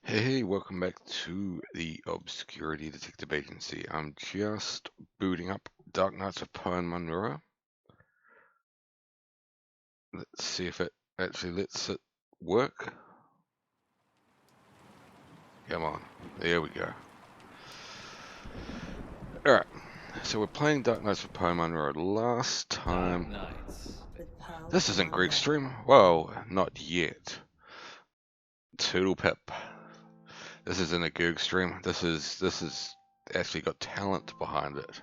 Hey, welcome back to the Obscurity Detective Agency. I'm just booting up Dark Knights of Poe and Munro. Let's see if it actually lets it work. Come on, there we go. Alright, so we're playing Dark Knights of Poe and Munro. Last time... This isn't Greg's stream. Well, not yet. Toodle pip. This isn't a Gerg stream. This is actually got talent behind it.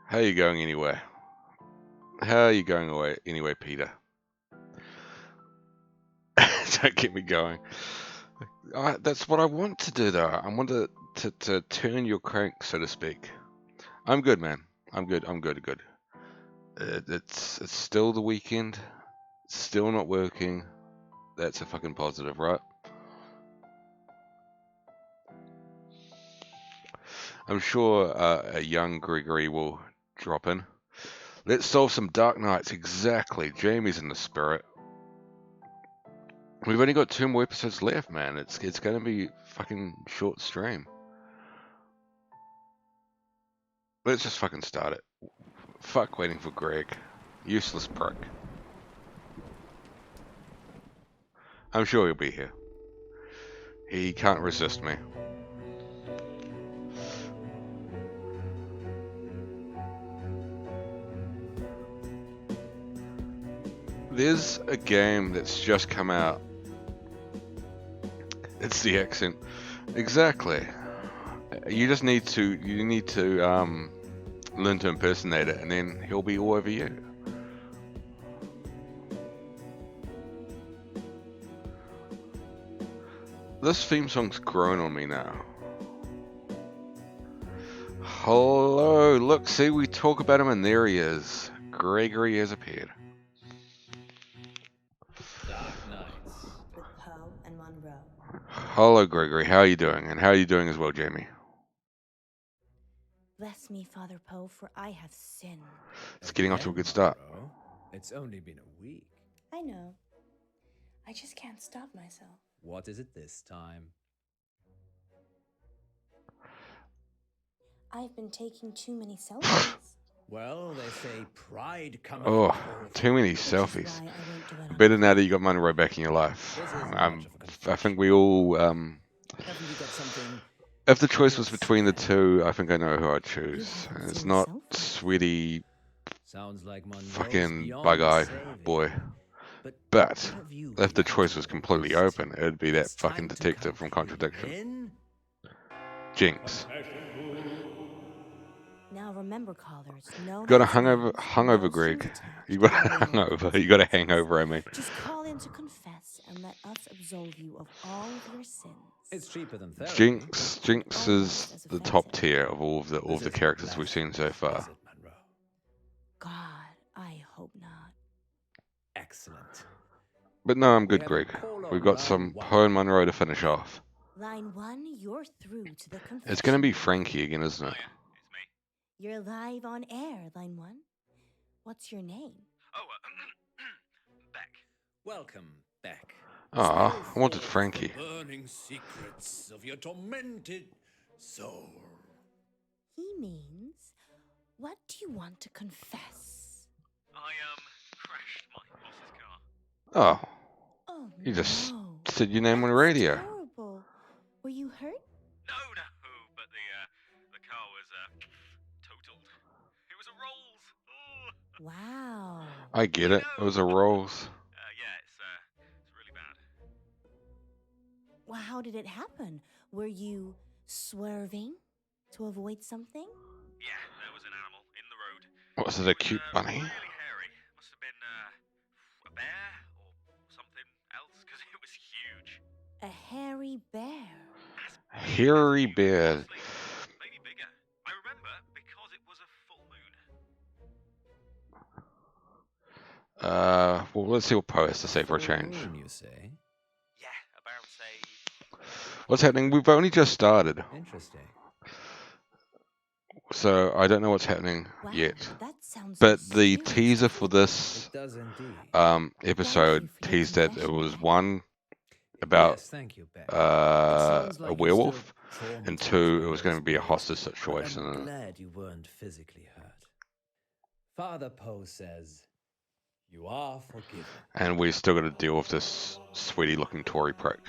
How are you going anyway? How are you going away anyway, Peter? Don't get me going. That's what I want to do, though. I want to turn your crank, so to speak. I'm good, man. I'm good. Good. It's still the weekend. It's still not working. That's a fucking positive, right? I'm sure a young Gregory will drop in. Let's solve some Dark Knights. Exactly. Jamie's in the spirit. We've only got 2 more episodes left, man. It's going to be fucking short stream. Let's just fucking start it. Fuck waiting for Greg. Useless prick. I'm sure he'll be here. He can't resist me. There's a game that's just come out. It's the accent. Exactly. You just need to learn to impersonate it, and then he'll be all over you. This theme song's grown on me now. Hello, look, see, we talk about him and there he is. Gregory has appeared. Dark Knights with Poe and Munro. Hello, Gregory, how are you doing? And how are you doing as well, Jamie? Bless me, Father Poe, for I have sinned. It's getting off to a good start. Munro. It's only been a week. I know. I just can't stop myself. What is it this time? I've been taking too many selfies. Well, they say pride comes. Oh, too many selfies. Better now that you got Munro back in your life. I think we all, if the choice was between the two, I think I know who I'd choose. And it's not sweaty, Sounds like fucking bug-eye boy. But if the choice was completely open, it'd be that fucking detective from Contradiction. Jinx. Now remember, callers, no. Got a hungover, Greg. You got a hangover. You got a hangover, I mean. Just call in to confess and let us absolve you of all of your sins. It's cheaper than therapy. Jinx is the top tier of all of the characters we've seen so far. God, I hope not. Excellent. But no, I'm good, Greg. We've got some Poe and Munro to finish off. Line 1, you're through to the confession. It's going to be Frankie again, isn't it? You're live on air, Line 1. What's your name? Oh, Beck. Welcome, Beck. Ah, I wanted Frankie. Burning secrets of your tormented soul. He means, what do you want to confess? I crashed my boss's car. Oh, Oh, you just no. said your name on the That's radio. Terrible. Were you hurt? No, but the car was totaled. It was a Rolls. Oh. Wow. I get it. It was a Rolls. Yeah, it's really bad. Well, how did it happen? Were you swerving to avoid something? Yeah, there was an animal in the road. Was it a cute was, bunny? Really hairy. Must have been a bear or something else because it was huge. A hairy bear. Hairy bear. Maybe bigger. I remember because it was a full moon. Well, let's see what Poe has to say for a change. You say? Yeah, about say. What's happening? We've only just started. Interesting. So I don't know what's happening Wow, yet. that sounds But so the serious. teaser for this It does indeed. episode for your teased that it was confession, one about Yes, thank you, Ben. It a sounds like you're werewolf, still and traumatized 2, by it was going those to be a days, hostage but situation. I'm glad you weren't physically hurt. Father Poe says you are forgiven. And we still got to deal with this sweaty looking Tory prick.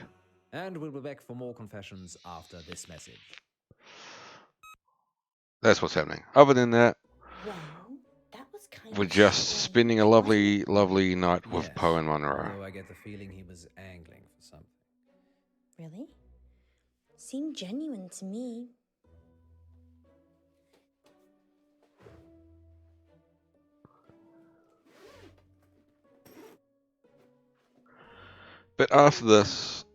And we'll be back for more confessions after this message. That's what's happening. Other than that, Well, that was kind we're of just spending a strange, wasn't it? lovely night with Yes, Poe and Munro. although I get the feeling he was angling for something. Really? Seemed genuine to me. But after this,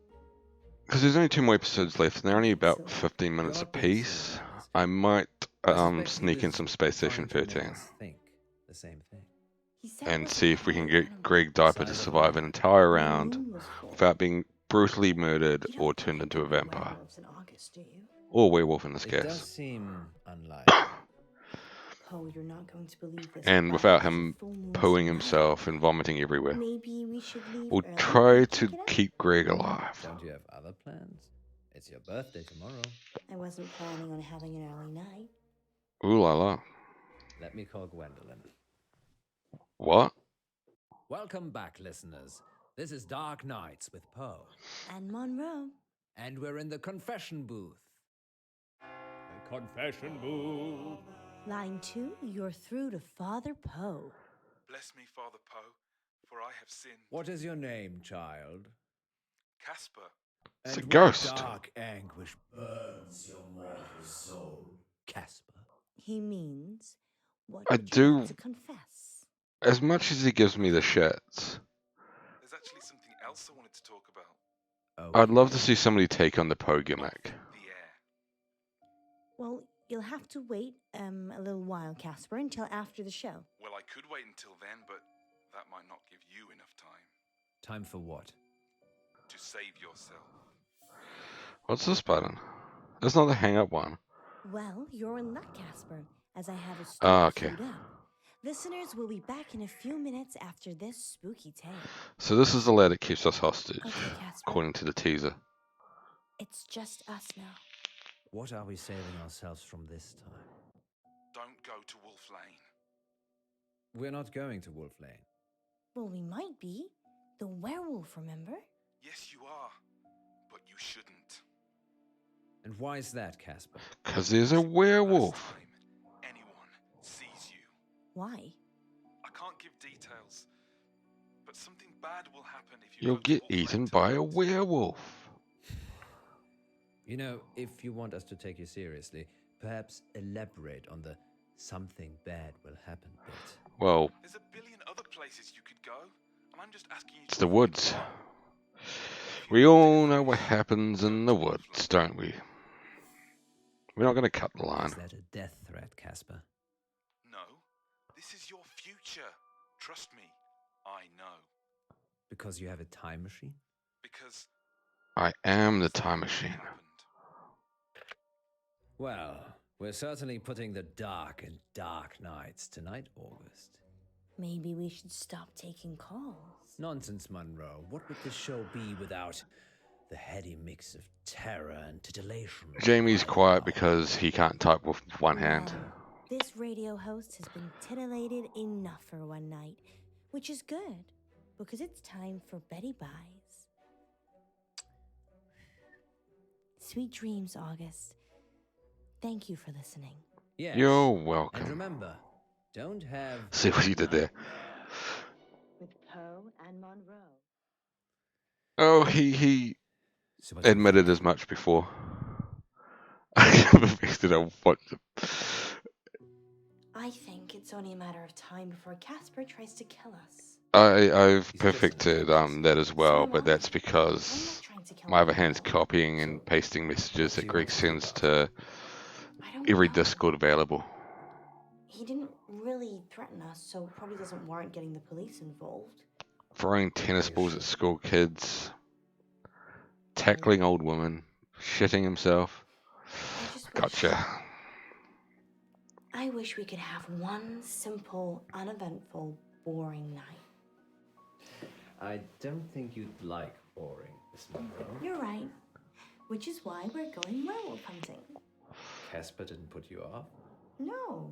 because there's only 2 more episodes left, and they're only about 15 minutes You're not being apiece, silly, are you? I might I suspect he sneak in was some Space Station trying to make 13 us think the same thing. He said and it was see a if we can hairy get animal. Greg Diaper to Size of a survive an man. entire The round moon was full. without being brutally murdered You or don't turned think into a there'll be vampire. werewolves in August, do you? Or a werewolf in this It does case. seem unlikely. Poe, you're not going to believe this. And but without there's a him full moon pooing tonight. himself and vomiting everywhere. Maybe we should leave We'll early try and to check it out? keep Greg alive. Don't you have other plans? It's your birthday tomorrow. I wasn't planning on having an early night. Ooh la la. Let me call Gwendolyn. What? Welcome back, listeners. This is Dark Nights with Poe. And Monroe. And we're in the confession booth. The confession booth. Line 2, you're through to Father Poe. Bless me, Father Poe, for I have sinned. What is your name, child? Casper, It's a And ghost. what dark anguish burns your mortal soul, Casper? He means, what I would you do- like to confess? As much as he gives me the shits, there's actually something else I wanted to talk about. I'd love to see somebody take on the Poe gimmick. The air. Well, you'll have to wait a little while, Casper, until after the show. Well, I could wait until then, but that might not give you enough time Time for what? to save yourself. What's this button? It's not the hang up one. Well, you're in luck, Casper, as I have a Ah, story okay. queued up. Listeners will be back in a few minutes after this spooky tale. So this is the lad that keeps us hostage, Okay, Casper. according to the teaser. It's just us now. What are we saving ourselves from this time? Don't go to Wolf Lane. We're not going to Wolf Lane. Well, we might be. The werewolf, remember? Yes, you are, but you shouldn't. And why is that, Casper? Because there's a Last werewolf. time anyone sees you. Why? I can't give details, but something bad will happen if you You'll go to get Wolf Lane eaten by a tonight. werewolf. You know, if you want us to take you seriously, perhaps elaborate on the something bad will happen bit. Well, There's a billion other places you could go, and I'm just asking you it's to the avoid woods. one. If you We want to all go know what finish, happens in the go to Wolf woods, Lane. don't we? We're not going to cut the line. Is that a death threat, Casper? No, this is your future. Trust me, I know. Because you have a time machine? Because I am the something time machine. happened. Well, we're certainly putting the dark in dark nights tonight, August. Maybe we should stop taking calls. Nonsense, Munro. What would this show be without the heady mix of terror and titillation? Jamie's of quiet power? because he can't type with one hand. Well, this radio host has been titillated enough for one night, which is good, because it's time for Betty Buys. Sweet dreams, August. Thank you for listening. Yes. You're And welcome. remember, don't have. See what you did there. With Poe and Munro. Oh, he So what do you admitted think? as much before. I perfected a what? I think it's only a matter of time before Casper tries to kill us. I've He's just perfected unconscious. that as well, So am but I. that's I'm because not trying to kill my other anyone. hand's copying and So, pasting messages what that do you Greg want to do sends about to it? I don't every know. Discord available. He didn't really threaten us, so probably doesn't warrant getting the police involved. Throwing tennis Are you balls sure? at school kids, tackling old women, shitting himself. I just wish... Gotcha. I wish we could have one simple, uneventful, boring night. I don't think you'd like boring, Miss Munro. You're right. Which is why we're going werewolf hunting. Casper didn't put you off? No.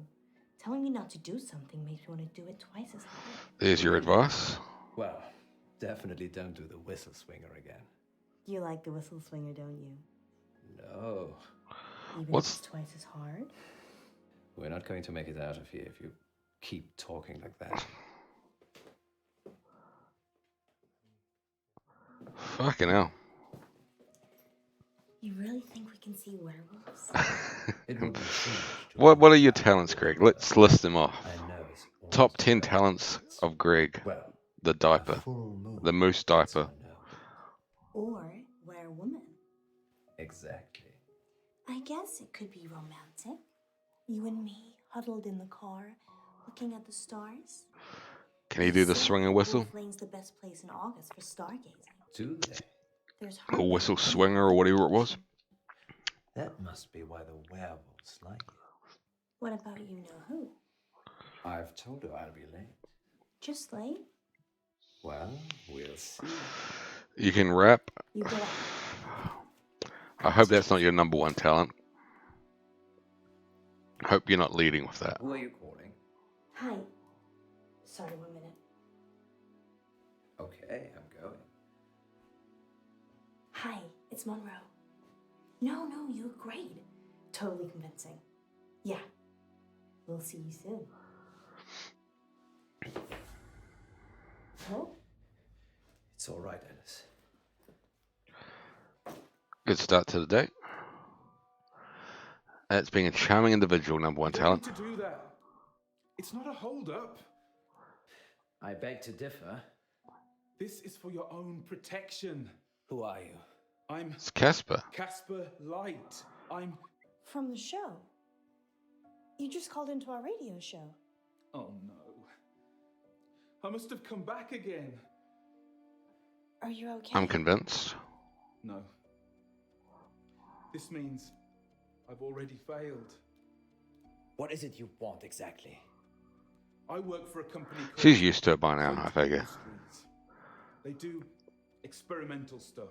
Telling me not to do something makes me want to do it twice as hard. There's your advice. Well, definitely don't do the whistle swinger again. You like the whistle swinger, don't you? No. Even What's- if it's twice as hard? We're not going to make it out of here if you keep talking like that. Fucking hell. You really think we can see werewolves? It would be foolish to What are your talents, Greg? Let's list them off. I know it's almost Top 10 like talents it's- of Greg. Well, The a diaper. full moon The moose lets diaper. one know. Or werewoman? Exactly. I guess it could be romantic. You and me huddled in the car, looking at the stars. Can he do the Say swing and whistle? Wolf Lane's the best place in August for stargazing. Do they? There's Or hardly whistle any swinger or whatever it was? That must be why the werewolves like you. What about you know who? I've told her I'll be late. Just late? Well, we'll see. You can rap. You get out. I hope that's not your number one talent. Hope you're not leading with that. Who are you calling? Hi. Sorry, 1 minute. Okay, I'm going. Hi, it's Munro. No, you look great. Totally convincing. Yeah. We'll see you soon. Oh? It's all right, Alice. Good start to the day. That's being a charming individual, number one You don't talent. need to do that. It's not a hold-up. I beg to differ. This is for your own protection. Who are you? I'm It's Casper. Casper Light. I'm... From the show. You just called into our radio show. Oh no. I must have come back again. Are you okay? I'm convinced. No. This means I've already failed. What is it you want exactly? I work for a company called... She's used to it by now, I Hunt figure. Industries. They do experimental stuff.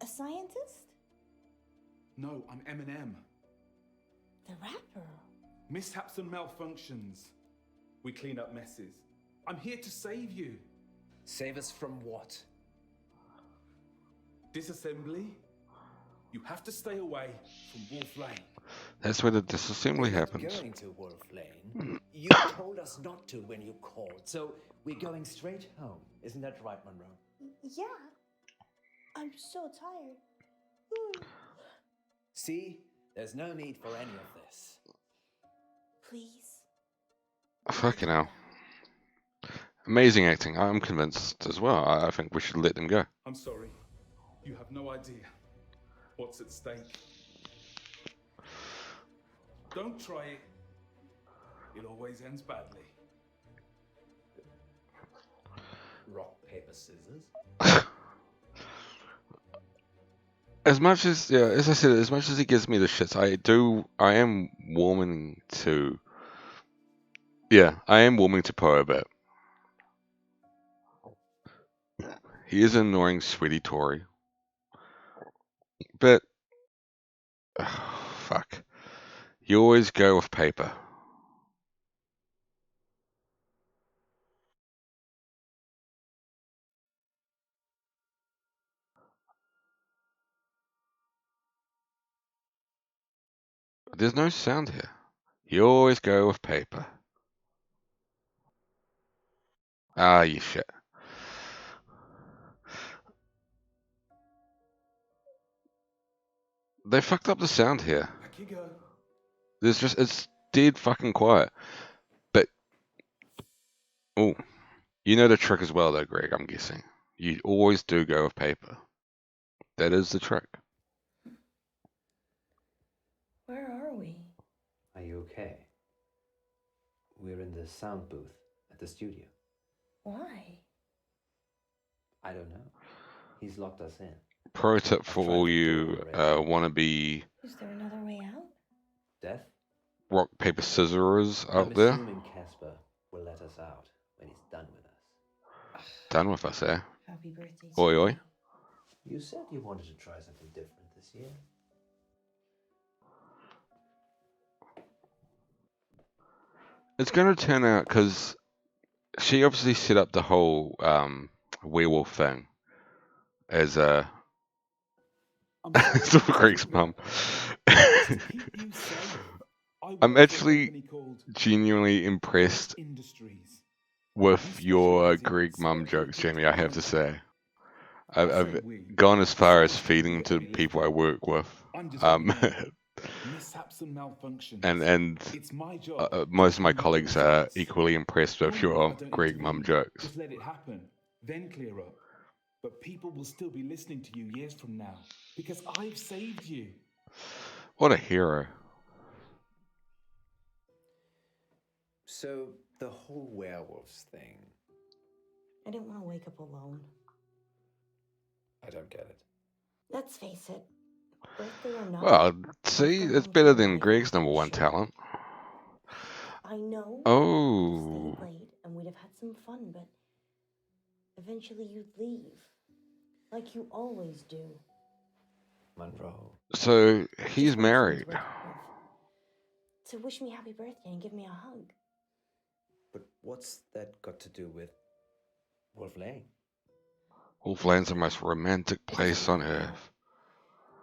A scientist? No, I'm Eminem. The rapper. Mishaps and malfunctions. We clean up messes. I'm here to save you. Save us from what? Disassembly? You have to stay away from Wolf Lane. That's where the disassembly We're not happens. going to Wolf Lane. You told us not to when you called, so we're going straight home. Isn't that right, Munro? Yeah. I'm so tired. See? There's no need for any of this. Please. Fucking hell. Amazing acting. I'm convinced as well. I think we should let them go. I'm sorry. You have no idea what's at stake. Don't try it. It always ends badly. Rock, paper, scissors? As much as, yeah, as I said, as much as he gives me the shits, I am warming to, I am warming to Poe a bit. He is an annoying, sweaty Tory. But, fuck. You always go with paper. There's no sound here. You always go with paper. Ah, you shit. They fucked up the sound here. Back you go. It's dead fucking quiet. But, oh, you know the trick as well though, Greg, I'm guessing. You always do go with paper. That is the trick. Where are we? Are you okay? We're in the sound booth at the studio. Why? I don't know. He's locked us in. Pro tip for tried all to you do already. wannabe Is there another way out? Death? rock, paper, scissors I'm out there. assuming Casper will let us out when he's done with us. Done with us, eh? Happy birthday to Oi, me. oi. You said you wanted to try something different this year. It's going to turn out because she obviously set up the whole werewolf thing as a sort of Greg's mum. To keep you safe. I I'm work for a actually company called genuinely impressed Industries. with We your specialise in Greg mum jokes, Jamie. I have to speculative say, say I've we. gone as far as Seriously, feeding you've got to to be people I listening. work with, I'm just um, letting you know. Mishaps and malfunctions. and It's my job to most of my find out colleagues the are facts. equally impressed with Normally, I your don't Greg mum intervene. jokes. Just let it happen, then clear up. But people will still be listening to you years from now because I've saved you. What a hero! So, the whole werewolves thing, I didn't want to wake up alone. I don't get it. Let's face it, birthday or not. Well, I've see, gone it's home to better my than wife Greg's after number a one short talent. I know. Oh, Stayed late and we'd have had some fun, but eventually you'd leave, like you always do. Munro. so he's Just wait for me to married. wake up to wish me happy birthday and give me a hug. But what's that got to do with Wolf Lane? Wolf Lane's the most romantic place on earth.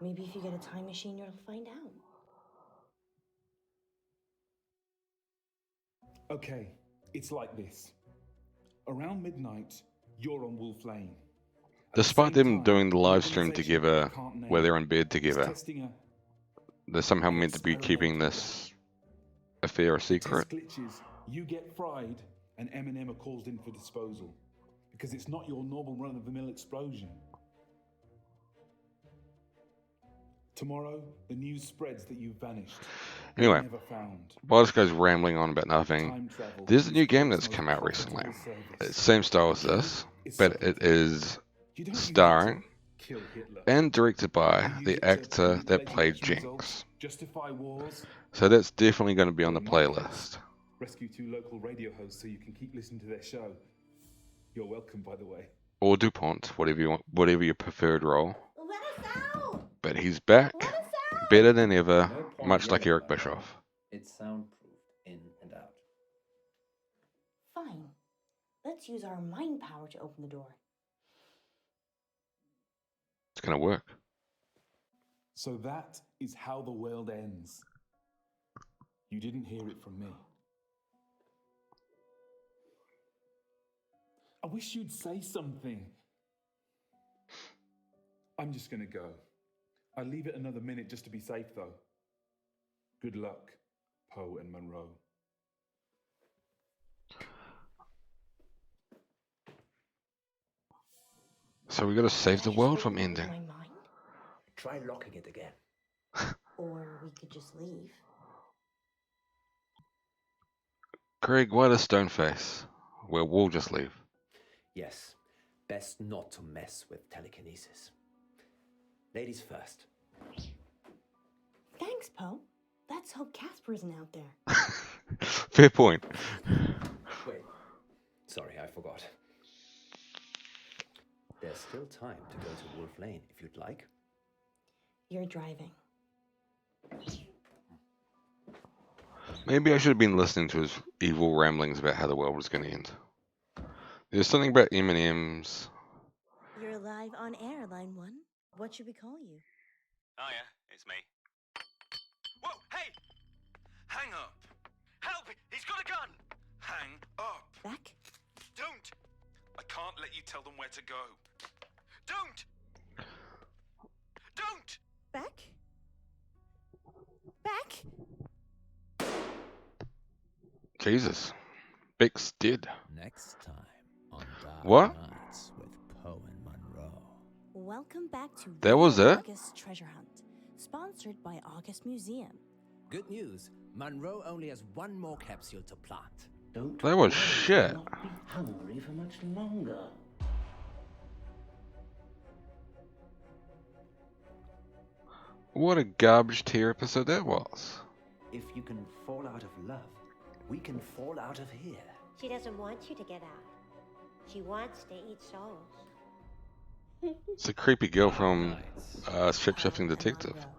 Maybe if you get a time machine, you'll find out. Okay, it's like this. Around midnight, you're on Wolf Lane. At the Despite same them time, doing the an live stream organisation I together, can't name where they're in bed is together, testing they're somehow an meant to be keeping experimental this affair a The secret. test glitches, you get fried, and M&M are called in for disposal. Because it's not your normal run-of-the-mill explosion. Tomorrow, the news spreads that you've vanished. Anyway, Never found. while this guy's rambling on about nothing, Time travel there's a is new game Greg's that's most come out profitable recently. It's service. the same style as A kill this, is but something. it is You don't use it starring to kill Hitler. and directed by You use the it to actor that manipulate played election results, Jinx. justify wars. So that's definitely going to be on Or the in my case, playlist. rescue 2 local radio hosts so you can keep listening to their show. You're welcome, by the way. Or DuPont, whatever you want, whatever your preferred role. Let us out! But he's back, Let us out! better than ever, No point much like yelling, Eric Munro. Bischoff. It's soundproofed in and out. Fine. Let's use our mind power to open the door. It's going to work. So that is how the world ends. You didn't hear it from me. I wish you'd say something. I'm just gonna go. I leave it another minute just to be safe, though. Good luck, Poe and Munro. So we got to save the Did I just world wake from up with ending. my mind? Try locking it again. Or we could just leave. Greg, what a stone face. Well, we'll just leave. Yes, best not to mess with telekinesis. Ladies first. Thanks, Poe. Let's hope Casper isn't out there. Fair point. Wait. Sorry, I forgot. There's still time to go to Wolf Lane if you'd like. You're driving. Maybe I should have been listening to his evil ramblings about how the world was going to end. There's something about M&M's. You're live on air, line 1. What should we call you? Oh yeah, it's me. Whoa, hey! Hang up! Help! He's got a gun! Hang up! Beck? Don't! I can't let you tell them where to go. Don't! Don't! Beck? Beck? Jesus. Beck's dead. Next time on Dark What? Nights with Poe and Munro. Welcome back to That was Radio it? August Treasure Hunt, sponsored by August Museum. Good news, Munro only has one more capsule to plant. Don't That was worry, shit. you'll not be hungry for much longer. What a garbage tier episode that was. If you can fall out of love, we can fall out of here. She doesn't want you to get out. She wants to eat souls. It's a creepy girl from Ship-Shifting Poe and Detective. Munro.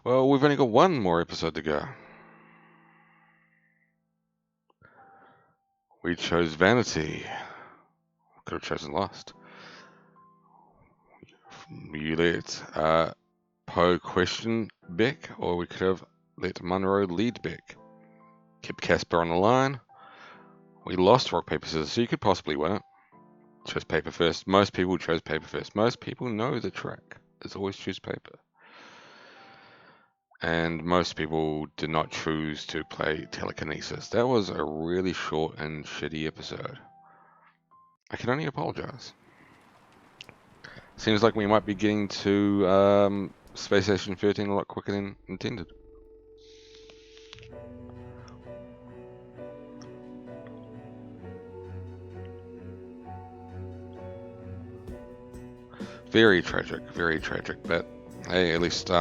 Well, we've only got one more episode to go. We chose Vanity. Could have chosen Lust. You let Poe question Beck, or we could have let Munro lead Beck. Kept Casper on the line. We lost rock, paper, scissors, so you could possibly win it. Chose paper first. Most people chose paper first. Most people know the track. It's always choose paper. And most people did not choose to play telekinesis. That was a really short and shitty episode. I can only apologize. Seems like we might be getting to Space Station 13 a lot quicker than intended. Very tragic, but hey, at least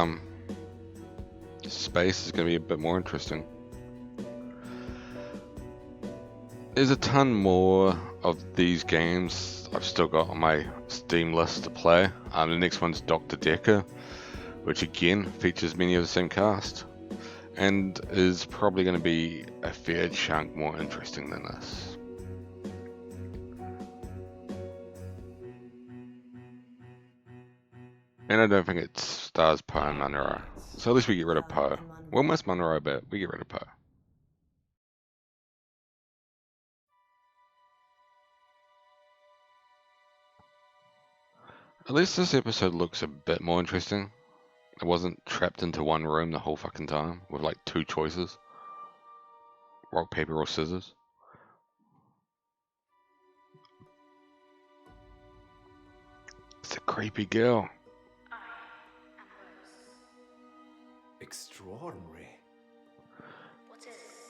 space is going to be a bit more interesting. There's a ton more of these games I've still got on my Steam list to play. The next one's Dr. Decker, which again features many of the same cast, and is probably going to be a fair chunk more interesting than this. And I don't think it stars Poe and Munro. So at least we get rid of Poe. We'll miss Munro, but we get rid of Poe. At least this episode looks a bit more interesting. It wasn't trapped into one room the whole fucking time with like two choices. Rock, paper, or scissors. It's a creepy girl. Extraordinary.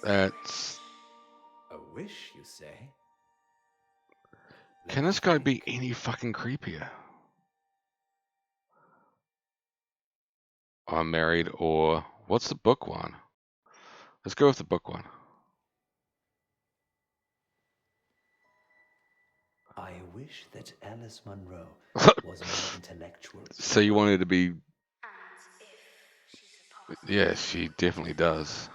That's... A wish, you say? Can this guy be any fucking creepier? I'm married, or... What's the book one? Let's go with the book one. I wish that Alice Munro was more intellectual. So you wanted to be... Yeah, she definitely does.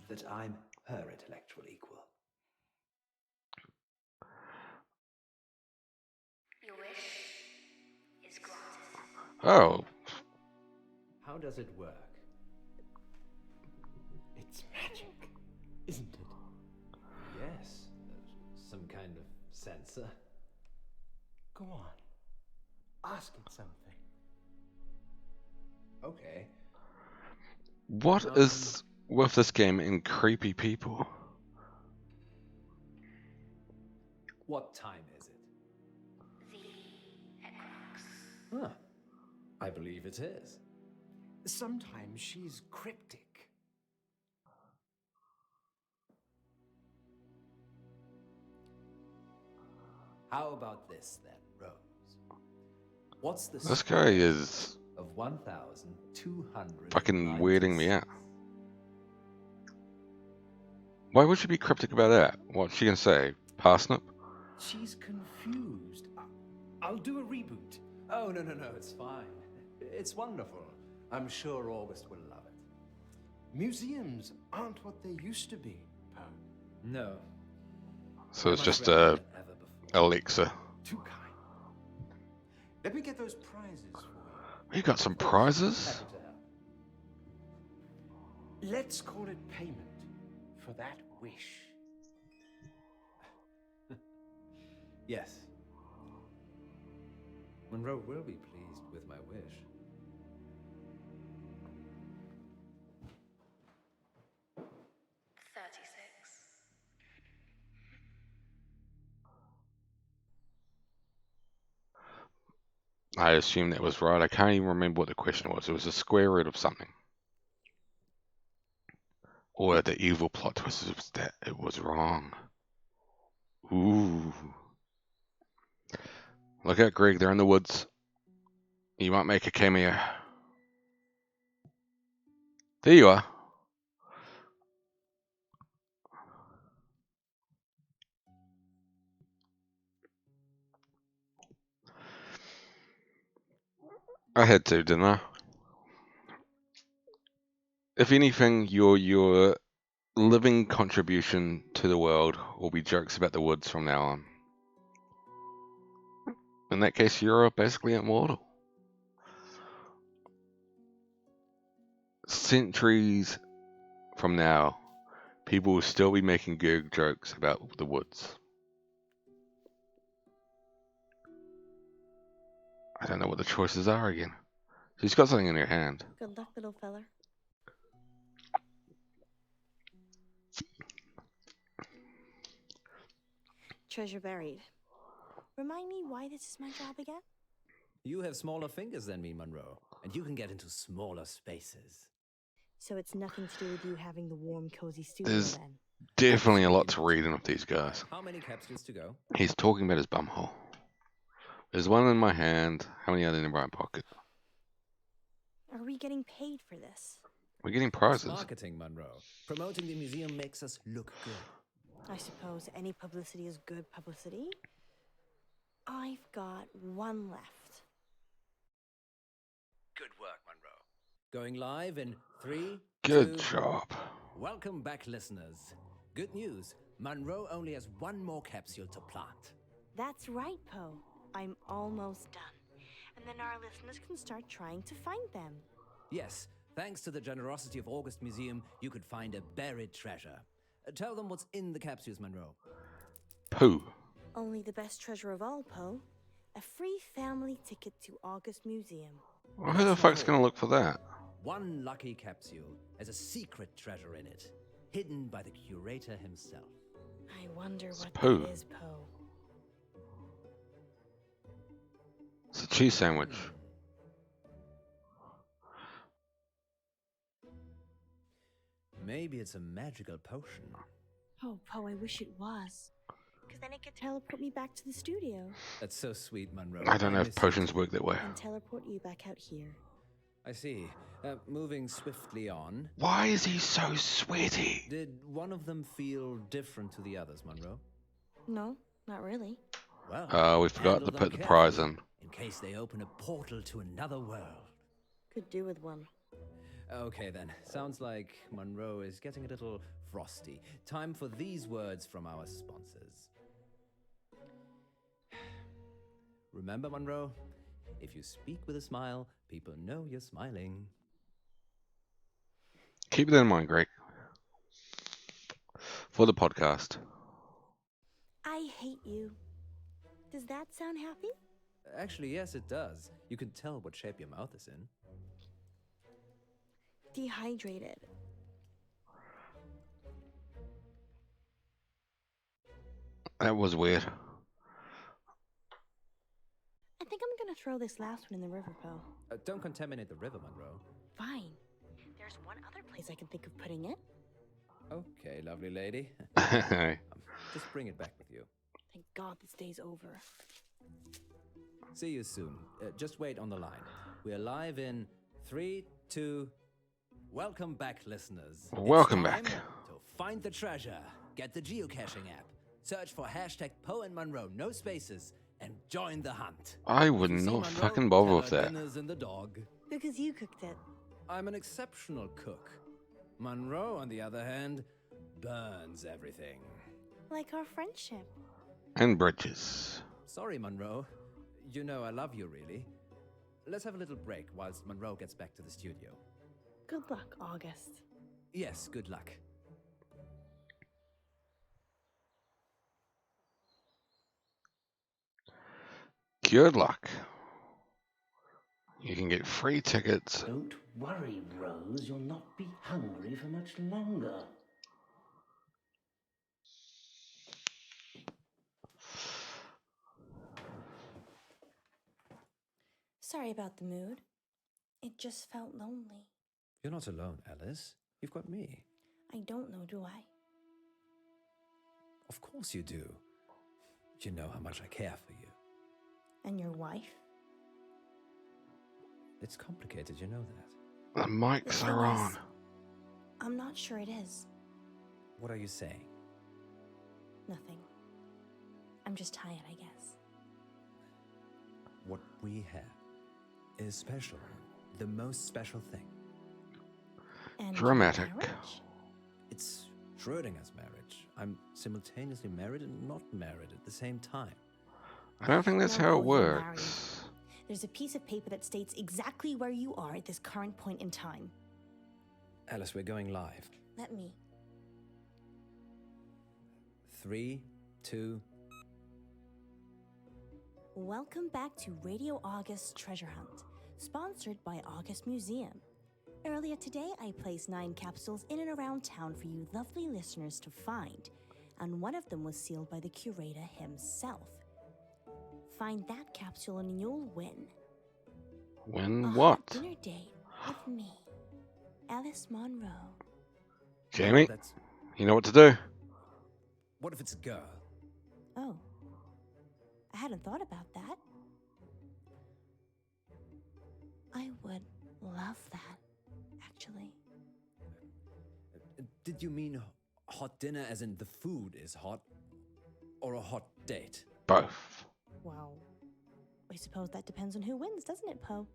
That I'm her intellectual equal. Your wish is granted. Oh, How does it work? It's magic, isn't it? Yes, some kind of sensor. Go on. Ask it something. Okay. what is with this game and creepy people? What time is it? The equinox. Huh. I believe it is. Sometimes she's cryptic. How about this then, Rose? What's the This square guy is of 1,200 fucking weirding me out. Why would she be cryptic about that? What's she gonna say? Parsnip? She's confused. I'll do a reboot. Oh, no, it's fine. It's wonderful. I'm sure August will love it. Museums aren't what they used to be, Poe. No. So it's Much just better a than ever before. Alexa. Too kind. Let me get those prizes for you. You got some prizes? Happy to help. Let's call it payment for that wish. Yes. Munro will be pleased with my wish. I assume that was right. I can't even remember what the question was. It was a square root of something. Or the evil plot twist was that it was wrong. Ooh. Look out, Greg. They're in the woods. You might make a cameo. There you are. I had to, didn't I? If anything, your living contribution to the world will be jokes about the woods from now on. In that case, you're basically immortal. Centuries from now, people will still be making gag jokes about the woods. I don't know what the choices are again. She's got something in her hand. Good luck, little feller. Treasure buried. Remind me why this is my job again? You have smaller fingers than me, Munro, and you can get into smaller spaces. So it's nothing to do with you having the warm, cozy studio There's then? definitely a lot to Absolutely read in not. with these guys. How many capsules to go? He's talking about his bumhole. There's one in my hand. How many are in the right pocket? Are we getting paid for this? We're getting It's prizes. marketing, Munro. Promoting the museum makes us look good. I suppose any publicity is good publicity. I've got one left. Good work, Munro. Going live in 3, Good 2... job. Welcome back, listeners. Good news. Munro only has one more capsule to plant. That's right, Poe. I'm almost done. And then our listeners can start trying to find them. Yes, thanks to the generosity of August Museum, you could find a buried treasure. Tell them what's in the capsules, Munro. Pooh. Only the best treasure of all, Poe. A free family ticket to August Museum. Well, who the fuck's gonna look for that? One lucky capsule has a secret treasure in it, hidden by the curator himself. I wonder what Poe. that is, Poe. It's a cheese sandwich. Maybe it's a magical potion. Oh, Poe, I wish it was. Because then it could teleport me back to the studio. That's so sweet, Munro. I don't know if miss you potions too. work that way. And teleport you back out here. I see. Moving swiftly on. Why is he so sweaty? Did one of them feel different to the others, Munro? No, not really. Well, We forgot handle to them put the prize carefully, in. case they open a portal to another world. Could do with one. Okay then, sounds like Munro is getting a little frosty. Time for these words from our sponsors. Remember, Munro, if you speak with a smile, people know you're smiling. Keep that in mind, Greg. For the podcast. I hate you. Does that sound happy? Actually, yes, it does. You can tell what shape your mouth is in. Dehydrated. That was weird. I think I'm gonna throw this last one in the river, Poe. Don't contaminate the river, Munro. Fine. There's one other place I can think of putting it. Okay, lovely lady. Just bring it back with you. Thank God this day's over. See you soon. Just wait on the line. We're live in 3, 2... Welcome back, listeners. Welcome It's time back. To find the treasure. Get the geocaching app. Search for hashtag Poe and Munro, no spaces, and join the hunt. I If would you see not Munro, fucking bother tell with her that. dinner's in the dog. Because you cooked it. I'm an exceptional cook. Munro, on the other hand, burns everything. Like our friendship. And bridges. Sorry, Munro. You know I love you, really. Let's have a little break whilst Munro gets back to the studio. Good luck, August. Yes, good luck. Good luck. You can get free tickets. Don't worry, Rose. You'll not be hungry for much longer. Sorry about the mood. It just felt lonely. You're not alone, Alice. You've got me. I don't know, do I? Of course you do. You know how much I care for you. And your wife? It's complicated, you know that. The mics The thing are on. is, I'm not sure it is. What are you saying? Nothing. I'm just tired, I guess. What we have is special. The most special thing. And Dramatic. marriage? It's Schrodinger's marriage. I'm simultaneously married and not married at the same time. I don't think that's Now how go, it you're married. works. There's a piece of paper that states exactly where you are at this current point in time. Alice, we're going live. Let me. 3, 2. Welcome back to Radio August Treasure Hunt, sponsored by August Museum. Earlier today, I placed 9 capsules in and around town for you lovely listeners to find, and one of them was sealed by the curator himself. Find that capsule and you'll win. When A what? hot dinner date with me, Alice Munro. Jamie, That's. you know what to do. What if it's a girl? Oh, I hadn't thought about that. I would love that, actually. Did you mean hot dinner as in the food is hot? Or a hot date? Both. Well, I suppose that depends on who wins, doesn't it, Poe?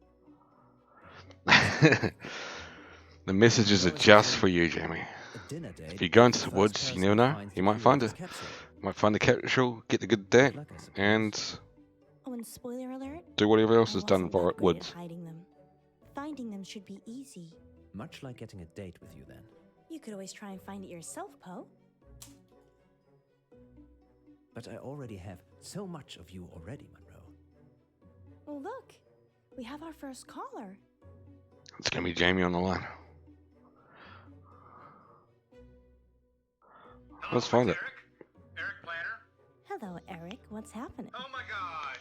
The messages are just for you, Jamie. A dinner date. If you go the into the first woods, you person never know. finds You the might find curator's it. capsule. Might find the capsule, get the good date, Luck, I suppose. and Oh, and spoiler alert, do whatever else I is done wasn't for that it great at woods. hiding them. Finding them should be easy. Much like getting a date with you then. You could always try and find it yourself, Poe. But I already have so much of you already, Monroe. Oh, look, we have our first caller. It's gonna be Jamie on the line. Hello, Let's find it's it. Eric Planner. Hello, Eric. What's happening? Oh my God.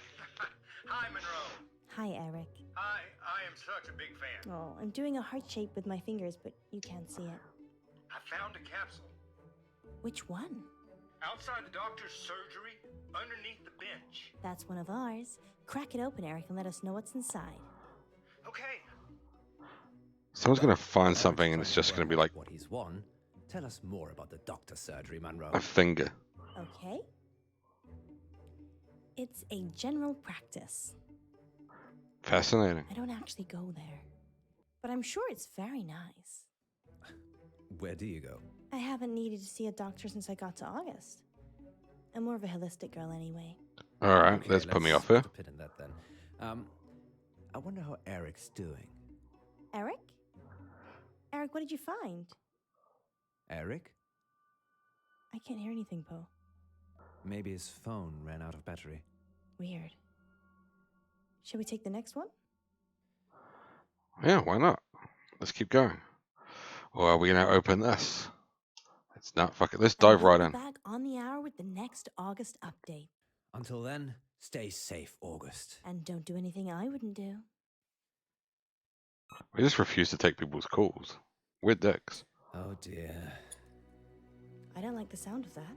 Hi, Monroe. Hi, Eric. Hi, I am such a big fan. Oh, I'm doing a heart shape with my fingers, but you can't see it. I found a capsule Which one? outside the doctor's surgery, underneath the bench. That's one of ours. Crack it open, Eric, and let us know what's inside. Okay. Someone's gonna find Eric's something, and trying it's to just work gonna be out like what he's won. Tell us more about the doctor's surgery, Monroe. a finger. Okay. It's a general practice. Fascinating. I don't actually go there, but I'm sure it's very nice. Where do you go? I haven't needed to see a doctor since I got to August. I'm more of a holistic girl anyway. All right, Okay, let's put me let's off here. put a pin in that then. I wonder how Eric's doing. Eric? Eric, what did you find? Eric? I can't hear anything, Poe. Maybe his phone ran out of battery. Weird. Shall we take the next one? Yeah, why not? Let's keep going. Or are we gonna open this? It's not fuck it. Let's And dive we'll right be in. back on the hour with the next August update. Until then, stay safe, August. And don't do anything I wouldn't do. We just refuse to take people's calls. We're dicks. Oh dear. I don't like the sound of that.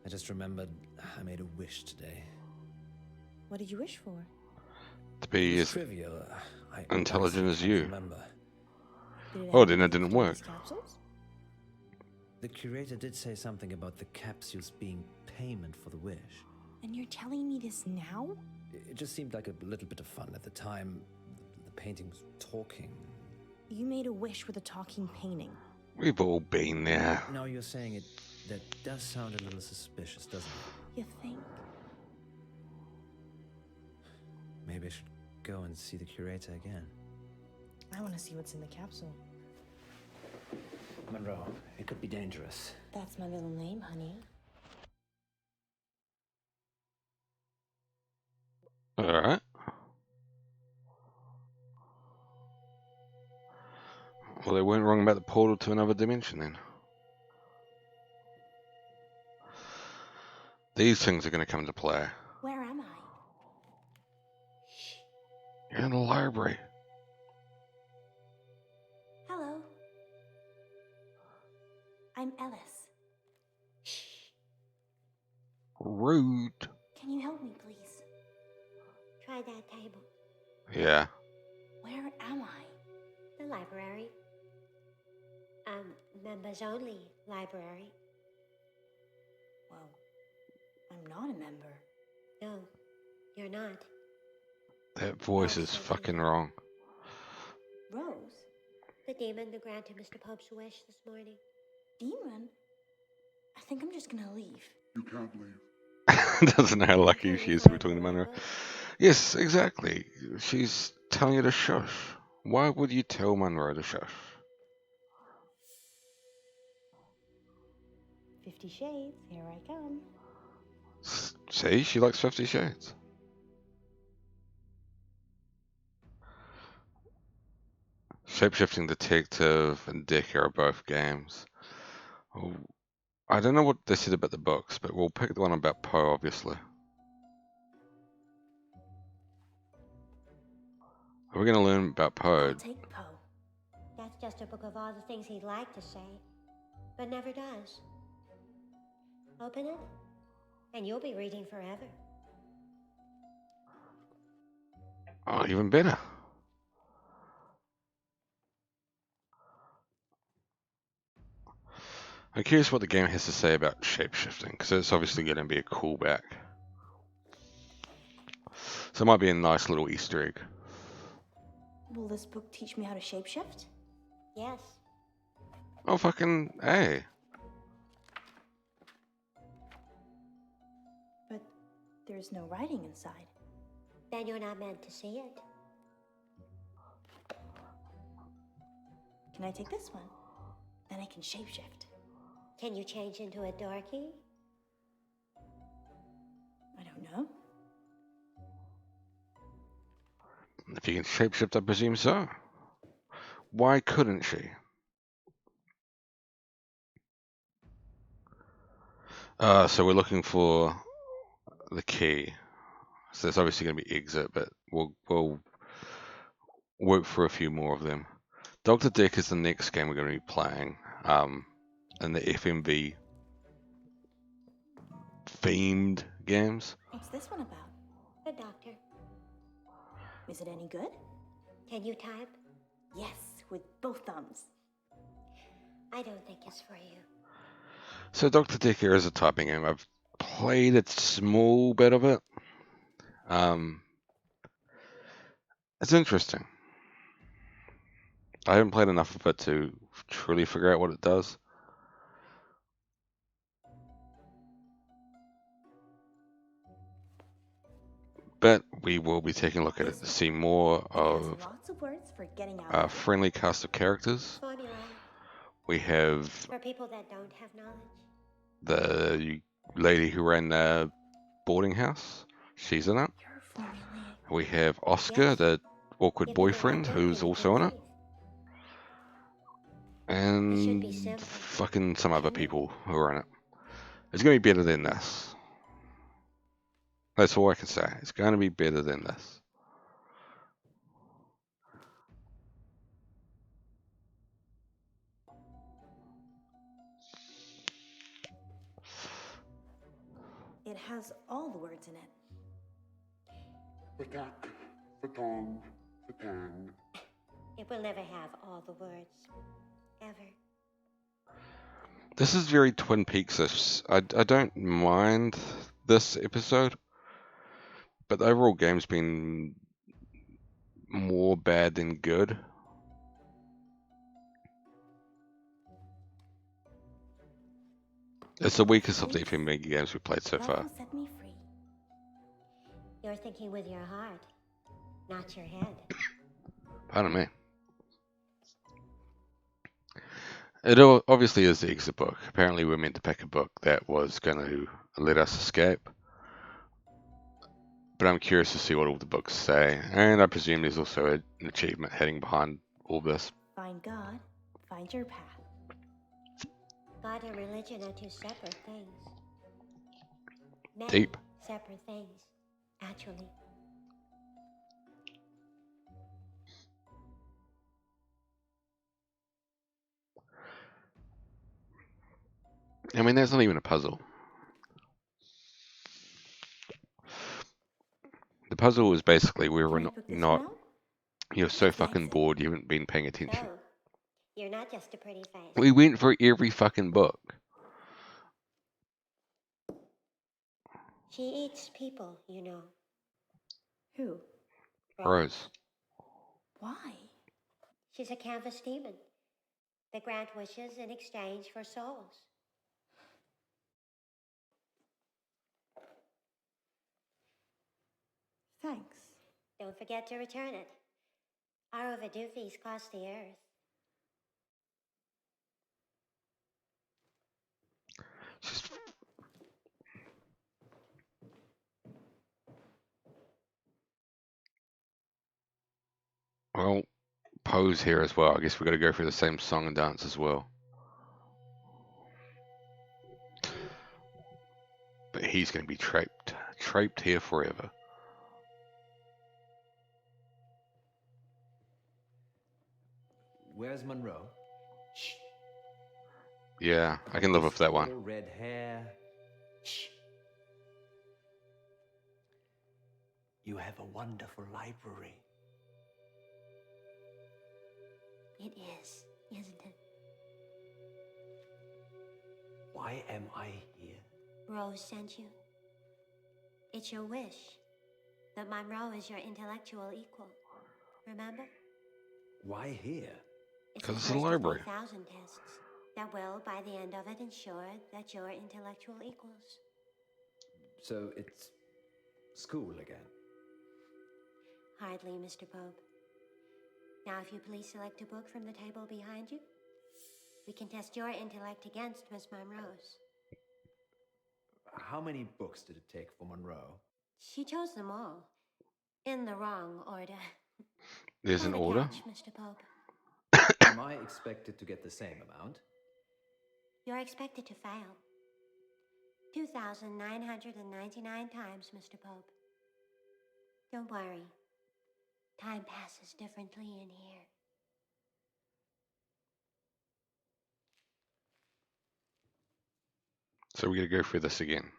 I just remembered I made a wish today. What did you wish for? To be It's as trivial. I intelligent honestly as can't you. Remember. Did it Oh, have then it anything to didn't do with work. these capsules? The curator did say something about the capsules being payment for the wish. And you're telling me this now? It just seemed like a little bit of fun at the time. The painting's talking. You made a wish with a talking painting. We've all been there. Now you're saying it, that does sound a little suspicious, doesn't it? You think? Maybe I should go and see the curator again. I want to see what's in the capsule. Monroe, it could be dangerous. That's my middle name, honey. Alright. Well, they weren't wrong about the portal to another dimension then. These things are going to come into play. Where am I? You're in the library. Hello. I'm Ellis. Rude. Can you help me, please? Try that table. Yeah. Where am I? The library. Members only library. Well, I'm not a member. No, you're not. That voice is Absolutely fucking not. wrong. Rose? The demon who granted Mr. Pope's wish this morning. Demon? I think I'm just gonna leave. You can't leave. Doesn't know how You lucky can she if is to be I'm talking to the right Munro. book. Yes, exactly. She's telling you to shush. Why would you tell Munro to shush? 50 Shades, here I come. See, she likes 50 Shades. Shapeshifting Detective and Dick are both games. Oh, I don't know what they said about the books, but we'll pick the one about Poe, obviously. Are we going to learn about Poe? I'll take Poe. That's just a book of all the things he'd like to say, but never does. Open it, and you'll be reading forever. Oh, even better. I'm curious what the game has to say about shapeshifting, because it's obviously going to be a callback. So it might be a nice little Easter egg. Will this book teach me how to shapeshift? Yes, Oh, fucking A. But there's no writing inside. then you're not meant to see it. Can I take this one? Then I can shapeshift. Can you change into a darky? I don't know. If you can shapeshift, I presume so. Why couldn't she? So we're looking for the key. So there's obviously going to be exit, but we'll work for a few more of them. Dr. Dick is the next game we're going to be playing. In the FMV themed games. What's this one about? The doctor. Is it any good? Can you type? Yes, with both thumbs. I don't think it's for you. So Dr. Dick here is a typing game. I've played a small bit of it. It's interesting. I haven't played enough of it to truly figure out what it does. But we will be taking a look at it to see more It has of lots of words for getting out. a friendly cast of characters. Formula We have for people that don't have knowledge. the lady who ran the boarding house. She's in it. You're formulaic. We have Oscar, Yes. the awkward If you do boyfriend, that, who's then you also in can it. see. It should be And simple. fucking some other shouldn't it? people who are in it. It's going to be better than this. That's all I can say. It's going to be better than this. It has all the words in it. Attack, fatong, fatang. It will never have all the words. Ever. This is very Twin Peaks-ish. I don't mind this episode, but the overall game's been more bad than good. It's the weakest of the FMV games we've played so Love far. will set me free. You're thinking with your heart, not your head. Pardon me. It obviously is the exit book. Apparently we're meant to pick a book that was going to let us escape. But I'm curious to see what all the books say. And I presume there's also an achievement heading behind all this. Find God, find your path. God and religion are two separate things. Many Deep. separate things, actually. I mean, that's not even a puzzle. The puzzle is basically we were Can I book this not one out? you're so What's the fucking exit? bored you haven't been paying attention. So, you're not just a pretty face. We went for every fucking book. She eats people, you know. Who? Rose. Why? She's a canvas demon. They grant wishes in exchange for souls. Thanks. Don't forget to return it. Our overdue fees cost the earth. She's... Well, Poe's here as well. I guess we got to go through the same song and dance as well. But he's going to be trapped here forever. Where's Munro? Shh. Yeah, I can live with that one. Little red hair. Shh. You have a wonderful library. It is, isn't it? Why am I here? Rose sent you. It's your wish that Munro is your intellectual equal. Remember? Why here? It's 'Cause the it's a first of library. 3,000 tests that will, by the end of it, ensure that you're intellectual equals. So it's school again. Hardly, Mr. Pope. Now, if you please select a book from the table behind you, we can test your intellect against Miss Monroe's. How many books did it take for Munro? She chose them all, in the wrong order. There's an What a order. catch, Mr. Pope. Am I expected to get the same amount? You're expected to fail. 2,999 times, Mr. Pope. Don't worry. Time passes differently in here. So we're going to go through this again.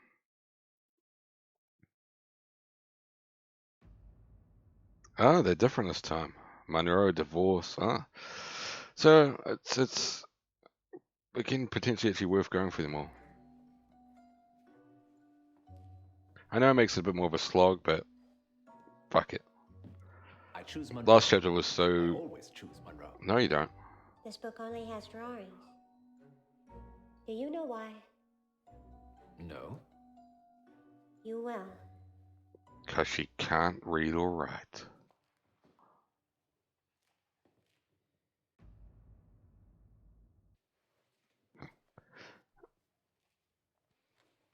Ah, they're different this time. Munro, divorce. Ah. So it's again potentially actually worth going through them all. I know it makes it a bit more of a slog, but fuck it. I choose Munro. Last chapter was I so... always choose Munro. No, you don't. This book only has drawings. Do you know why? No. You will. Because she can't read or write.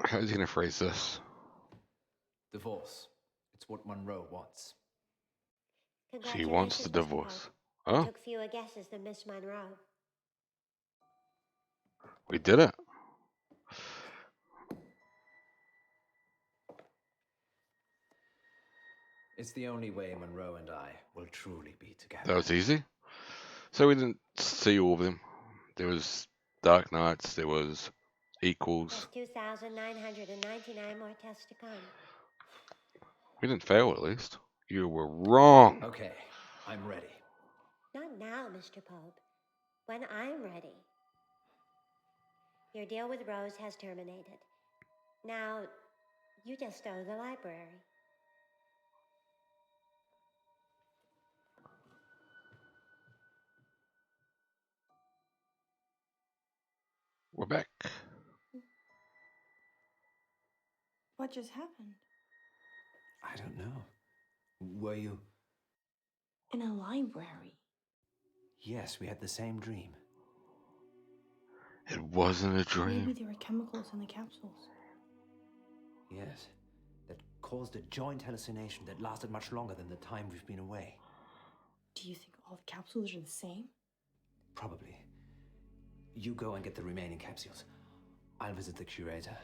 How's he going to phrase this? Divorce. It's what Munro wants. She wants the Congratulations, Mr. divorce. Pope. You Oh, took fewer guesses than Miss Monroe. we did it. It's the only way Munro and I will truly be together. That was easy. So we didn't see all of them. There was Dark Knights, there was Equals. There's 2,999 more tests to come. We didn't fail at least. You were wrong. Okay, I'm ready. Not now, Mr. Pope. When I'm ready. Your deal with Rose has terminated. Now, you just owe the library. We're back. What just happened? I don't know. Were you? In a library. Yes, we had the same dream. It wasn't a Maybe dream. there were chemicals in the capsules. Yes. That caused a joint hallucination that lasted much longer than the time we've been away. Do you think all the capsules are the same? Probably. You go and get the remaining capsules. I'll visit the curator.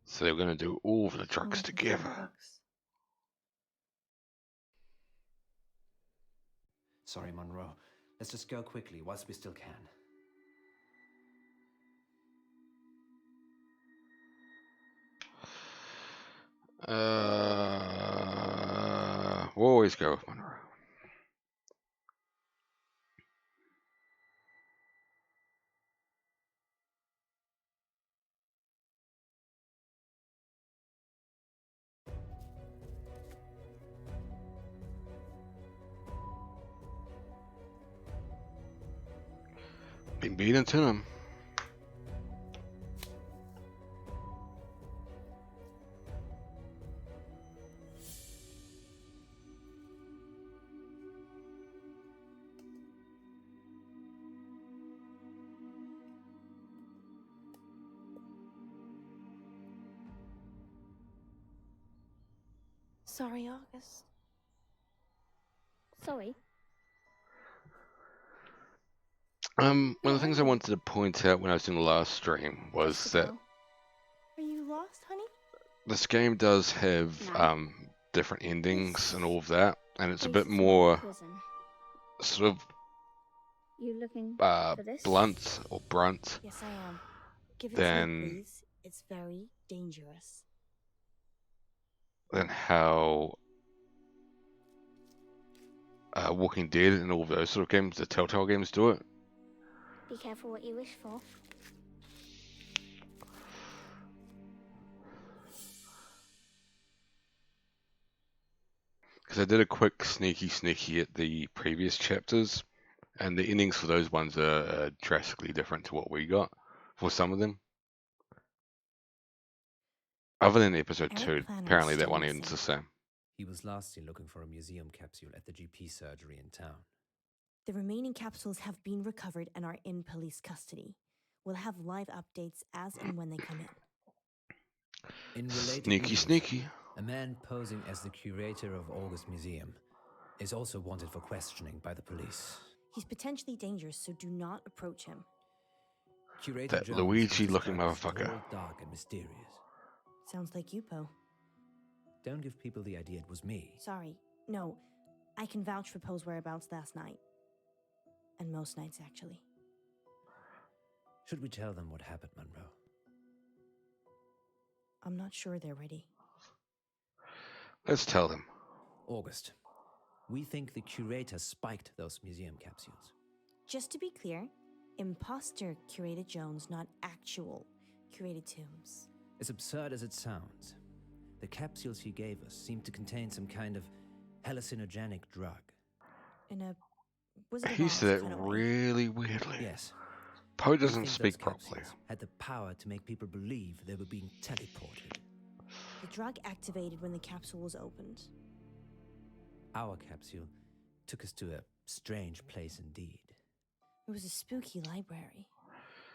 So they were going to do all of the drugs All the together. drugs. Sorry, Monroe. Let's just go quickly whilst we still can. We'll always go with Monroe. beat into him. Sorry, August. Sorry. One of the Who things are I you? wanted to point out when I was doing the last stream was Just a that girl. Are you lost, honey? this game does have No. different endings This and all of that, and it's a place bit is my more prison. sort You looking of for this? blunt or brunt Yes, I am. Give it to than me, please. It's very dangerous. than how Walking Dead and all of those sort of games, the Telltale games, do it. Be careful what you wish for. Because I did a quick sneaky at the previous chapters, and the endings for those ones are drastically different to what we got for some of them. Other than episode Eric 2, Planner's apparently that still one missing. ends the same. He was last seen looking for a museum capsule at the GP surgery in town. The remaining capsules have been recovered and are in police custody. We'll have live updates as and when they come in. In related Sneaky, news, sneaky. a man posing as the curator of August Museum is also wanted for questioning by the police. He's potentially dangerous, so do not approach him. Curator That Jones Luigi-looking was described as motherfucker. tall, dark, and mysterious. Sounds like you, Poe. Don't give people the idea it was me. Sorry. No, I can vouch for Poe's whereabouts last night. And most nights, actually. Should we tell them what happened, Munro? I'm not sure they're ready. Let's tell them. August, we think the curator spiked those museum capsules. Just to be clear, imposter curated Jones, not actual curated Tombs. As absurd as it sounds, the capsules he gave us seemed to contain some kind of hallucinogenic drug. In a Wizard of He Oz said it kind of way. really weirdly. Yes, Poe we doesn't think speak those properly. capsules had the power to make people believe they were being teleported. The drug activated when the capsule was opened. Our capsule took us to a strange place indeed. It was a spooky library.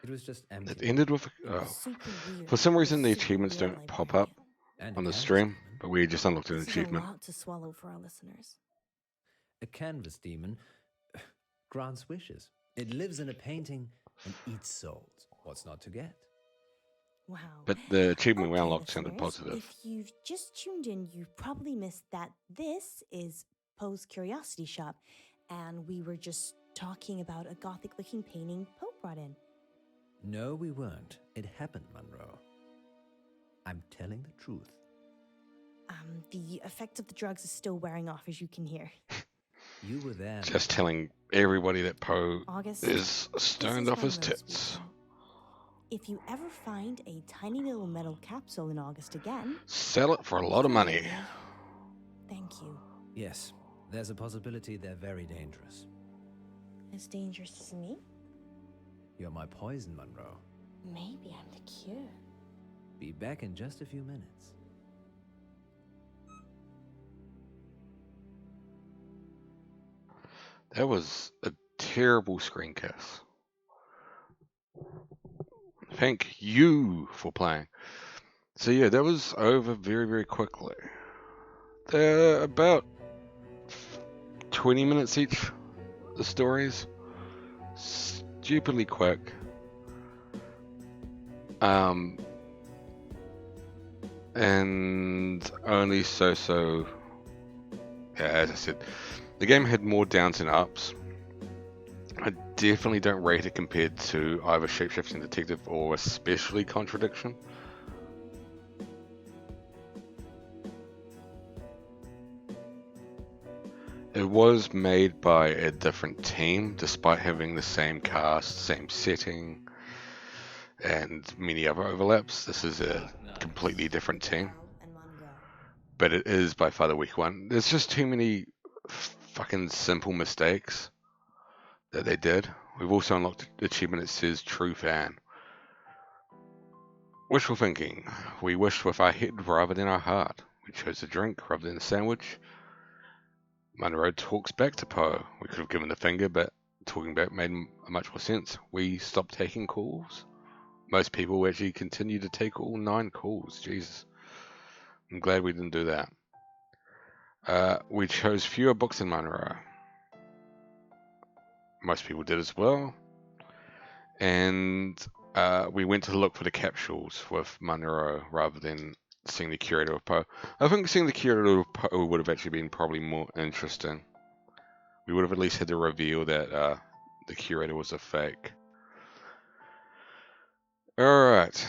It was just empty. It ended with It oh. was super weird. For some It was reason, the super achievements weird don't pop librarian. up And a on the canvas stream, demon. but we just unlocked an This is achievement. a lot to swallow for our listeners. A canvas demon grants wishes. It lives in a painting and eats souls. What's not to get? Wow. But the achievement we Okay, unlocked sounded listeners, positive. If you've just tuned in, you probably missed that this is Poe's Curiosity Shop, and we were just talking about a gothic-looking painting Poe brought in. No, we weren't. It happened, Munro. I'm telling the truth. The effect of the drugs is still wearing off, as you can hear. You were there. Just telling everybody that Poe August, is this stoned is off his Monroe tits. speaking. If you ever find a tiny little metal capsule in August again, Sell it for a lot of money. thank you. Yes, there's a possibility they're very dangerous. As dangerous as me? You're my poison, Munro. Maybe I'm the cure. Be back in just a few minutes. That was a terrible screencast. Thank you for playing. So yeah, that was over very, very quickly. They're about 20 minutes each, the stories. Stupidly quick. And only so, yeah, as I said, the game had more downs and ups. I definitely don't rate it compared to either Shapeshifting Detective or especially Contradiction. It was made by a different team, despite having the same cast, same setting, and many other overlaps. This is a completely different team, And Munro. but it is by far the weak one. There's just too many fucking simple mistakes that they did. We've also unlocked the achievement that says True Fan. Wishful thinking. We wished with our head rather than our heart. We chose a drink rather than a sandwich. Munro talks back to Poe. We could have given the finger, but talking back made much more sense. We stopped taking calls. Most people actually continue to take all 9 calls. Jesus. I'm glad we didn't do that. We chose fewer books than Munro. Most people did as well. And we went to look for the capsules with Munro rather than seeing the curator of Poe. I think seeing the curator of Poe would have actually been probably more interesting. We would have at least had to reveal that the curator was a fake. Alright.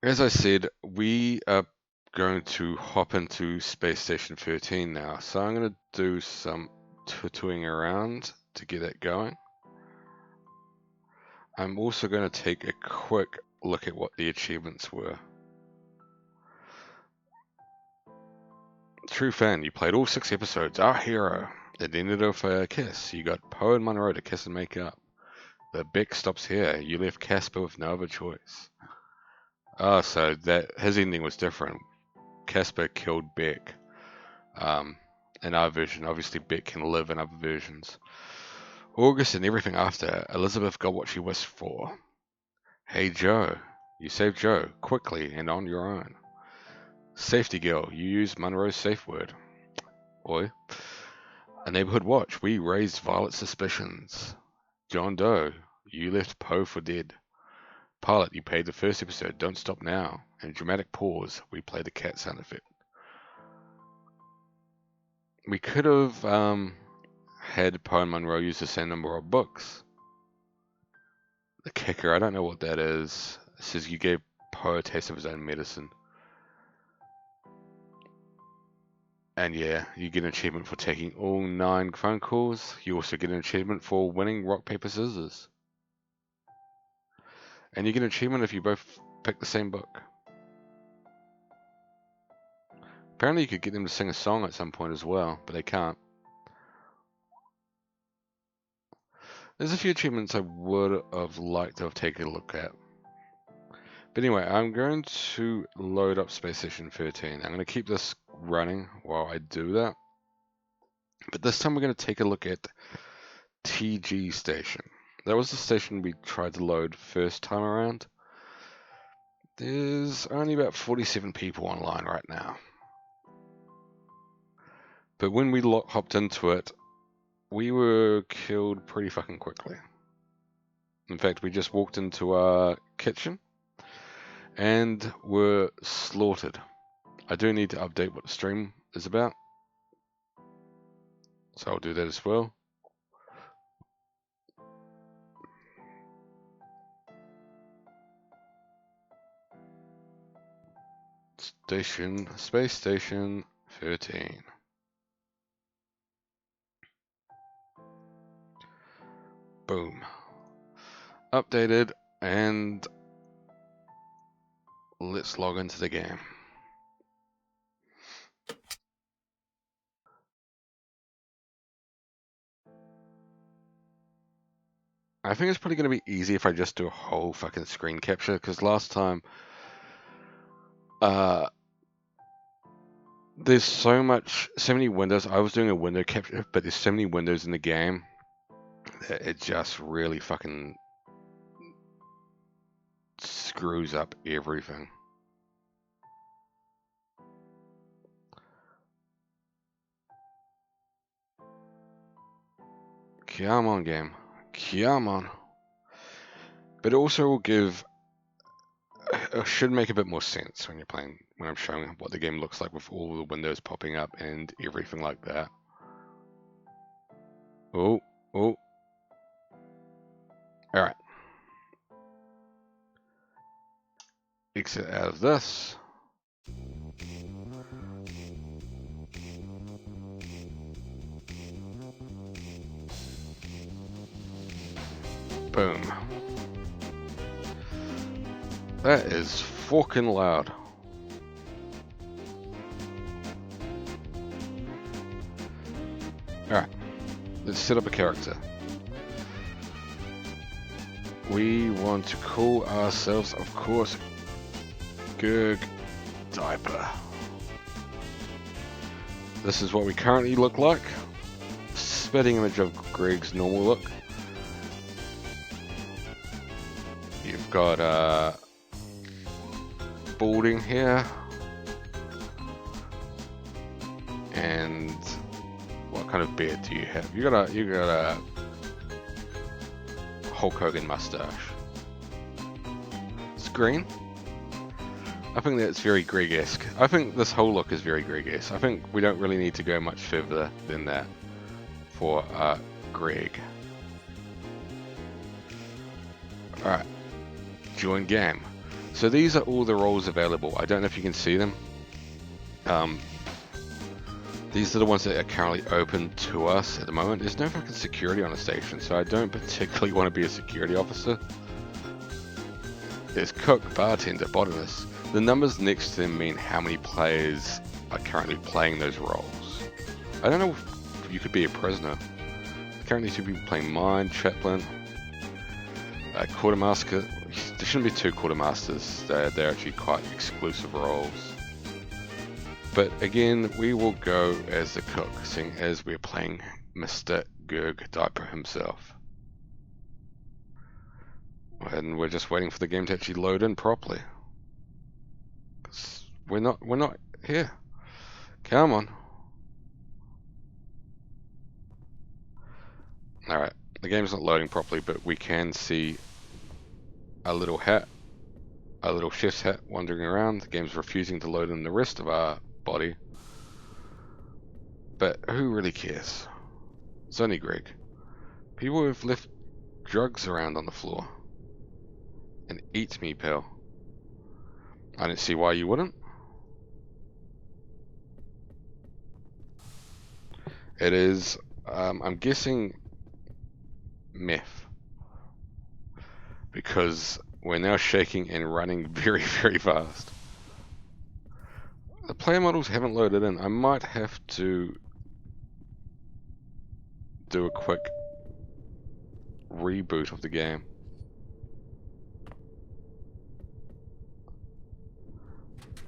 As I said, we are going to hop into Space Station 13 now. So I'm going to do some tutoing around to get that going. I'm also going to take a quick look at what the achievements were. True fan, you played all 6 episodes. Our hero. It ended with a kiss. You got Poe and Munro to kiss and make up. But Beck stops here. You left Casper with no other choice. Oh, so that his ending was different. Casper killed Beck. In our version, obviously Beck can live in other versions. August and everything after, Elizabeth got what she wished for. Hey Joe, you saved Joe, quickly and on your own. Safety girl, you used Munro's safe word. Oi. A neighborhood watch, we raised Violet's suspicions. John Doe, you left Poe for dead. Pilot, you paid the first episode, don't stop now. And dramatic pause, we play the cat sound effect. We could have had Poe and Munro use the same number of books. The kicker, I don't know what that is. It says you gave Poe a taste of his own medicine. And yeah, you get an achievement for taking all 9 phone calls. You also get an achievement for winning rock, paper, scissors. And you get an achievement if you both pick the same book. Apparently you could get them to sing a song at some point as well, but they can't. There's a few achievements I would have liked to have taken a look at. But anyway, I'm going to load up Space Station 13. I'm going to keep this running while I do that. But this time we're going to take a look at TG Station. That was the station we tried to load first time around. There's only about 47 people online right now. But when we hopped into it, we were killed pretty fucking quickly. In fact, we just walked into our kitchen and were slaughtered. I do need to update what the stream is about, so I'll do that as well. Space Station 13. Boom. Updated, and let's log into the game. I think it's probably going to be easy if I just do a whole fucking screen capture, because last time there's so many windows. I was doing a window capture, but there's so many windows in the game that it just really fucking screws up everything. Come on, game. Come on. But it also will give... It should make a bit more sense when you're playing, when I'm showing what the game looks like with all the windows popping up and everything like that. Oh. Alright. Exit out of this. Boom. That is fucking loud. Alright. let's set up a character. We want to call ourselves, of course, Gurg Diaper. This is what we currently look like. Spitting image of Greg's normal look. You've got balding here. And what kind of beard do you have? You got a Hulk Hogan mustache. It's green. I think that's very Greg-esque. I think this whole look is very Greg-esque. I think we don't really need to go much further than that for Greg. Alright, join game. So these are all the roles available. I don't know if you can see them. These are the ones that are currently open to us at the moment. There's no fucking security on the station, so I don't particularly want to be a security officer. There's cook, bartender, botanist. The numbers next to them mean how many players are currently playing those roles. I don't know if you could be a prisoner. Currently 2 people playing mine, chaplain, quartermaster. There shouldn't be 2 quartermasters. They're actually quite exclusive roles. But again, we will go as the cook, seeing as we're playing Mr. Gurg Diaper himself. And we're just waiting for the game to actually load in properly. 'Cause we're not here. Come on. Alright, the game's not loading properly, but we can see a little hat, a little chef's hat wandering around. The game's refusing to load in the rest of our body. But who really cares? It's only Greg. People have left drugs around on the floor. And eat me, pal. I don't see why you wouldn't. It is, I'm guessing, meth. Because we're now shaking and running very, very fast. The player models haven't loaded in. I might have to do a quick reboot of the game.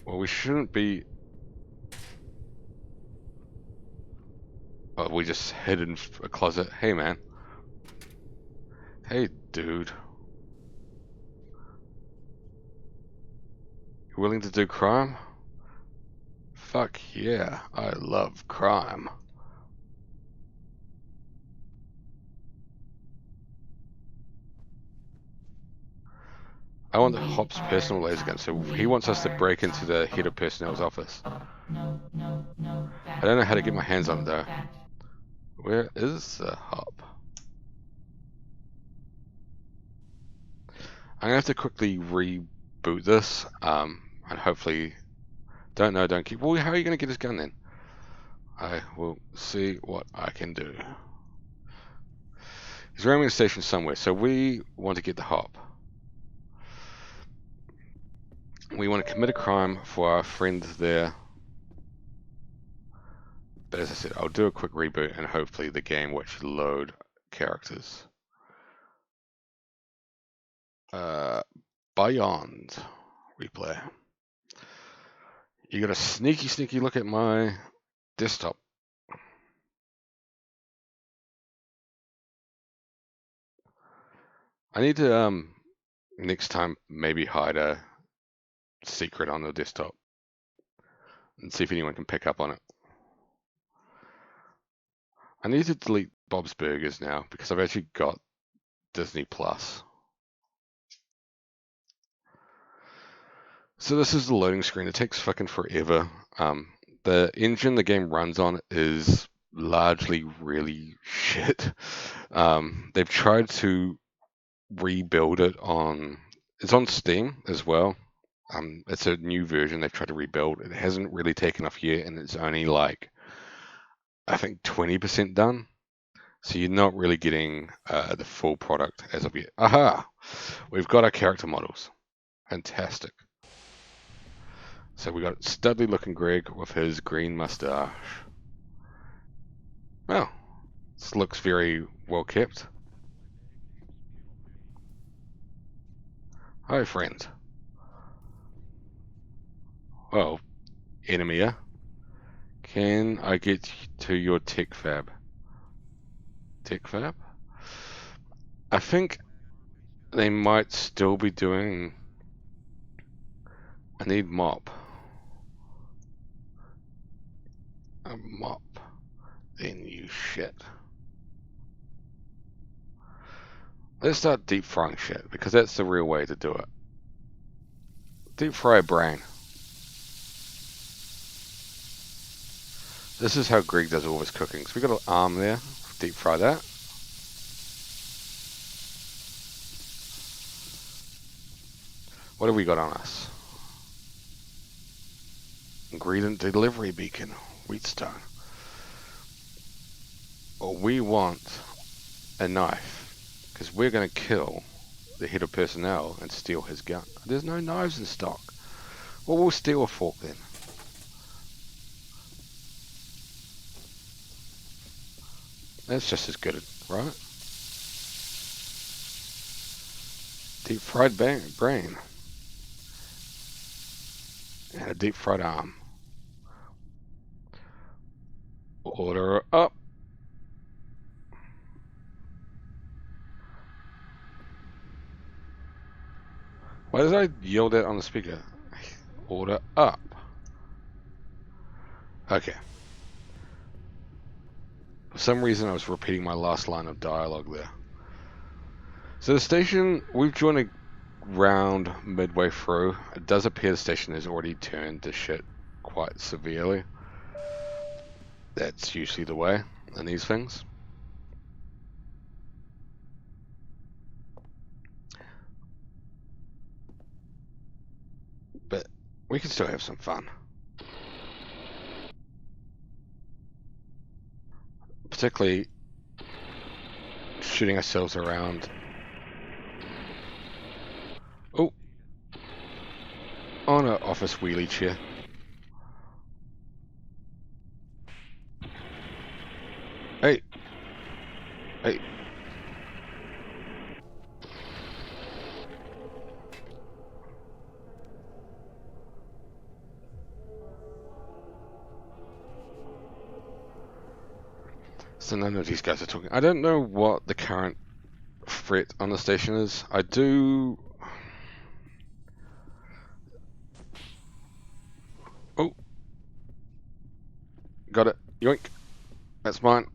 Well, we shouldn't be... Oh, we just hid in a closet. Hey, man. Hey, dude. You willing to do crime? Fuck yeah, I love crime. I want Hop's personal laser gun, so he wants us to break into the head of personnel's office. I don't know how to get my hands on it though. Where is the Hop? I'm gonna have to quickly reboot this, and hopefully... Don't keep... Well, how are you gonna get his gun then? I will see what I can do. He's roaming the station somewhere, so we want to get the Hop. We want to commit a crime for our friend there. But as I said, I'll do a quick reboot and hopefully the game will actually load characters. Beyond replay. You got a sneaky look at my desktop. I need to next time maybe hide a secret on the desktop and see if anyone can pick up on it. I need to delete Bob's Burgers now because I've actually got Disney Plus. So this is the loading screen. It takes fucking forever. The engine the game runs on is largely really shit. They've tried to rebuild it on... It's on Steam as well. It's a new version they've tried to rebuild. It hasn't really taken off yet, and it's only like, I think 20% done. So you're not really getting the full product as of yet. Aha! We've got our character models. Fantastic. So we got studly looking Greg with his green mustache. Well, This looks very well kept. Hi, friend. Well, enemy, can I get to your tech fab? Tech fab? I think they might still be doing... I need mop. A mop. Then you shit. Let's start deep frying shit, because that's the real way to do it. Deep fry a brain. This is how Greg does all his cooking. So we got an arm there. Deep fry that. What have we got on us? Ingredient delivery beacon. Wheatstone. Well, we want a knife, because we're going to kill the head of personnel and steal his gun. There's no knives in stock. Well, we'll steal a fork then. That's just as good, right? Deep fried brain. And a deep fried arm. Order up. Why did I yell that on the speaker? Order up. Okay. For some reason I was repeating my last line of dialogue there. So the station, we've joined a round midway through. It does appear the station has already turned to shit quite severely. That's usually the way in these things. But we can still have some fun. Particularly shooting ourselves around. Oh, on an office wheelie chair. Hey. Hey. So none of these guys are talking. I don't know what the current threat on the station is. I do... Oh. Got it. Yoink. That's mine.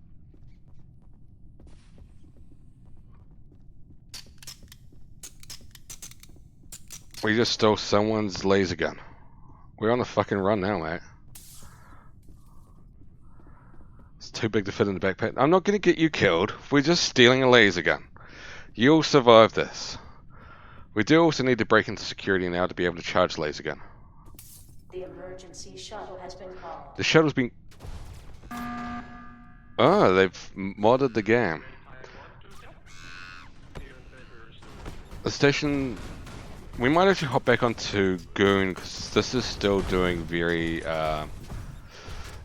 We just stole someone's laser gun. We're on the fucking run now, mate. It's too big to fit in the backpack. I'm not gonna get you killed. We're just stealing a laser gun. You'll survive this. We do also need to break into security now to be able to charge the laser gun. The emergency shuttle has been called. The shuttle's been... Oh, they've modded the game. The station... We might actually hop back onto Goon, because this is still doing very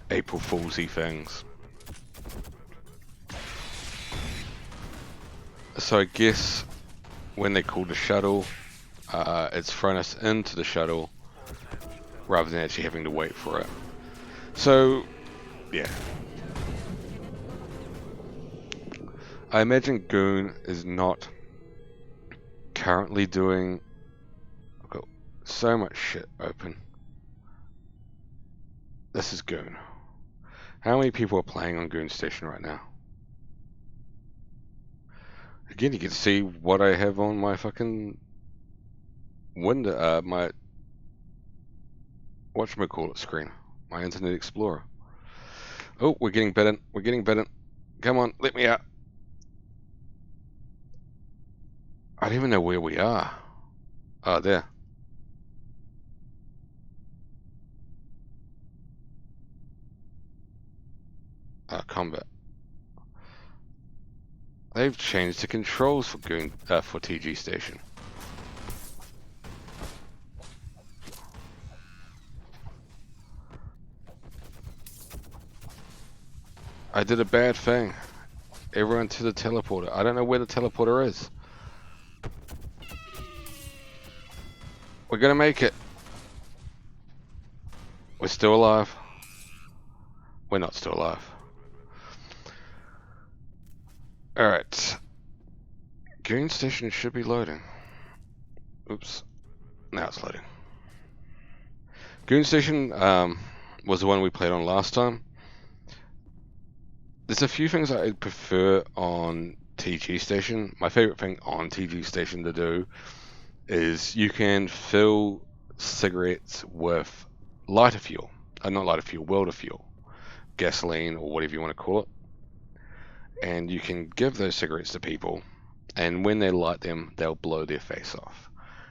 April Foolsy things. So I guess when they call the shuttle, it's thrown us into the shuttle rather than actually having to wait for it. So, yeah. I imagine Goon is not currently doing... I've got so much shit open. This is Goon. How many people are playing on Goon Station right now? Again, you can see what I have on my fucking window, my whatchamacallit screen, my Internet Explorer. Oh, we're getting bitten. We're getting bitten. Come on, let me out. I don't even know where we are. Oh, there. Combat. They've changed the controls for Goon, for TG Station. I did a bad thing. everyone to the teleporter. I don't know where the teleporter is. We're gonna make it. We're still alive. We're not still alive. Alright. Goon Station should be loading. Oops. Now it's loading. Goon Station was the one we played on last time. There's a few things I prefer on TG Station. My favorite thing on TG Station to do is you can fill cigarettes with lighter fuel. Not lighter fuel, welder fuel. Gasoline or whatever you want to call it. And you can give those cigarettes to people, and when they light them, they'll blow their face off.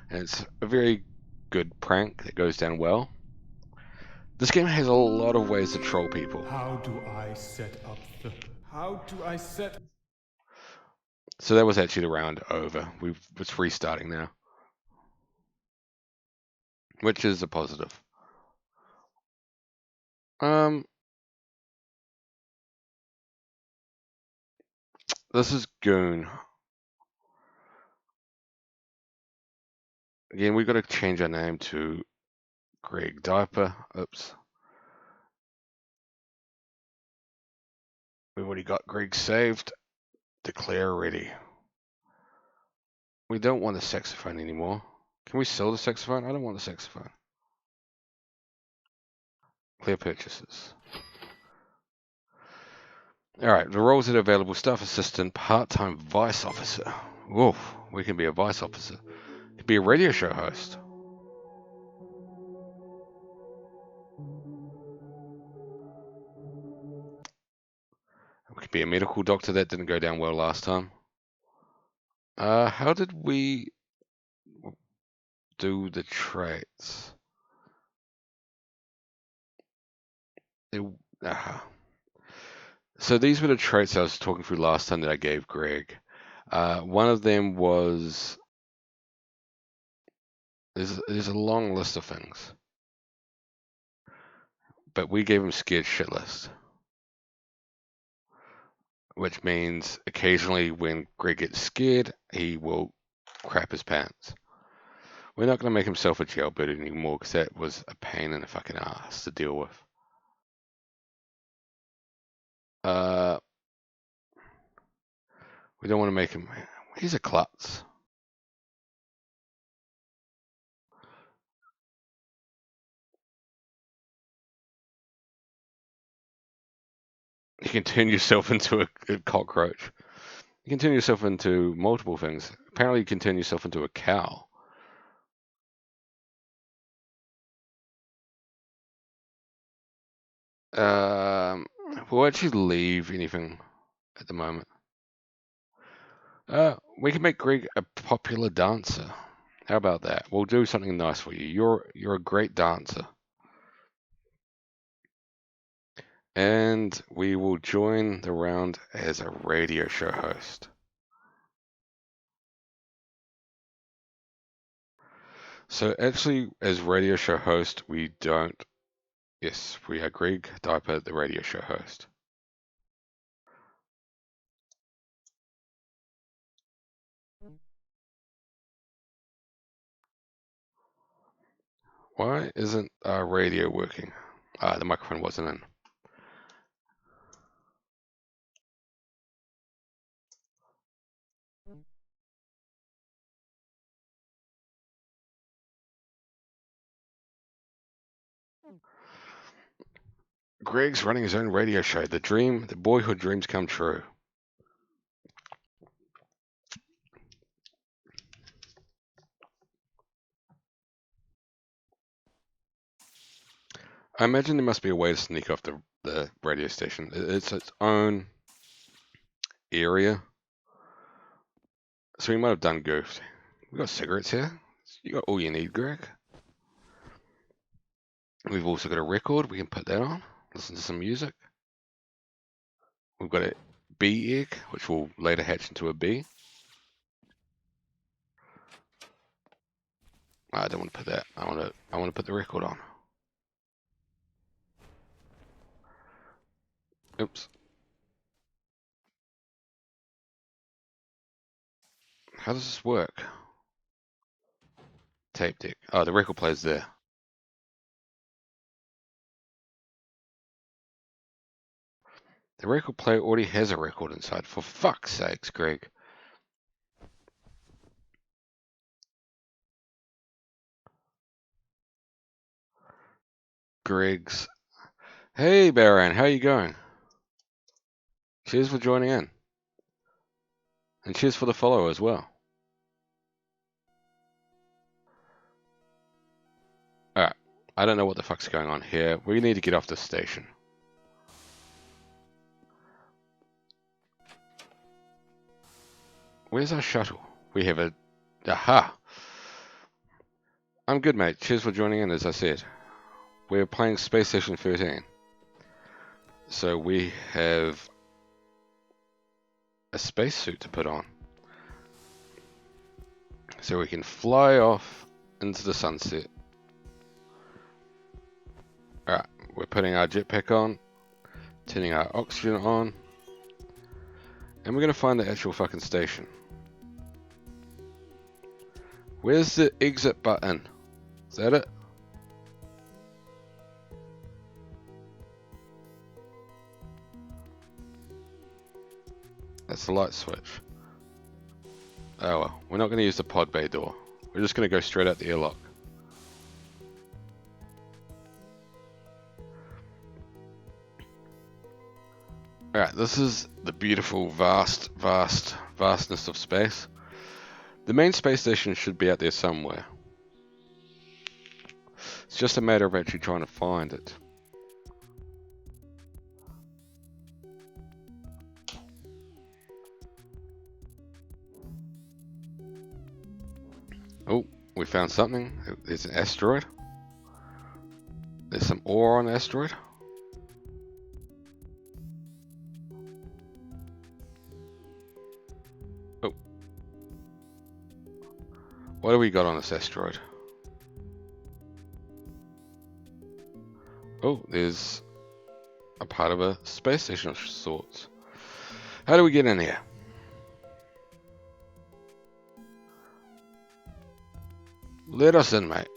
And it's a very good prank that goes down well. This game has a lot of ways to troll people. How do I set up the... How do I set... So that was actually the round over. It's restarting now. Which is a positive. This is Goon. Again, we've got to change our name to Greg Diaper. Oops. We've already got Greg saved. Declare ready. We don't want the saxophone anymore. Can we sell the saxophone? I don't want the saxophone. Clear purchases. Alright, the roles that are available: staff assistant, part-time vice officer. Oof, we can be a vice officer. We can be a radio show host. We could be a medical doctor. That didn't go down well last time. How did we do the traits? So these were the traits I was talking through last time that I gave Greg. One of them was... There's a long list of things. But we gave him scared shitless. Which means occasionally when Greg gets scared, he will crap his pants. We're not going to make himself a jailbird anymore because that was a pain in the fucking ass to deal with. We don't want to make him... He's a klutz. You can turn yourself into a cockroach. You can turn yourself into multiple things. Apparently you can turn yourself into a cow. We'll actually leave anything at the moment. We can make Greg a popular dancer. How about that? We'll do something nice for you. You're a great dancer. And we will join the round as a radio show host. So actually, as radio show host, we don't... Yes, we are Greg Diaper, the radio show host. Why isn't our radio working? The microphone wasn't in. Greg's running his own radio show. The boyhood dreams come true. I imagine there must be a way to sneak off the radio station. It's its own area. So we might have done goofed. We got cigarettes here. You got all you need, Greg. We've also got a record. We can put that on. Listen to some music. We've got a bee egg, which will later hatch into a bee. I don't want to put that. I want to put the record on. Oops. How does this work? Tape deck. Oh, the record player's there. The record player already has a record inside. For fuck's sakes, Greg. Greg's. Hey, Baran, how you going? Cheers for joining in. And cheers for the follow as well. Alright. I don't know what the fuck's going on here. We need to get off this station. Where's our shuttle? We have a... Aha! I'm good, mate. Cheers for joining in, as I said. We're playing Space Station 13. So we have a spacesuit to put on. So we can fly off into the sunset. Alright, we're putting our jetpack on, turning our oxygen on, and we're going to find the actual fucking station. Where's the exit button? Is that it? That's the light switch. Oh well, we're not going to use the pod bay door. We're just going to go straight out the airlock. Alright, this is the beautiful, vastness of space. The main space station should be out there somewhere. It's just a matter of actually trying to find it. Oh, we found something. There's an asteroid. There's some ore on the asteroid. Oh. What do we got on this asteroid? Oh, there's a part of a space station of sorts. How do we get in here? Let us in, mate.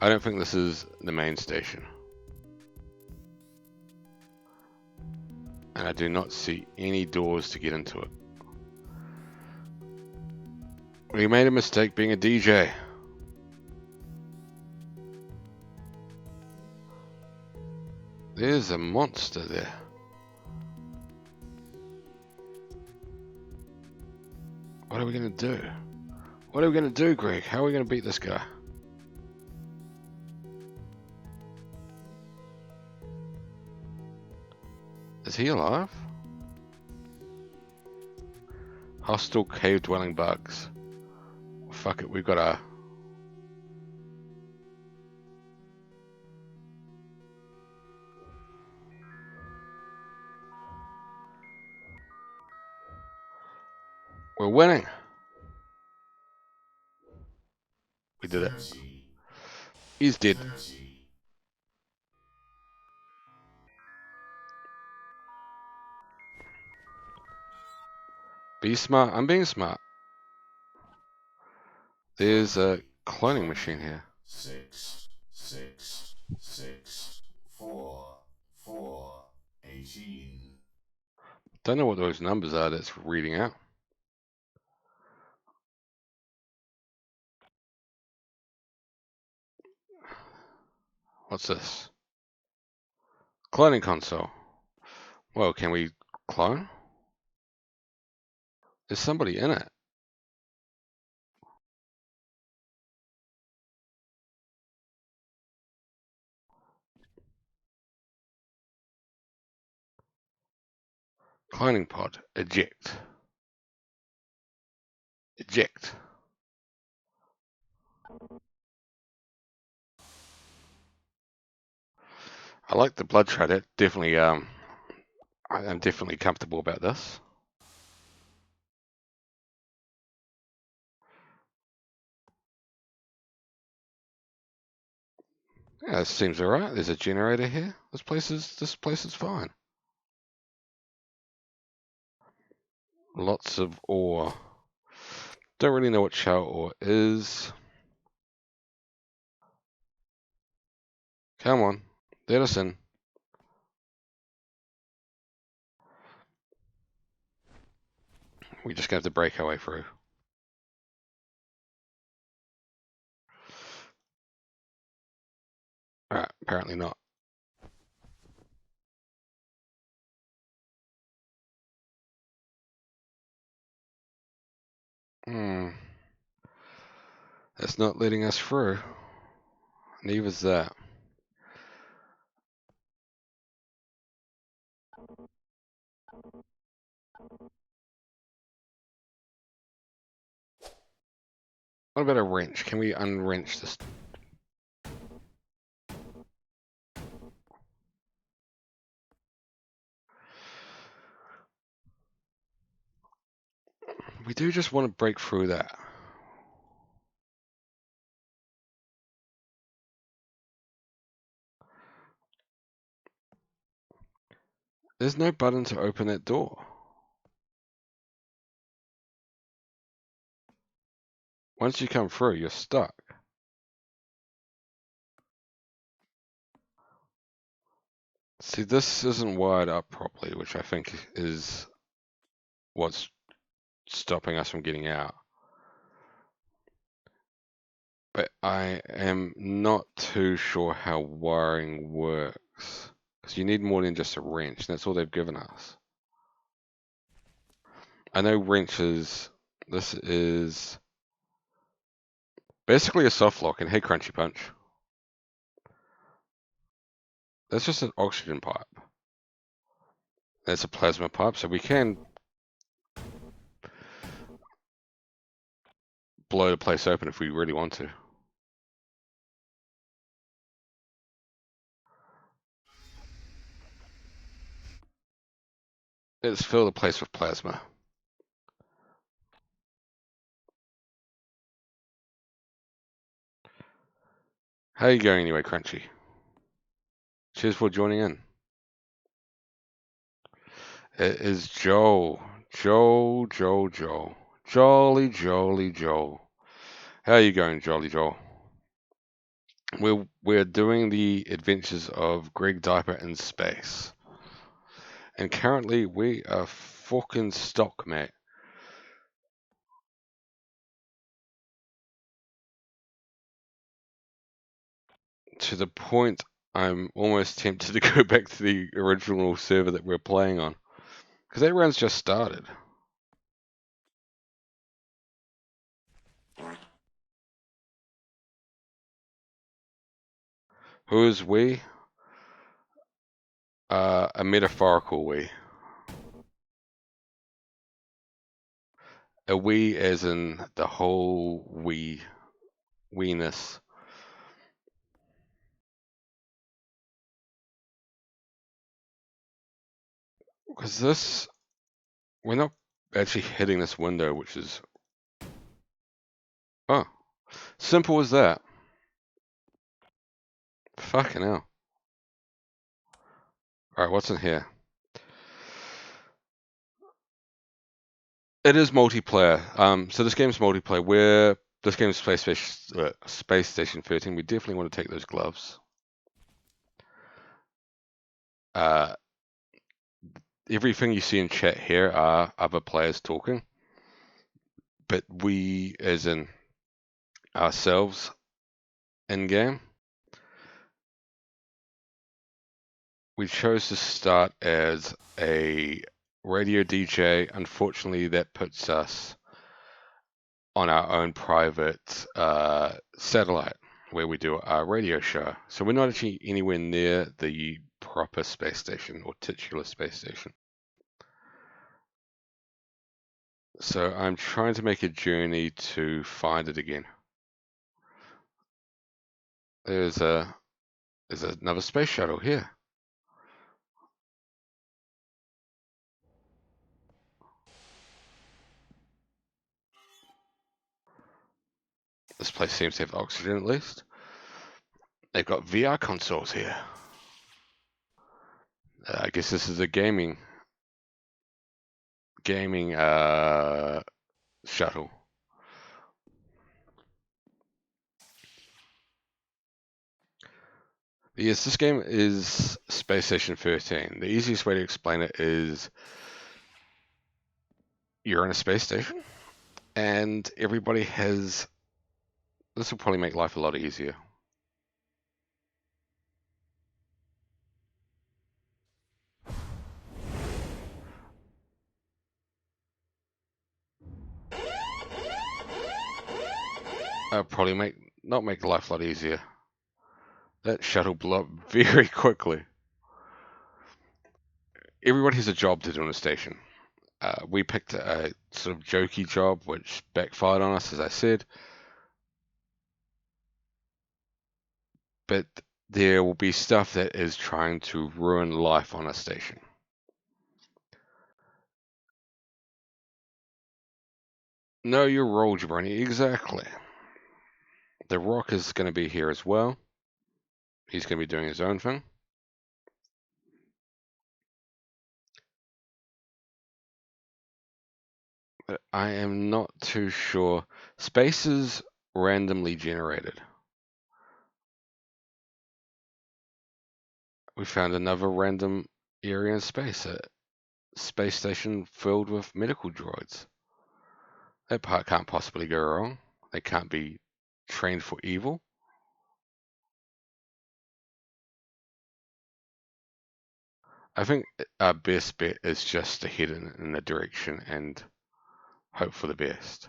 I don't think this is the main station. And I do not see any doors to get into it. We made a mistake being a DJ. There's a monster there. What are we going to do? What are we going to do, Greg? How are we going to beat this guy? Is he alive? Hostile cave dwelling bugs. Well, fuck it, we've got a... We're winning. We did it. He's dead. Be smart. I'm being smart. There's a cloning machine here. 6, 6, 6, 4, 4, 18. Don't know what those numbers are that's reading out. What's this? Cloning console. Well, can we clone? There's somebody in it. Cloning pod. Eject. Eject. I like the blood trader. Definitely, I'm definitely comfortable about this. Yeah, this seems alright. There's a generator here. This place is fine. Lots of ore. Don't really know what char ore is. Come on, let us in. We're just going to have to break our way through. Alright, apparently not. That's not letting us through. Neither's that. What about a wrench? Can we unwrench this? We do just want to break through that. There's no button to open that door. Once you come through, you're stuck. See, this isn't wired up properly, which I think is what's stopping us from getting out. But I am not too sure how wiring works. Because you need more than just a wrench, and that's all they've given us. I know wrenches, this is basically a soft lock, and hey Crunchy Punch. That's just an oxygen pipe. That's a plasma pipe, so we can blow the place open if we really want to. Let's fill the place with plasma. How are you going anyway, Crunchy? Cheers for joining in. It is Joel. Joel. Jolly Joel. How are you going, Jolly Joel? We're doing the adventures of Greg Diaper in space. And currently we are fucking stuck, mate. To the point I'm almost tempted to go back to the original server that we're playing on. Because that round's just started. Who is we? A metaphorical we. A we as in the whole weeness. Because this, we're not actually hitting this window, which is, oh, simple as that. Fucking hell. Alright, what's in here? It is multiplayer. So this game's multiplayer. This game's Space Station 13. We definitely want to take those gloves. Everything you see in chat here are other players talking. But we, as in ourselves, in-game, we chose to start as a radio DJ. Unfortunately, that puts us on our own private satellite where we do our radio show. So we're not actually anywhere near the proper space station or titular space station. So I'm trying to make a journey to find it again. There's another space shuttle here. This place seems to have oxygen at least. They've got VR consoles here. I guess this is a gaming gaming shuttle. Yes, this game is Space Station 13. The easiest way to explain it is you're in a space station, and everybody has... This will probably make life a lot easier. Probably not make life a lot easier. That shuttle blew up very quickly. Everybody has a job to do on a station. We picked a sort of jokey job, which backfired on us, as I said. But there will be stuff that is trying to ruin life on a station. No, you're roll, Jabroni. Exactly. The Rock is going to be here as well. He's going to be doing his own thing. But I am not too sure. Space is randomly generated. We found another random area in space, a space station filled with medical droids. That part can't possibly go wrong. They can't be trained for evil. I think our best bet is just to head in the direction and hope for the best.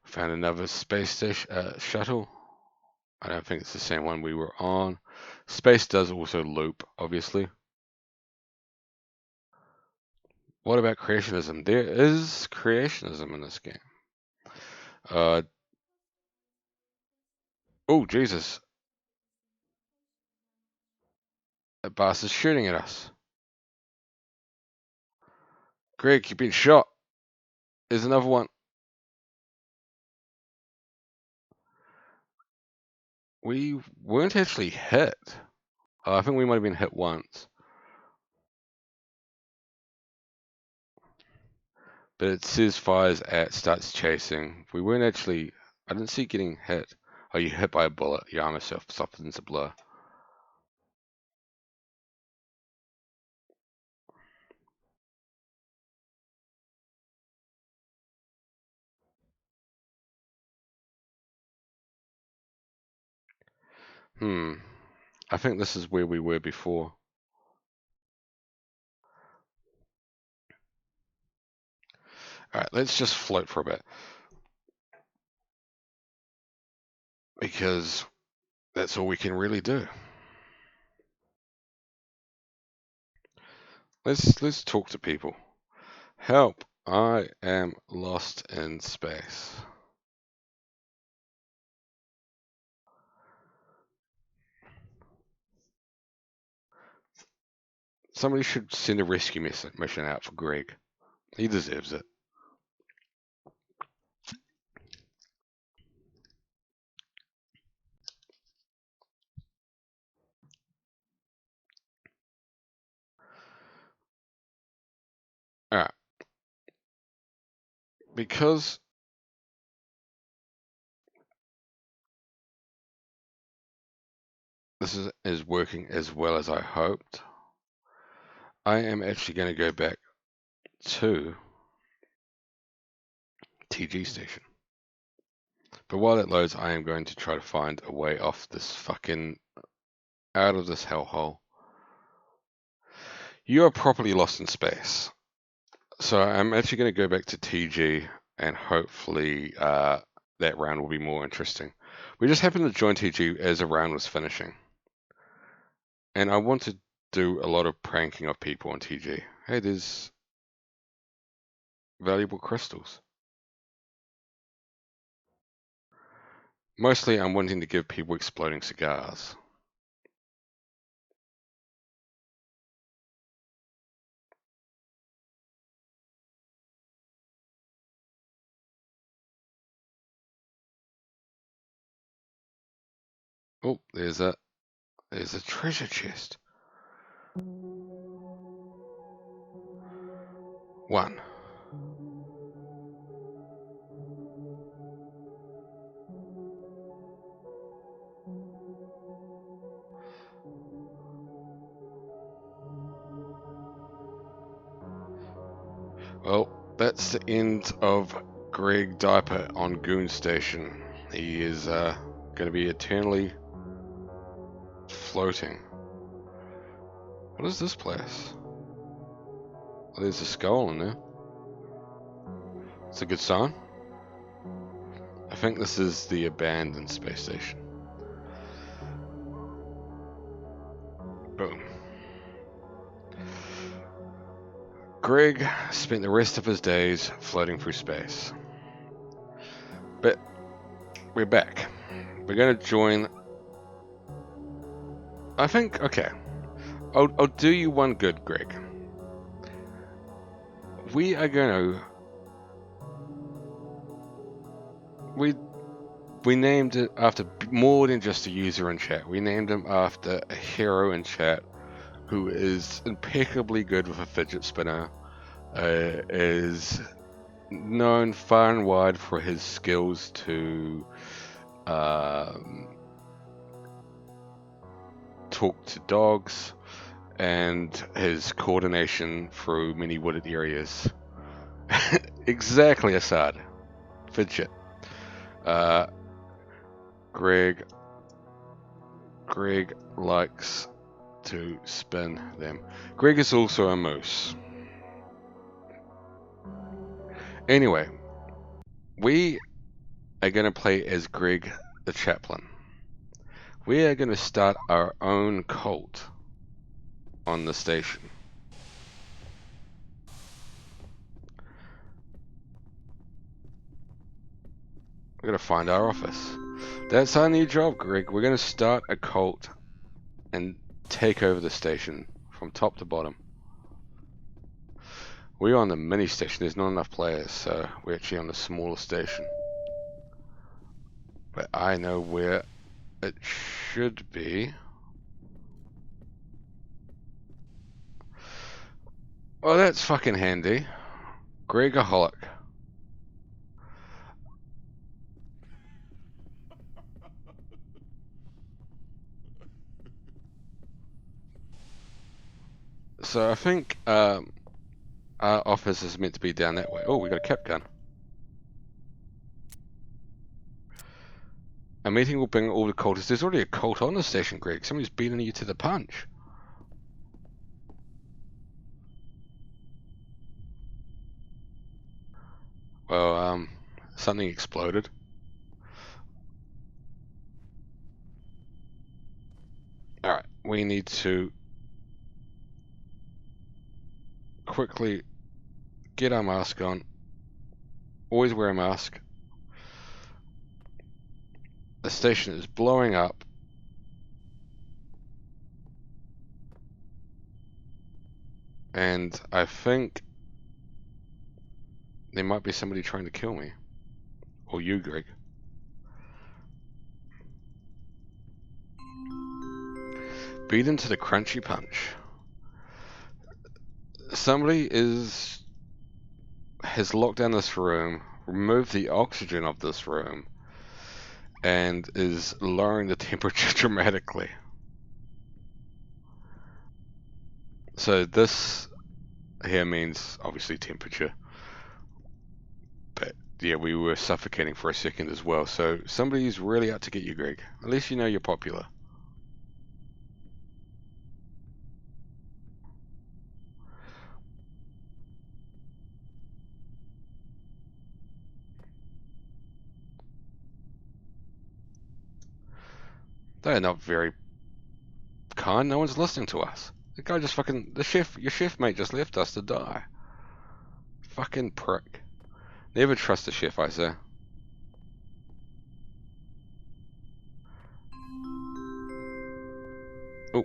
Found another space station shuttle. I don't think it's the same one we were on. Space does also loop, obviously. What about creationism? There is creationism in this game. Oh, Jesus. That bastard's shooting at us. Greg, you've been shot. There's another one. We weren't actually hit. I think we might have been hit once. But it says fires at, starts chasing. We weren't actually... I didn't see getting hit. Oh, you hit by a bullet. Your armor softens a blur. I think this is where we were before. Alright, let's just float for a bit. Because that's all we can really do. Let's talk to people. Help! I am lost in space. Somebody should send a rescue mission out for Greg. He deserves it. Alright. Because this is working as well as I hoped, I am actually going to go back to TG station. But while that loads, I am going to try to find a way off this fucking... out of this hellhole. You are properly lost in space. So I'm actually going to go back to TG and hopefully that round will be more interesting. We just happened to join TG as a round was finishing. And I want to do a lot of pranking of people on TG. Hey, there's valuable crystals. Mostly I'm wanting to give people exploding cigars. Oh, there's a treasure chest. One. Well, that's the end of Greg Diaper on Goon Station. He is going to be eternally floating. What is this place? Oh, there's a skull in there. It's a good sign. I think this is the abandoned space station. Boom. Greg spent the rest of his days floating through space. But we're back. We're going to join... I think, okay. I'll do you one good, Greg. We are going to... We named it after more than just a user in chat. We named him after a hero in chat who is impeccably good with a fidget spinner, is known far and wide for his skills to talk to dogs, and his coordination through many wooded areas. Exactly, Assad. Fidget. Greg likes to spin them. Greg is also a moose. Anyway, we are going to play as Greg the Chaplain. We are going to start our own cult on the station. We're going to find our office. That's our new job, Greg. We're going to start a cult and take over the station from top to bottom. We're on the mini station. There's not enough players, so we're actually on the smaller station. But I know where it should be. Oh, that's fucking handy. Gregaholic. So I think our office is meant to be down that way. Oh, we got a cap gun. A meeting will bring all the cultists. There's already a cult on the station, Greg. Somebody's beating you to the punch. Well, something exploded. Alright, we need to quickly get our mask on. Always wear a mask. The station is blowing up. And I think there might be somebody trying to kill me. Or you, Greg. Beat into the crunchy punch. Somebody has locked down this room, removed the oxygen of this room, and is lowering the temperature dramatically. So this here means obviously temperature. But yeah, we were suffocating for a second as well. So somebody's really out to get you, Greg. At least you know you're popular. They're not very kind. No one's listening to us. The guy just fucking... your chef mate just left us to die. Fucking prick. Never trust the chef, I say. Oh.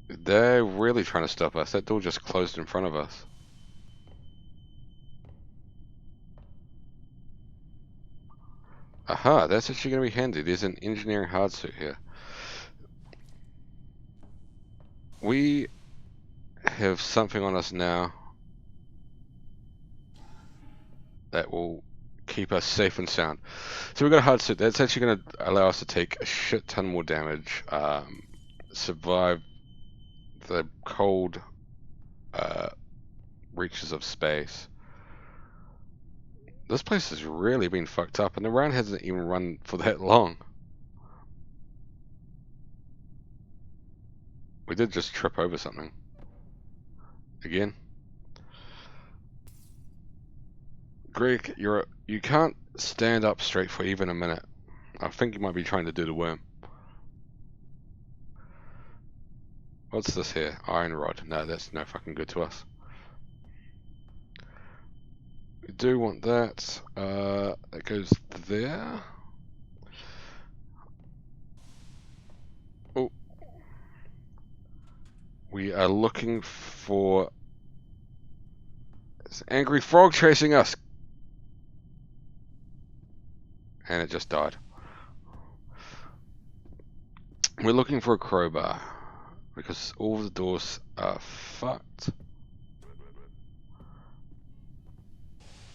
They're really trying to stop us. That door just closed in front of us. Aha, that's actually going to be handy. There's an engineering hard suit here. We have something on us now that will keep us safe and sound. So we've got a hard suit. That's actually going to allow us to take a shit ton more damage, survive the cold reaches of space. This place has really been fucked up, and the round hasn't even run for that long. We did just trip over something. Again. Greg, you can't stand up straight for even a minute. I think you might be trying to do the worm. What's this here? Iron rod. No, that's no fucking good to us. We do want that. That goes there. Oh. We are looking for... It's an angry frog chasing us. And it just died. We're looking for a crowbar. Because all the doors are fucked.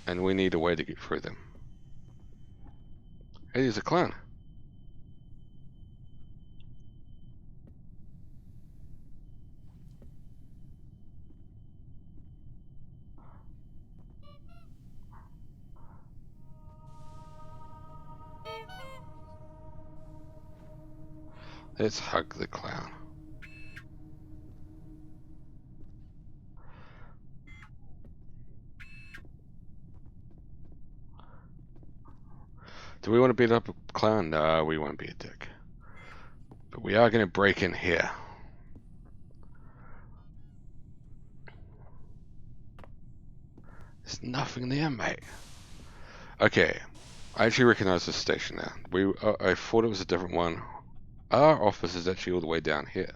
And we need a way to get through them. Hey, there's a clown. Let's hug the clown. Do we want to beat up a clown? No, we won't be a dick. But we are going to break in here. There's nothing there, mate. Okay, I actually recognize this station now. I thought it was a different one. Our office is actually all the way down here.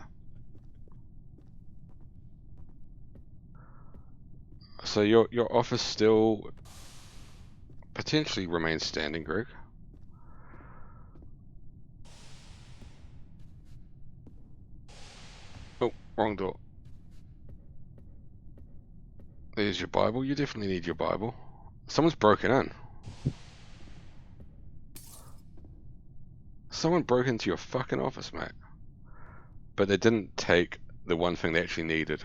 So your office still potentially remains standing, Greg. Oh, wrong door. There's your Bible. You definitely need your Bible. Someone's broken in. Someone broke into your fucking office, mate. But they didn't take the one thing they actually needed.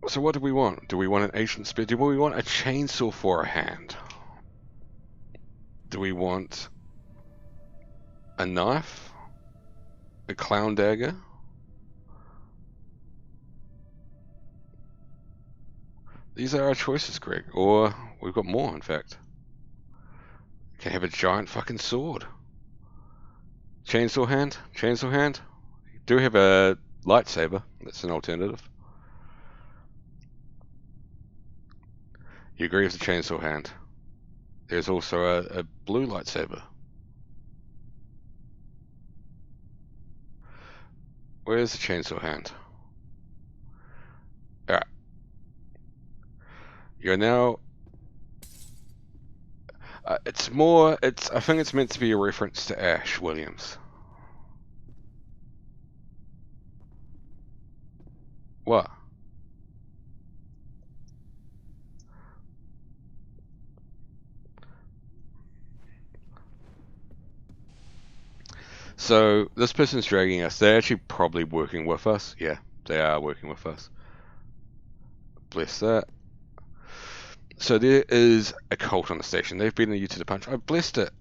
So what do we want? Do we want an ancient spear? Do we want a chainsaw for a hand? Do we want a knife? A clown dagger? These are our choices, Greg. Or we've got more, in fact. Can have a giant fucking sword. Chainsaw hand? Chainsaw hand? You do have a lightsaber. That's an alternative. You agree with the chainsaw hand. There's also a blue lightsaber. Where's the chainsaw hand? Alright. You're now... I think it's meant to be a reference to Ash Williams. What? So, this person's dragging us. They're actually probably working with us. Yeah, they are working with us. Bless that. So there is a cult on the station. They've beaten you to the punch. I blessed it.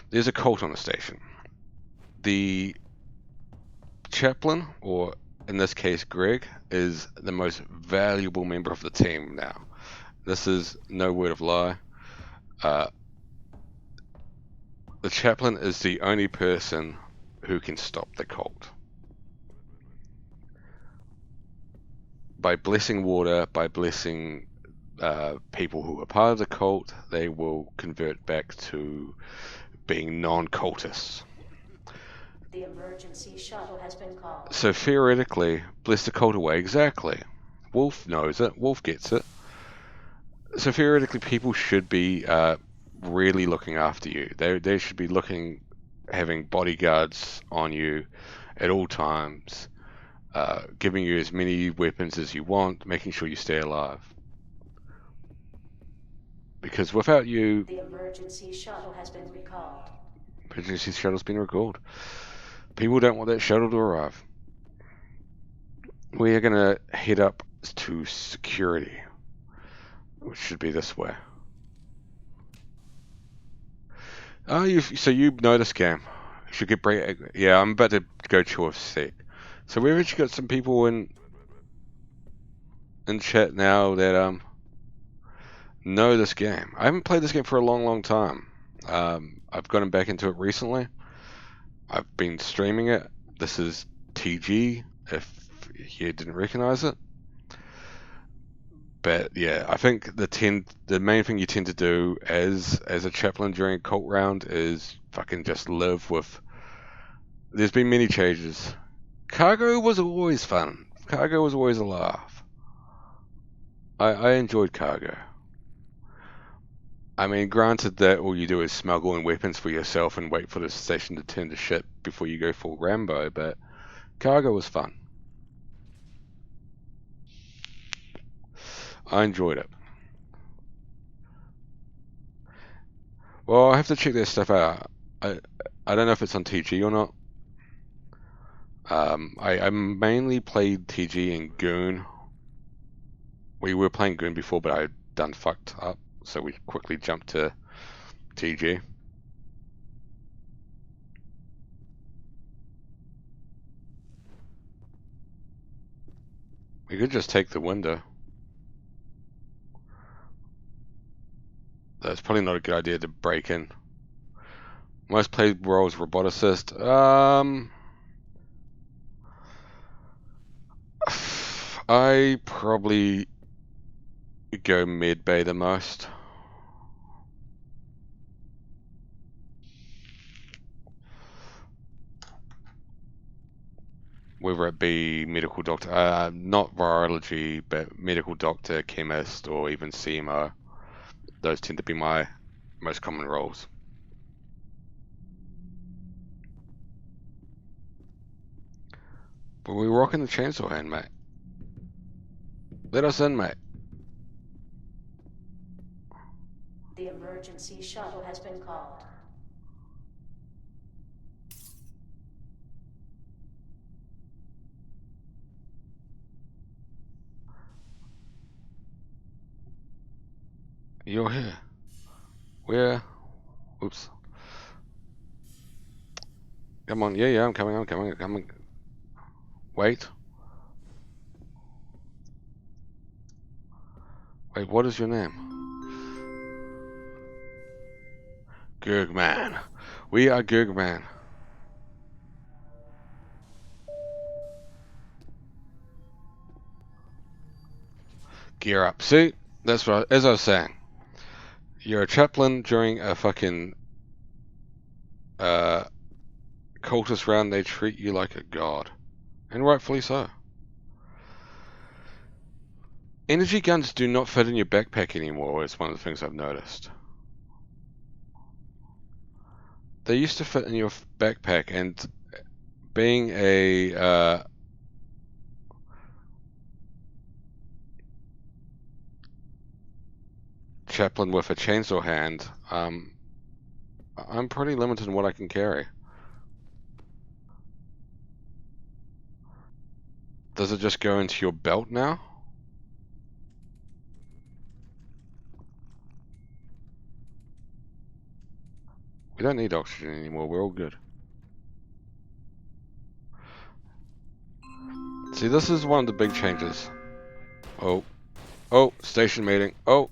There's a cult on the station. The chaplain, or in this case Greg, is the most valuable member of the team now. This is no word of lie. The chaplain is the only person who can stop the cult. By blessing water, by blessing people who are part of the cult, they will convert back to being non-cultists. The emergency shuttle has been called. So theoretically, bless the cult away. Exactly. Wolf knows it. Wolf gets it. So theoretically, people should be really looking after you. They should be having bodyguards on you at all times, giving you as many weapons as you want, making sure you stay alive. Because without you, the emergency shuttle has been recalled. Emergency shuttle's been recalled. People don't want that shuttle to arrive. We are going to head up to security, which should be this way. Oh, so you know this game. You should get break. Yeah, I'm about to go to a sec. So we've actually got some people in chat now that know this game. I haven't played this game for a long time. I've gotten back into it recently. I've been streaming it. This is TG, if you didn't recognize it. But yeah, I think the main thing you tend to do as a chaplain during a cult round is fucking just live with. There's been many changes. Cargo was always fun. Cargo was always a laugh. I enjoyed Cargo. I mean, granted that all you do is smuggle in weapons for yourself and wait for the station to turn to shit before you go full Rambo, but Cargo was fun. I enjoyed it. Well, I have to check their stuff out. I don't know if it's on TG or not. I mainly played TG and Goon. We were playing Goon before, but I done fucked up, so we quickly jumped to TG. We could just take the window. That's probably not a good idea to break in. Most played roles roboticist. I probably go mid bay the most. Whether it be medical doctor, not virology, but medical doctor, chemist, or even CMO. Those tend to be my most common roles. But we're rocking the chainsaw hand, mate. Let us in, mate. The emergency shuttle has been called. You're here. Where? Oops. Come on. Yeah, I'm coming. Wait. Wait, what is your name? Gurgman. We are Gurgman. Gear up. See? That's right. As I was saying. You're a chaplain during a fucking cultist round. They treat you like a god. And rightfully so. Energy guns do not fit in your backpack anymore. It's one of the things I've noticed. They used to fit in your backpack, and being a chaplain with a chainsaw hand, I'm pretty limited in what I can carry. Does it just go into your belt now? We don't need oxygen anymore, we're all good. See, this is one of the big changes. Oh, station meeting. Oh.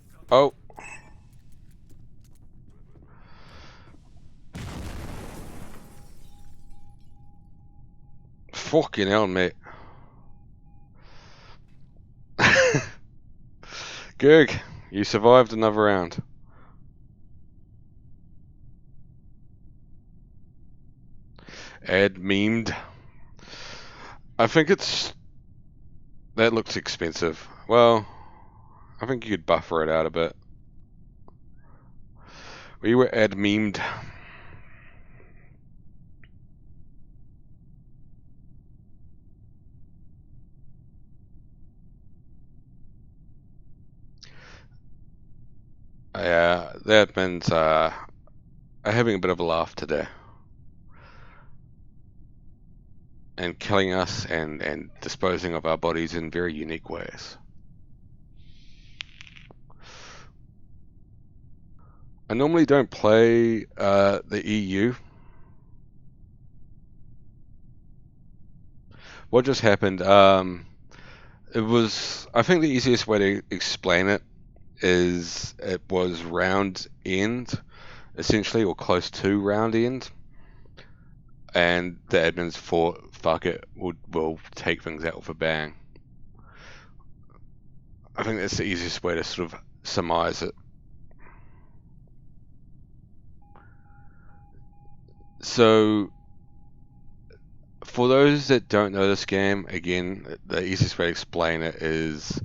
Fucking hell, mate. Gurg, you survived another round. Ad memed. I think that looks expensive. Well, I think you could buffer it out a bit. We were ad memed. Yeah, that means are having a bit of a laugh today. And killing us and disposing of our bodies in very unique ways. I normally don't play the EU. What just happened? It was. I think the easiest way to explain it is it was round end, essentially, or close to round end, and the admins thought, "Fuck it, we'll take things out with a bang." I think that's the easiest way to sort of surmise it. So, for those that don't know this game, again, the easiest way to explain it is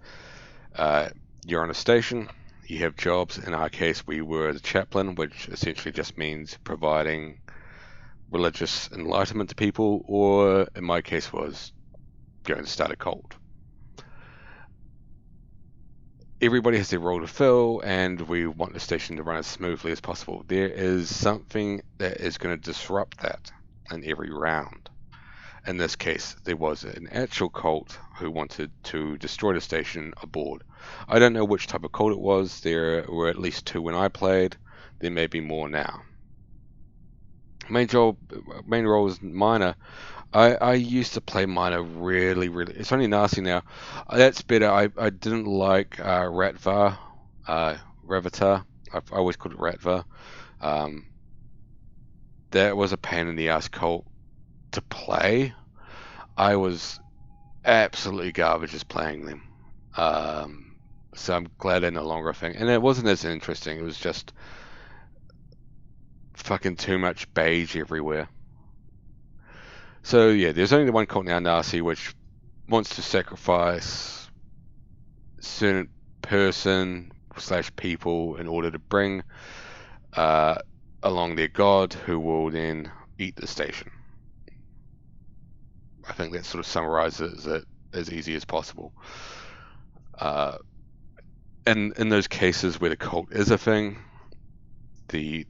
you're on a station, you have jobs. In our case, we were the chaplain, which essentially just means providing religious enlightenment to people, or in my case was going to start a cult. Everybody has their role to fill, and we want the station to run as smoothly as possible. There is something that is going to disrupt that in every round. In this case, there was an actual cult who wanted to destroy the station aboard. I don't know which type of cult it was. There were at least 2 when I played. There may be more now. Main role is minor. I used to play minor really. It's only nasty now. That's better. I didn't like Ratvar, Ravatar. I always called it Ratvar. That was a pain in the ass cult to play. I was absolutely garbage just playing them. So I'm glad they're no longer a thing. And it wasn't as interesting. It was just fucking too much beige everywhere. So yeah, there's only the one cult now, Nasi, which wants to sacrifice certain person / people in order to bring along their god, who will then eat the station. I think that sort of summarizes it as easy as possible. And in those cases where the cult is a thing, the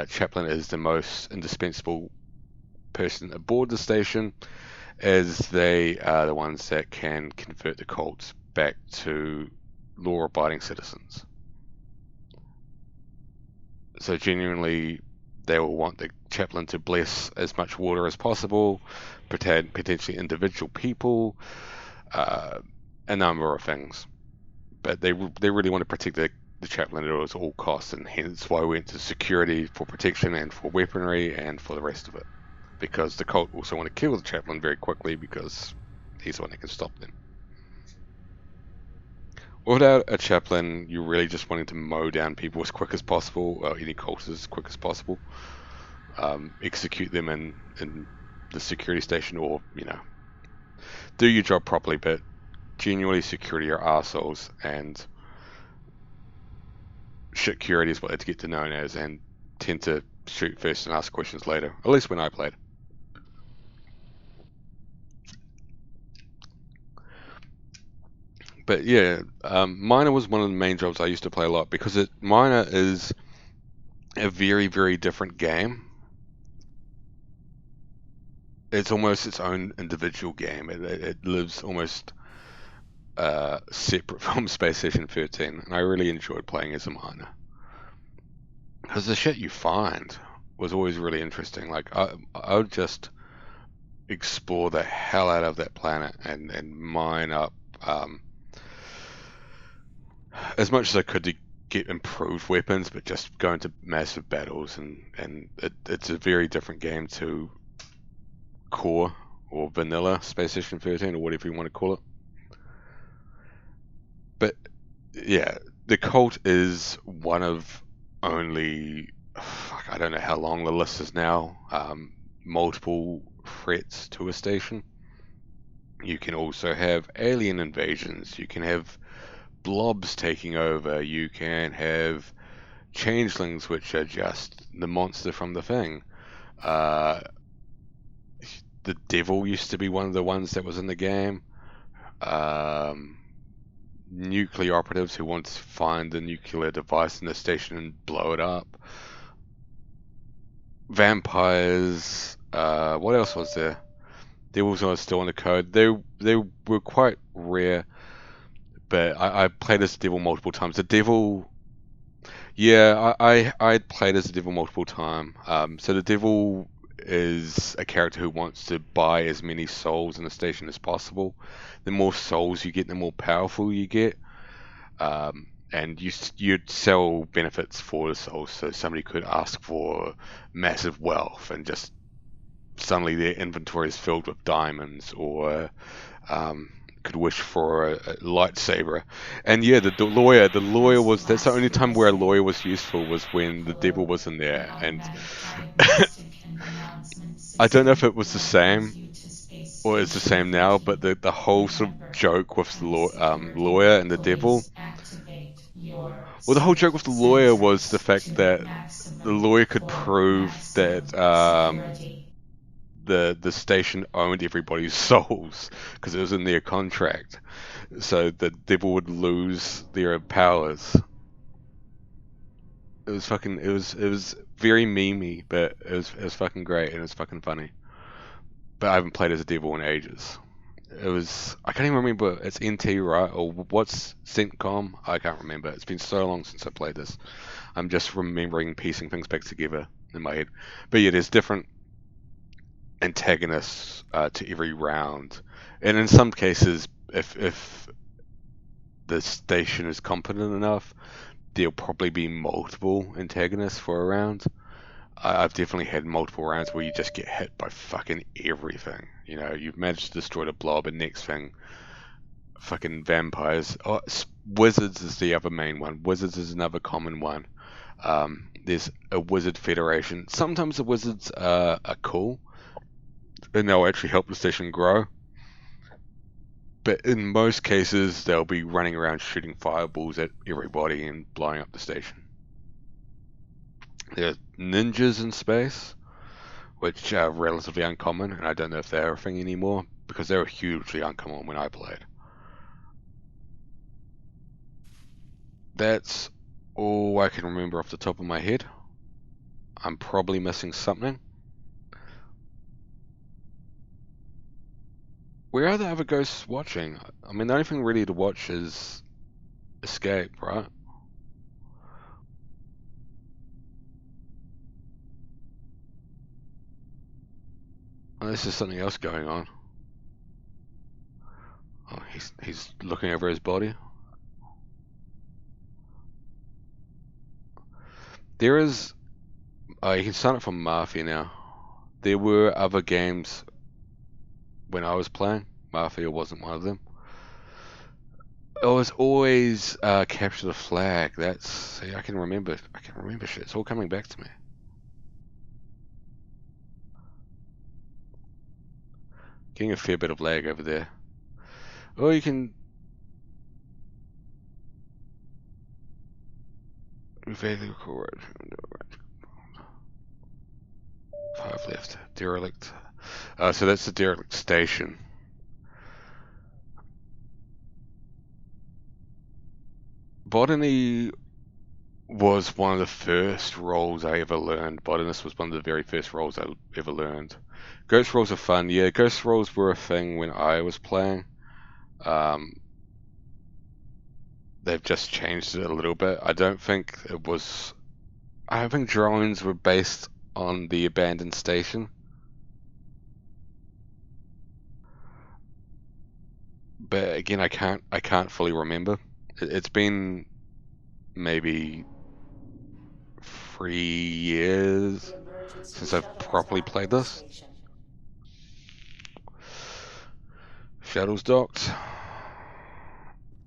chaplain is the most indispensable person aboard the station, as they are the ones that can convert the cults back to law-abiding citizens. So genuinely, they will want the chaplain to bless as much water as possible, potentially individual people, a number of things. But they really want to protect the chaplain at all costs, and hence why we went to security for protection and for weaponry and for the rest of it. Because the cult also want to kill the chaplain very quickly because he's the one that can stop them. Without a chaplain, you're really just wanting to mow down people as quick as possible, or any cultists as quick as possible. Execute them in the security station, or, do your job properly, but genuinely security are arseholes, and shitcurity is what they get to known as, and tend to shoot first and ask questions later. At least when I played. But yeah, Minor was one of the main jobs I used to play a lot, because Minor is a very, very different game. It's almost its own individual game. It lives almost separate from Space Station 13, and I really enjoyed playing as a Minor. Because the shit you find was always really interesting. Like, I would just explore the hell out of that planet and mine up as much as I could to get improved weapons, but just go into massive battles, and it's a very different game to core or vanilla Space Station 13, or whatever you want to call it. But yeah, the cult is one of only, I don't know how long the list is now. multiple threats to a station. You can also have alien invasions. You can have blobs taking over. You can have changelings, which are just the monster from the thing. The devil used to be one of the ones that was in the game. Nuclear operatives who want to find the nuclear device in the station and blow it up. Vampires. What else was there? Devils were still in the code. They were quite rare, but I played as the devil multiple times. The devil. Yeah, I played as the devil multiple times. So the devil is a character who wants to buy as many souls in the station as possible. The more souls you get, the more powerful you get. And you'd sell benefits for the souls. So somebody could ask for massive wealth, and just suddenly their inventory is filled with diamonds, or could wish for a lightsaber. And yeah, the lawyer was, that's the only time where a lawyer was useful, was when the devil was in there. And I don't know if it was the same or it's the same now, but the whole sort of joke with the lawyer and the devil. Well, the whole joke with the lawyer was the fact that the lawyer could prove that the station owned everybody's souls because it was in their contract, so the devil would lose their powers. It was very memey, but it was fucking great, and it was fucking funny. But I haven't played as a devil in ages. I can't even remember. It's NT, right? Or what's CENTCOM? I can't remember. It's been so long since I played this. I'm just remembering piecing things back together in my head. But yeah, there's different antagonists to every round, and in some cases, if the station is competent enough, there'll probably be multiple antagonists for a round. I've definitely had multiple rounds where you just get hit by fucking everything. You know, you've managed to destroy the blob, and next thing, fucking vampires. Oh, wizards is the other main one. Wizards is another common one. There's a wizard federation. Sometimes the wizards are cool, and they'll actually help the station grow. But in most cases, they'll be running around shooting fireballs at everybody and blowing up the station. There are ninjas in space, which are relatively uncommon, and I don't know if they're a thing anymore, because they were hugely uncommon when I played. That's all I can remember off the top of my head. I'm probably missing something. Where are the other ghosts watching? I mean, the only thing really to watch is Escape, right? Unless there's something else going on. Oh, he's looking over his body. There is... you can sign up for Mafia now. There were other games when I was playing. Mafia wasn't one of them. It was always Capture the Flag. See, I can remember shit. It's all coming back to me. Getting a fair bit of lag over there. Oh, you can... 5 left. Derelict. So that's the derelict station. Botany was one of the first roles I ever learned. Botanist was one of the very first roles I ever learned. Ghost roles are fun. Yeah, ghost roles were a thing when I was playing. They've just changed it a little bit. I don't think drones were based on the abandoned station. But again, I can't fully remember. It's been maybe 3 years since I've properly played this. Shuttle's docked.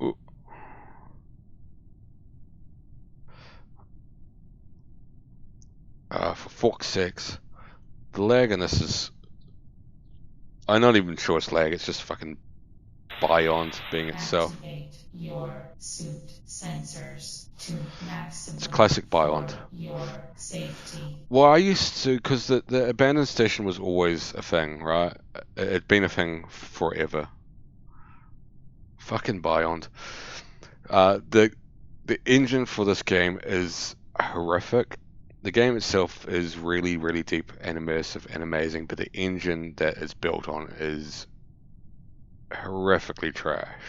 Ooh. For fuck's sakes. The lag in this is... I'm not even sure it's lag, it's just fucking Beyond being itself. Activate your suit sensors to maximum It's classic Beyond. for your safety. Well, I used to, because the abandoned station was always a thing, right? It'd been a thing forever. Fucking Beyond. The engine for this game is horrific. The game itself is really, really deep and immersive and amazing, but the engine that it's built on is horrifically trash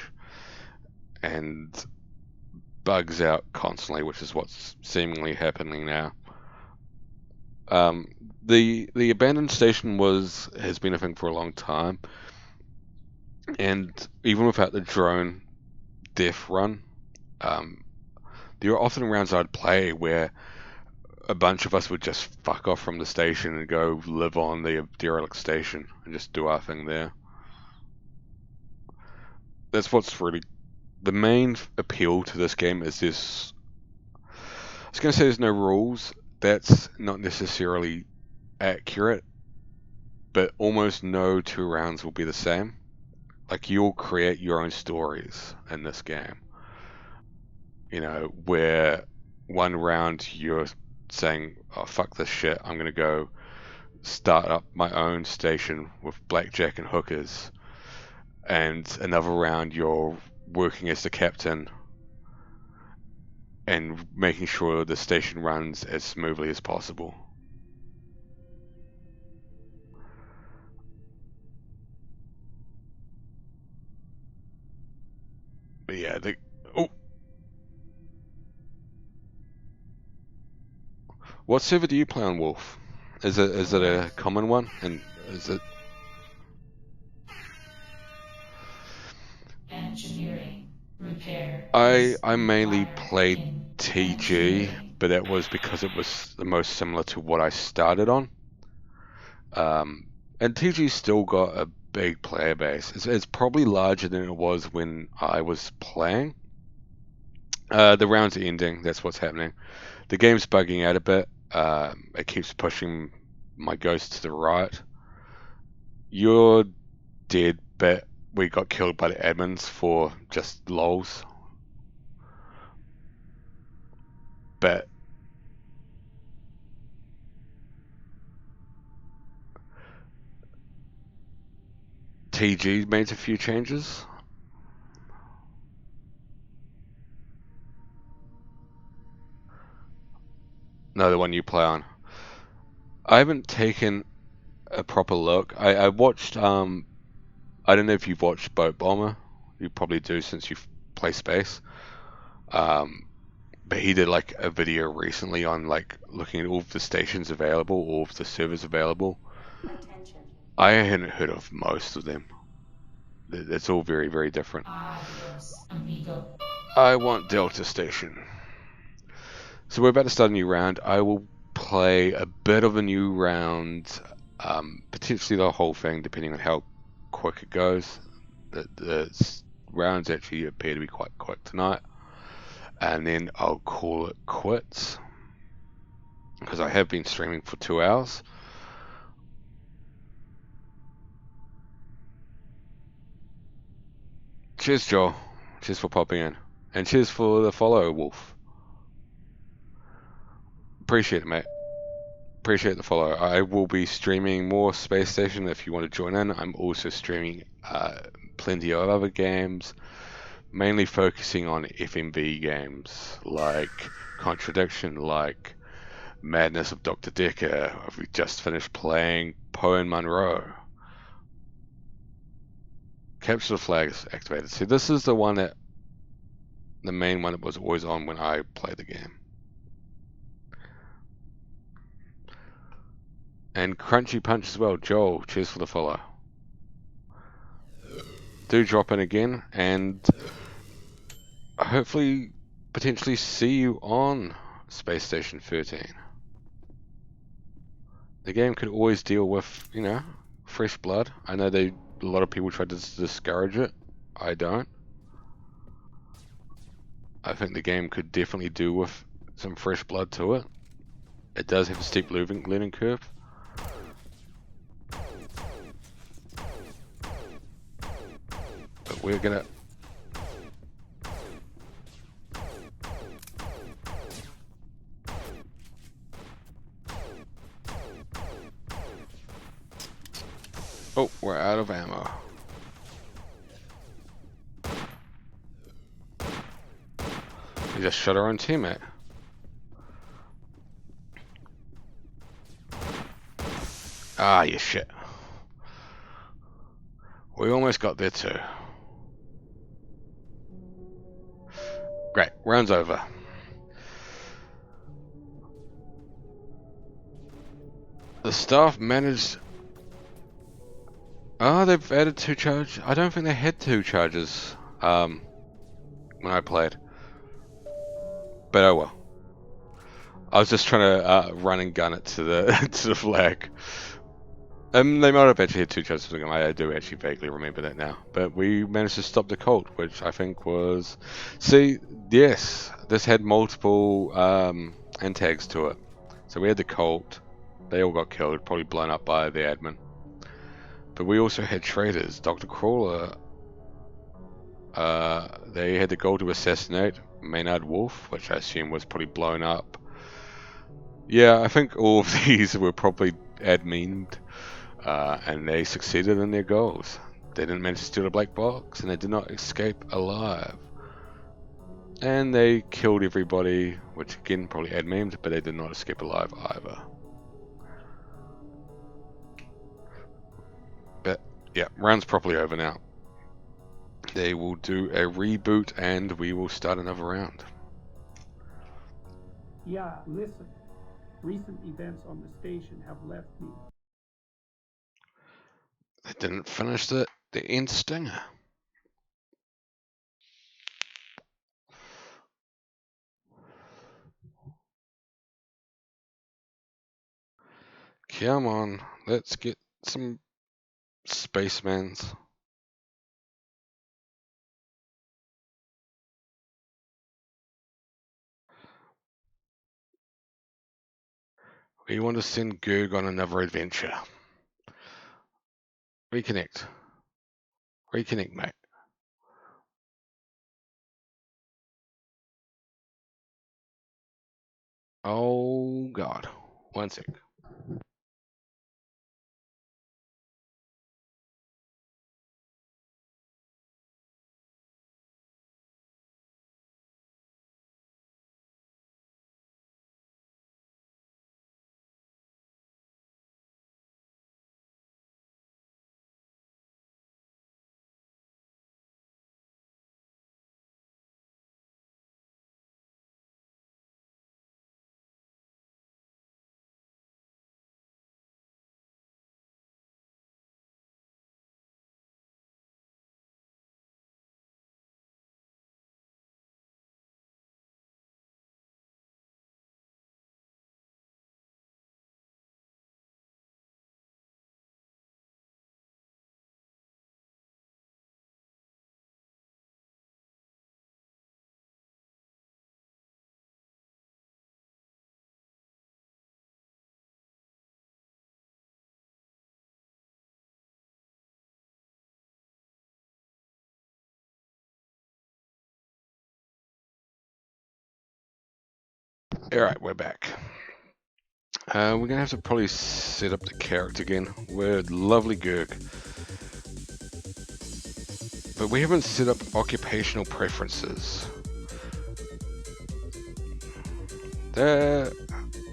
and bugs out constantly, which is what's seemingly happening now. The abandoned station has been a thing for a long time, and even without the drone death run, there are often rounds I'd play where a bunch of us would just fuck off from the station and go live on the derelict station and just do our thing there. That's what's really the main appeal to this game is this. I was going to say there's no rules. That's not necessarily accurate, but almost no 2 rounds will be the same. Like, you'll create your own stories in this game. You know, where one round you're saying, oh, fuck this shit, I'm going to go start up my own station with blackjack and hookers. And another round you're working as the captain and making sure the station runs as smoothly as possible. But yeah, what server do you play on, Wolf? Is it a common one? And is it... Engineering, repair. I mainly played TG, but that was because it was the most similar to what I started on. And TG's still got a big player base. It's probably larger than it was when I was playing. The rounds are ending, that's what's happening. The game's bugging out a bit. It keeps pushing my ghost to the right. You're dead, but we got killed by the admins for just lols. But TG made a few changes. No, the one you play on. I haven't taken a proper look. I watched, I don't know if you've watched Boat Bomber. You probably do since you play Space. But he did like a video recently on like looking at all of the stations available, all of the servers available. Attention. I hadn't heard of most of them. It's all very, very different. Adios, amigo. I want Delta Station. So we're about to start a new round. I will play a bit of a new round, potentially the whole thing, depending on how quick it goes. The rounds actually appear to be quite quick tonight. And then I'll call it quits, because I have been streaming for 2 hours. Cheers, Joel. Cheers for popping in. And cheers for the follow, Wolf. Appreciate it, mate. Appreciate the follow. I will be streaming more Space Station if you want to join in. I'm also streaming plenty of other games, mainly focusing on FMV games like Contradiction, like Madness of Dr. Decker. We just finished playing Poe and Munro. Capture the flag is activated. See, this is the one that, the main one that was always on when I played the game. And Crunchy Punch as well. Joel, cheers for the follow. Do drop in again, and hopefully, potentially see you on Space Station 13. The game could always deal with, you know, fresh blood. I know a lot of people try to discourage it. I don't. I think the game could definitely do with some fresh blood to it. It does have a steep learning curve. we're gonna... Oh, we're out of ammo. We just shot our own teammate. Ah, you shit. We almost got there too. Great, round's over. The staff managed... Oh, they've added 2 charges. I don't think they had 2 charges when I played. But oh well. I was just trying to run and gun it to the to the flag. They might have actually had 2 charges. I do actually vaguely remember that now. But we managed to stop the cult, which I think was... See, yes, this had multiple antags to it. So we had the cult. They all got killed, probably blown up by the admin. But we also had traitors. Dr. Crawler, they had the goal to assassinate Maynard Wolf, which I assume was probably blown up. Yeah, I think all of these were probably admined, and they succeeded in their goals. They didn't manage to steal a black box, and they did not escape alive. And they killed everybody, which again, probably admined, but they did not escape alive either. But yeah, round's properly over now. They will do a reboot and we will start another round. Yeah, listen. Recent events on the station have left me. They didn't finish the end stinger. Come on, let's get some spacemans. We want to send Gerg on another adventure. Reconnect. Reconnect, mate. Oh, God. 1 sec. Alright, we're back. We're going to have to probably set up the character again. We're lovely Gerg. But we haven't set up occupational preferences. They're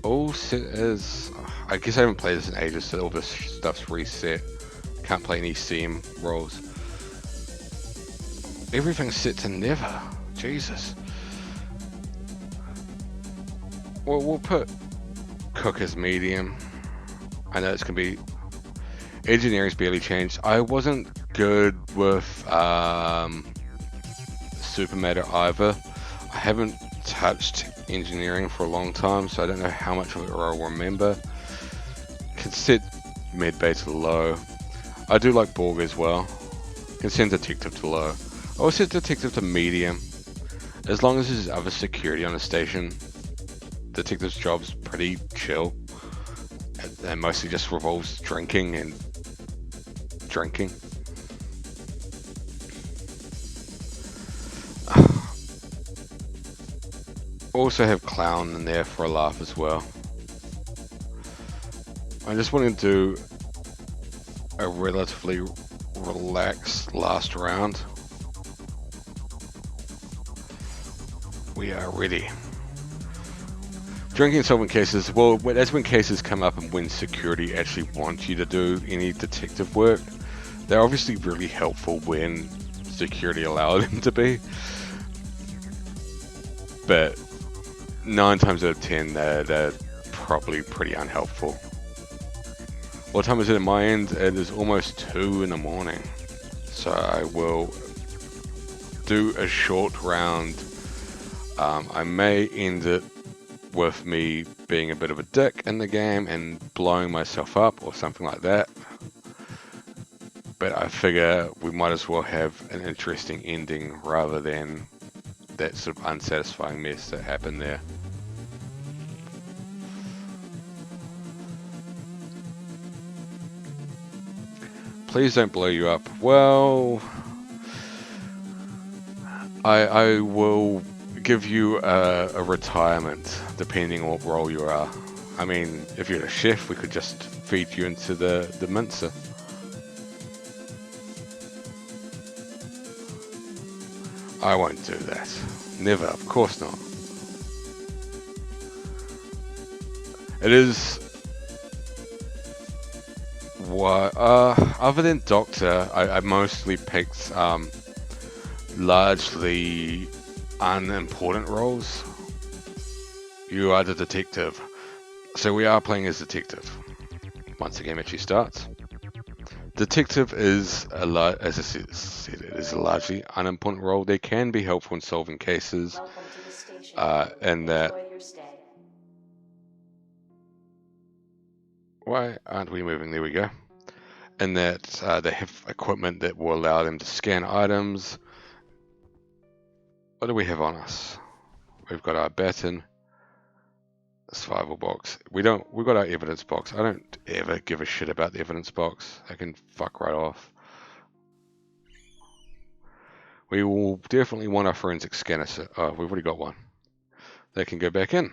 all set as... I guess I haven't played this in ages, so all this stuff's reset. Can't play any CM roles. Everything's set to never. Jesus. Well, we'll put cook as medium. I know it's going to be... Engineering's barely changed. I wasn't good with Super Matter either. I haven't touched engineering for a long time, so I don't know how much of it I'll remember. Can set medbay to low. I do like Borg as well. Can send detective to low. I will set detective to medium. As long as there's other security on the station, detective's job's pretty chill. And mostly just revolves drinking and drinking. Also have clown in there for a laugh as well. I just want to do a relatively relaxed last round. We are ready. Drinking solving cases, well, that's when cases come up and when security actually wants you to do any detective work. They're obviously really helpful when security allow them to be, but 9 times out of 10 they're probably pretty unhelpful. What time is it at my end? It is almost 2 in the morning, so I will do a short round. I may end it with me being a bit of a dick in the game and blowing myself up or something like that. But I figure we might as well have an interesting ending rather than that sort of unsatisfying mess that happened there. Please don't blow you up. Well, I will give you a retirement depending on what role you are. I mean, if you're a chef, we could just feed you into the mincer. I won't do that. Never, of course not. It is what other than Doctor, I mostly picked largely unimportant roles. You are the detective, so we are playing as detective. Once the game actually starts, detective is as I said, it is a largely unimportant role. They can be helpful in solving cases, and that. Why aren't we moving? There we go. And that they have equipment that will allow them to scan items. What do we have on us? We've got our baton, survival box. We've got our evidence box. I don't ever give a shit about the evidence box. I can fuck right off. We will definitely want our forensic scanner. Oh, we've already got one. They can go back in.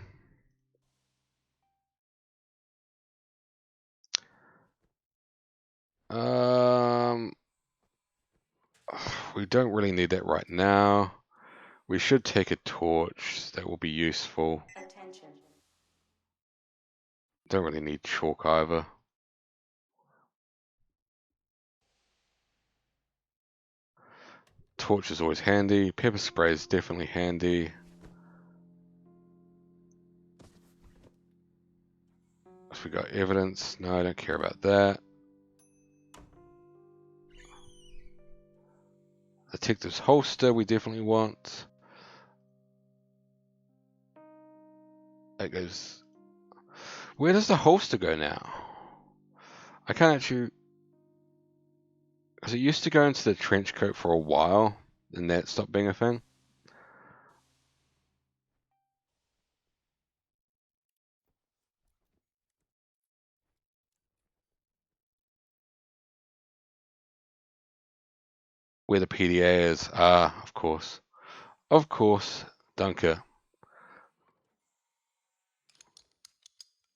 We don't really need that right now. We should take a torch. That will be useful. Attention. Don't really need chalk either. Torch is always handy. Pepper spray is definitely handy. If we got evidence, no, I don't care about that. Detective's holster we definitely want. That goes. Where does the holster go now? I can't actually. Because it used to go into the trench coat for a while, and that stopped being a thing. Where the PDA is. Ah, of course. Of course. Dunker.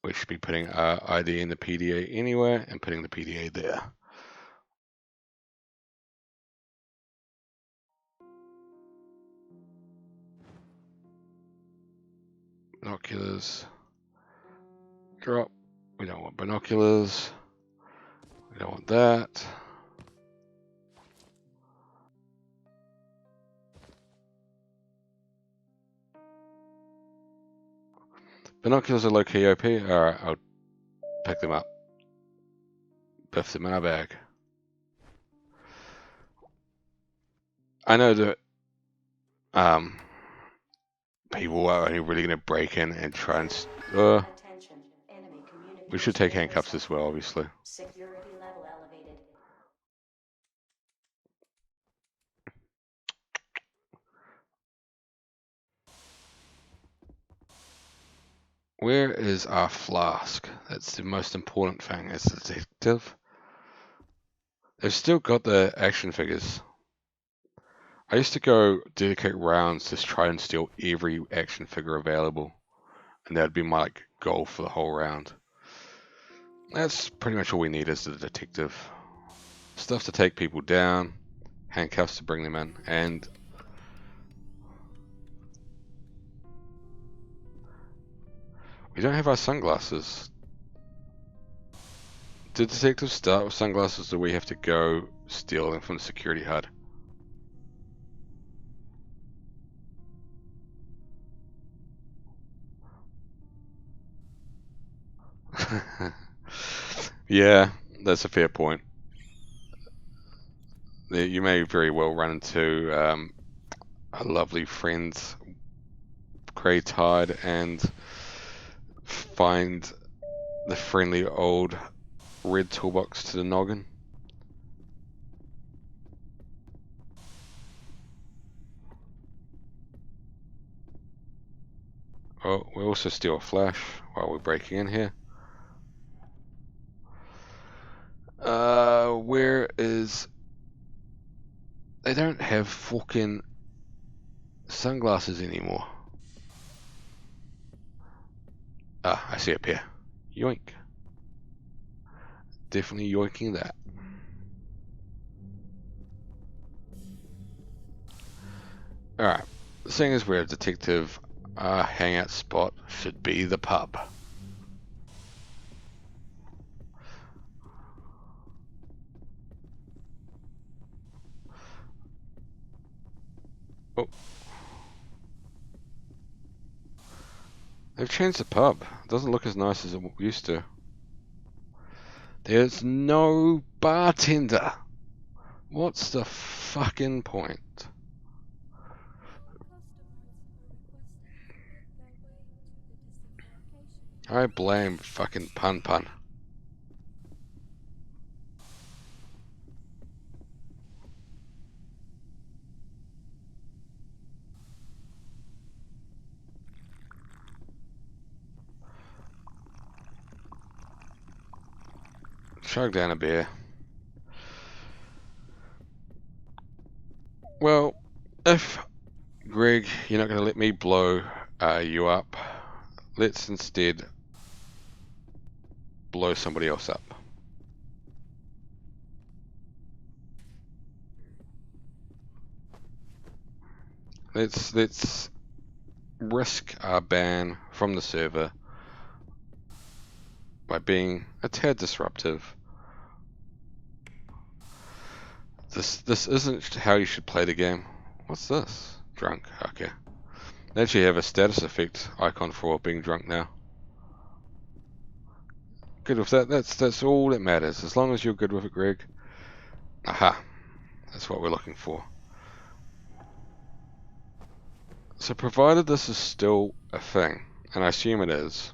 We should be putting our ID in the PDA anywhere and putting the PDA there. Binoculars. Drop. We don't want binoculars. We don't want that. Binoculars are low key OP. Alright, I'll pick them up. Biff them in our bag. I know that people are only really going to break in and try and... we should take handcuffs as well, obviously. Security level elevated. Where is our flask? That's the most important thing as a detective. They've still got the action figures. I used to go dedicate rounds to try and steal every action figure available, and that'd be my like goal for the whole round. That's pretty much all we need as a detective. Stuff to take people down, handcuffs to bring them in, and we don't have our sunglasses. Did detectives start with sunglasses, or do we have to go steal them from the security HUD? Yeah, that's a fair point. You may very well run into a lovely friend, Grey Tide, and find the friendly old red toolbox to the noggin. Oh, we also steal a flash while we're breaking in here. Where is... They don't have fucking sunglasses anymore. Ah, I see a pair. Yoink. Definitely yoinking that. Alright, seeing as we're a detective, our hangout spot should be the pub. Oh. They've changed the pub. It doesn't look as nice as it used to. There's no bartender. What's the fucking point? I blame fucking Pun Pun. Chug down a beer. Well, if Greg, you're not going to let me blow you up, let's instead blow somebody else up. Let's risk our ban from the server by being a tad disruptive. This isn't how you should play the game. What's this? Drunk. Okay. They actually have a status effect icon for being drunk now. Good with that. That's all that matters. As long as you're good with it, Greg. Aha. That's what we're looking for. So provided this is still a thing, and I assume it is,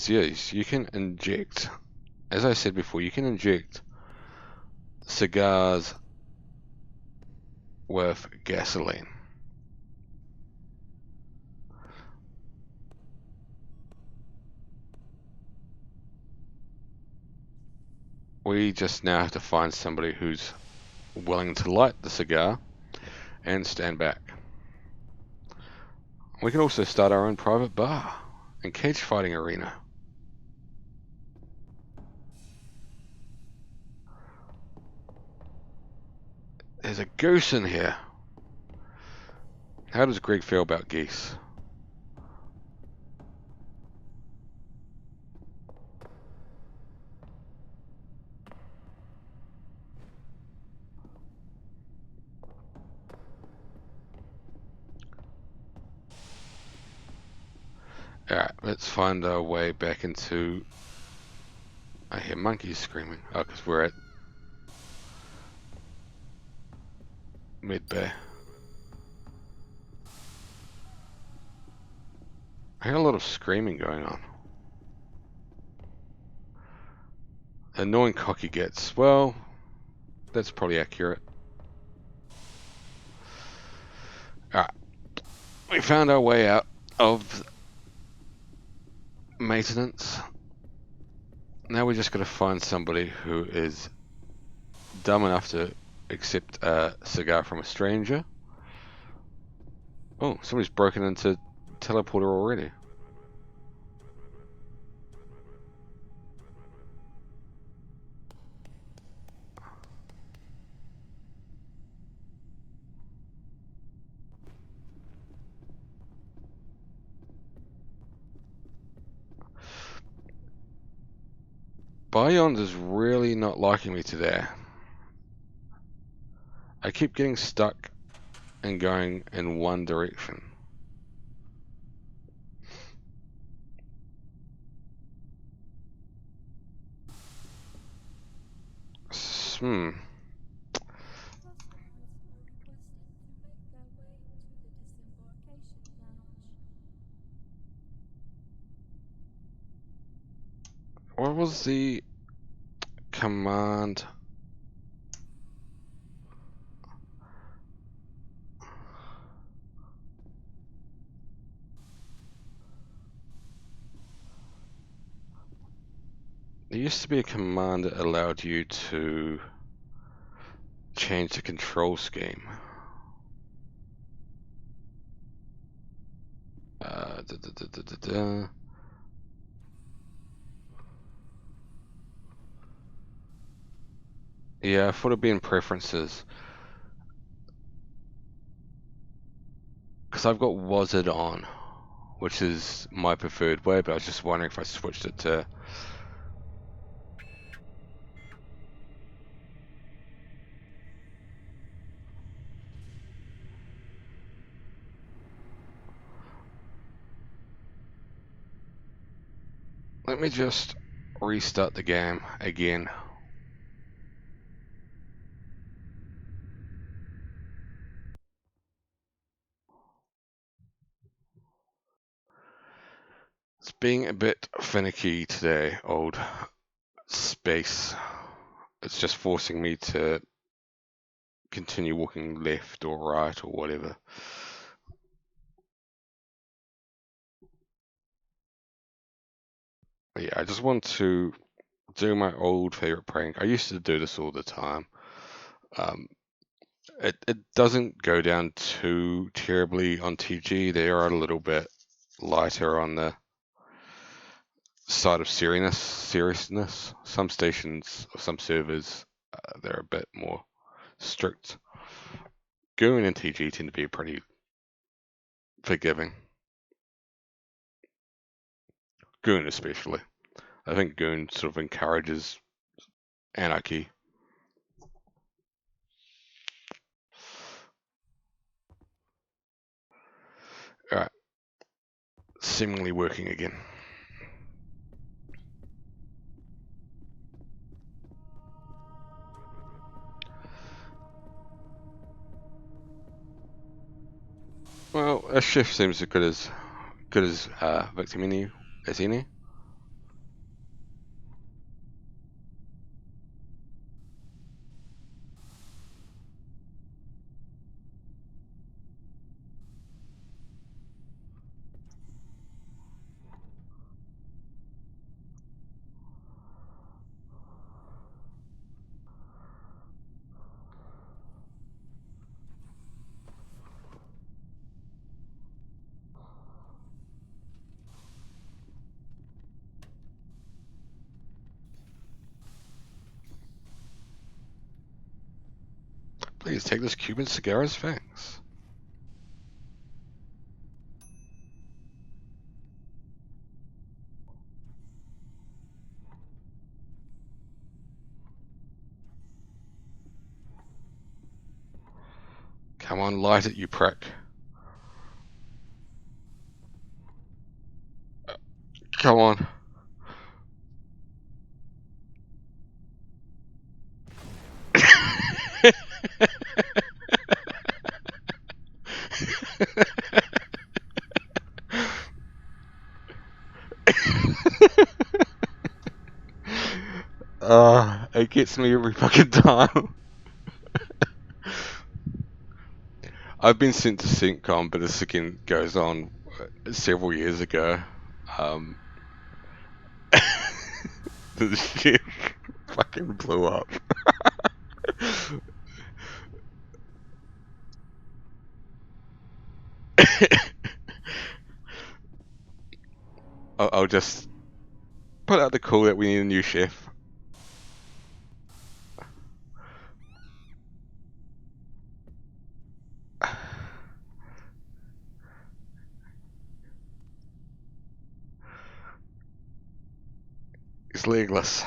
yes, you can inject, as I said before, you can inject cigars with gasoline. We just now have to find somebody who's willing to light the cigar and stand back. We can also start our own private bar and cage fighting arena. There's a goose in here. How does Greg feel about geese? Alright, let's find our way back into... I hear monkeys screaming. Oh, because we're at mid-bay. I hear a lot of screaming going on. Annoying cocky gets. Well, that's probably accurate. Alright. We found our way out of maintenance. Now we just gotta find somebody who is dumb enough to accept a cigar from a stranger. Oh, somebody's broken into teleporter already. Beyond is really not liking me today. I keep getting stuck and going in one direction. Hmm. What was the command? There used to be a command that allowed you to change the control scheme. Da, da, da, da, da, da. Yeah, I thought it'd be in preferences. Because I've got was it on, which is my preferred way, but I was just wondering if I switched it to... Let me just restart the game again. It's being a bit finicky today, old space. It's just forcing me to continue walking left or right or whatever. But yeah, I just want to do my old favorite prank. I used to do this all the time. It doesn't go down too terribly on TG. They are a little bit lighter on the side of seriousness. Some stations or some servers, they're a bit more strict. Goon and TG tend to be pretty forgiving. Goon especially. I think Goon sort of encourages anarchy. Alright. Seemingly working again. Well, a shift seems as good as Victimini as any. Please take this Cuban cigar as thanks. Come on, light it, you prick. Come on. It gets me every fucking time. I've been sent to CENTCOM, but this again goes on several years ago. The ship fucking blew up. I'll just put out the call that we need a new chef. He's legless.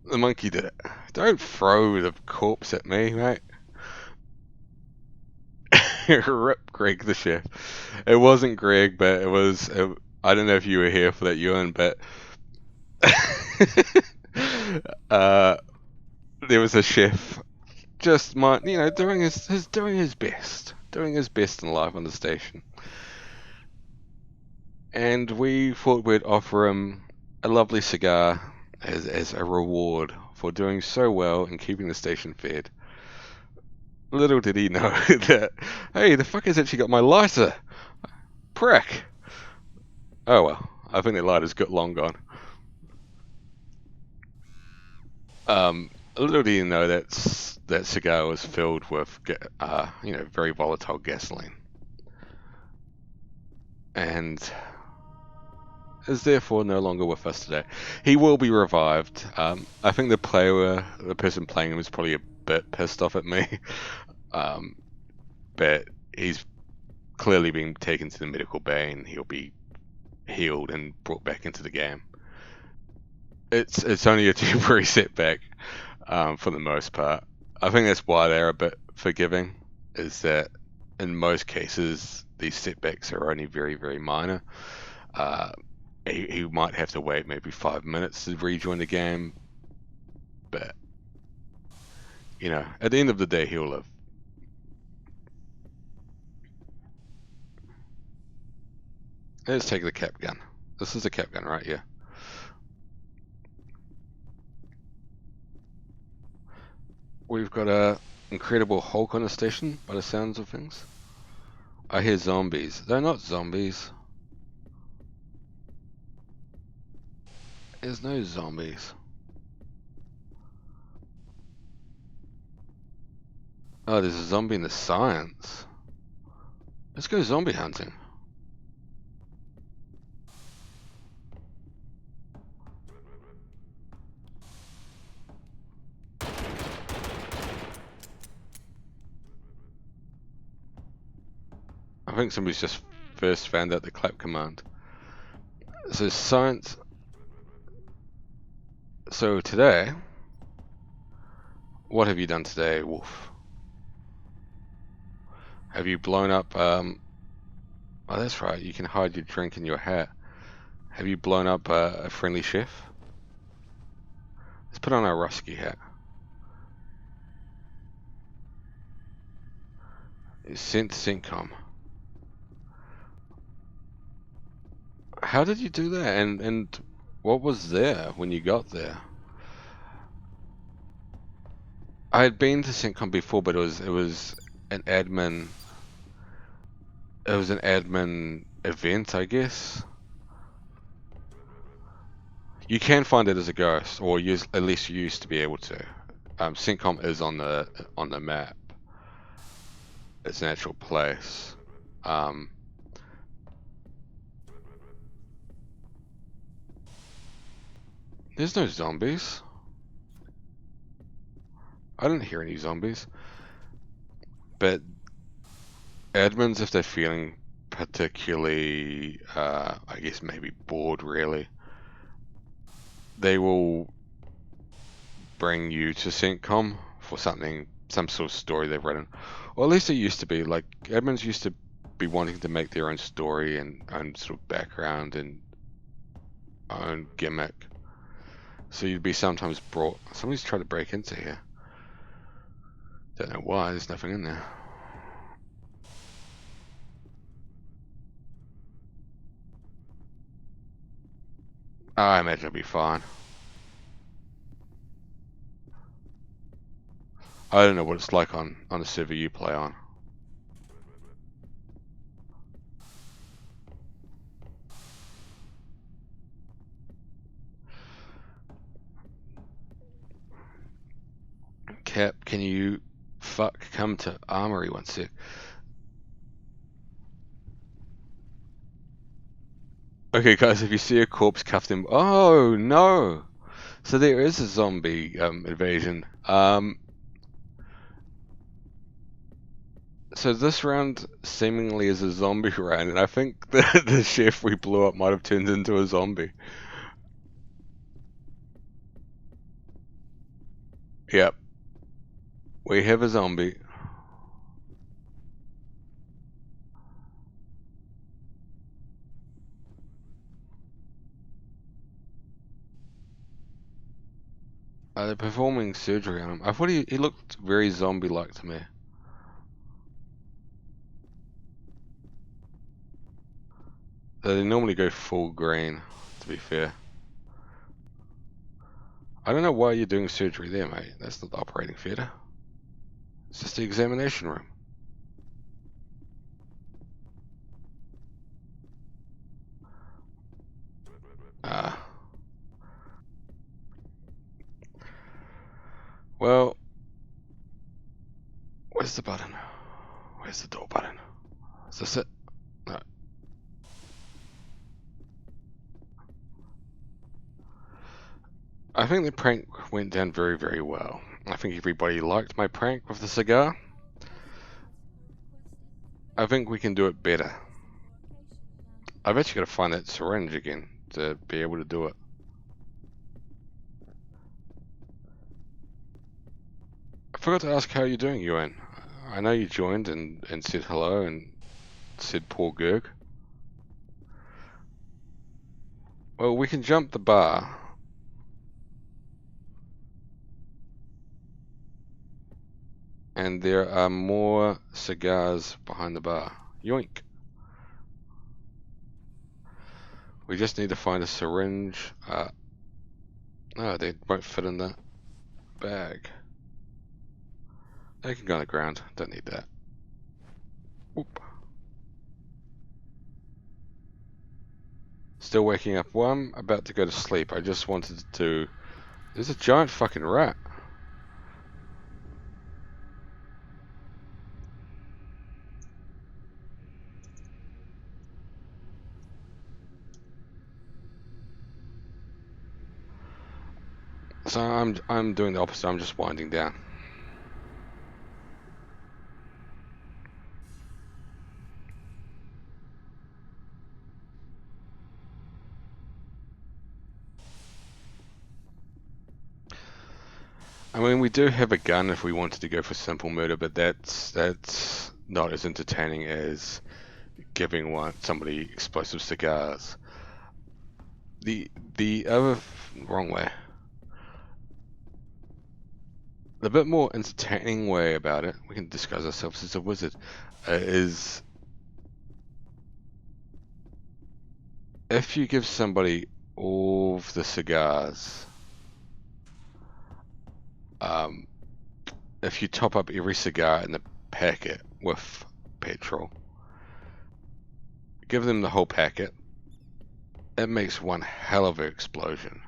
The monkey did it. Don't throw the corpse at me, mate. Rip Greg the chef. It wasn't Greg, but it was. I don't know if you were here for that, Ewan, but there was a chef just doing his best, in life on the station, and we thought we'd offer him a lovely cigar as a reward for doing so well and keeping the station fed. Little did he know that, hey, the fucker's actually got my lighter. Prick. Oh well, I think the lighter's got long gone. Little did he know that cigar was filled with, very volatile gasoline, and is therefore no longer with us today. He will be revived. I think the person playing him, is probably a bit pissed off at me, but he's clearly been taken to the medical bay and he'll be healed and brought back into the game. It's only a temporary setback, for the most part. I think that's why they're a bit forgiving, is that in most cases these setbacks are only very, very minor. He might have to wait maybe 5 minutes to rejoin the game, but at the end of the day he'll live. Let's take the cap gun. This is the cap gun, right? Yeah. We've got a Incredible Hulk on the station, by the sounds of things. I hear zombies. They're not zombies. There's no zombies. Oh, there's a zombie in the science. Let's go zombie hunting. I think somebody's just first found out the clap command. So science. So today, what have you done today, Wolf? Have you blown up? Oh, that's right. You can hide your drink in your hat. Have you blown up a friendly chef? Let's put on our Rusky hat. It's sent to Syncom. How did you do that? And what was there when you got there? I had been to Syncom before, but it was an admin. It was an admin event, I guess. You can find it as a ghost, or at least you used to be able to. Syncom is on the map. It's an actual place. There's no zombies. I didn't hear any zombies. But admins, if they're feeling particularly, I guess maybe bored, really, they will bring you to Syncom for some sort of story they've written. Or at least it used to be. Like, admins used to be wanting to make their own story and own sort of background and own gimmick. So you'd be sometimes brought. Somebody's trying to break into here. Don't know why. There's nothing in there. I imagine it'll be fine. I don't know what it's like on a server you play on. Cap, can you come to Armory one sec? Okay, guys, if you see a corpse cuffed in... Oh, no! So there is a zombie invasion. So this round seemingly is a zombie round, and I think the chef we blew up might have turned into a zombie. Yep. We have a zombie. They're performing surgery on him. I thought he looked very zombie-like to me. They normally go full green, to be fair. I don't know why you're doing surgery there, mate. That's not the operating theatre. It's just the examination room. Well, where's the button? Where's the door button? Is this it? No. I think the prank went down very, very well. I think everybody liked my prank with the cigar. I think we can do it better. I've actually got to find that syringe again to be able to do it. I forgot to ask how you're doing, Yuan. I know you joined and said hello and said poor Gerg. Well, we can jump the bar. And there are more cigars behind the bar. Yoink. We just need to find a syringe. No, they won't fit in that bag. They can go on the ground. Don't need that. Whoop. Still waking up. Well, I'm about to go to sleep. I just wanted to... There's a giant fucking rat. So I'm doing the opposite. I'm just winding down. I mean, we do have a gun if we wanted to go for simple murder, but that's not as entertaining as giving somebody explosive cigars. The other wrong way. The bit more entertaining way about it, we can disguise ourselves as a wizard, is if you give somebody all of the cigars, if you top up every cigar in the packet with petrol, give them the whole packet, it makes one hell of an explosion.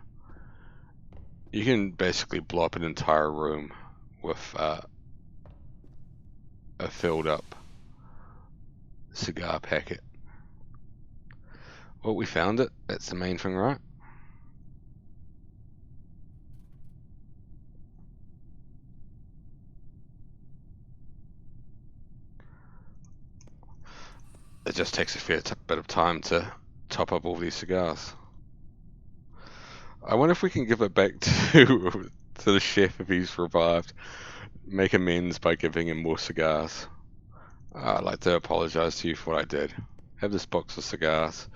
You can basically blow up an entire room with a filled up cigar packet. Well, we found it. That's the main thing, right? It just takes a fair bit of time to top up all these cigars. I wonder if we can give it back to the chef if he's revived. Make amends by giving him more cigars. I'd like to apologize to you for what I did. Have this box of cigars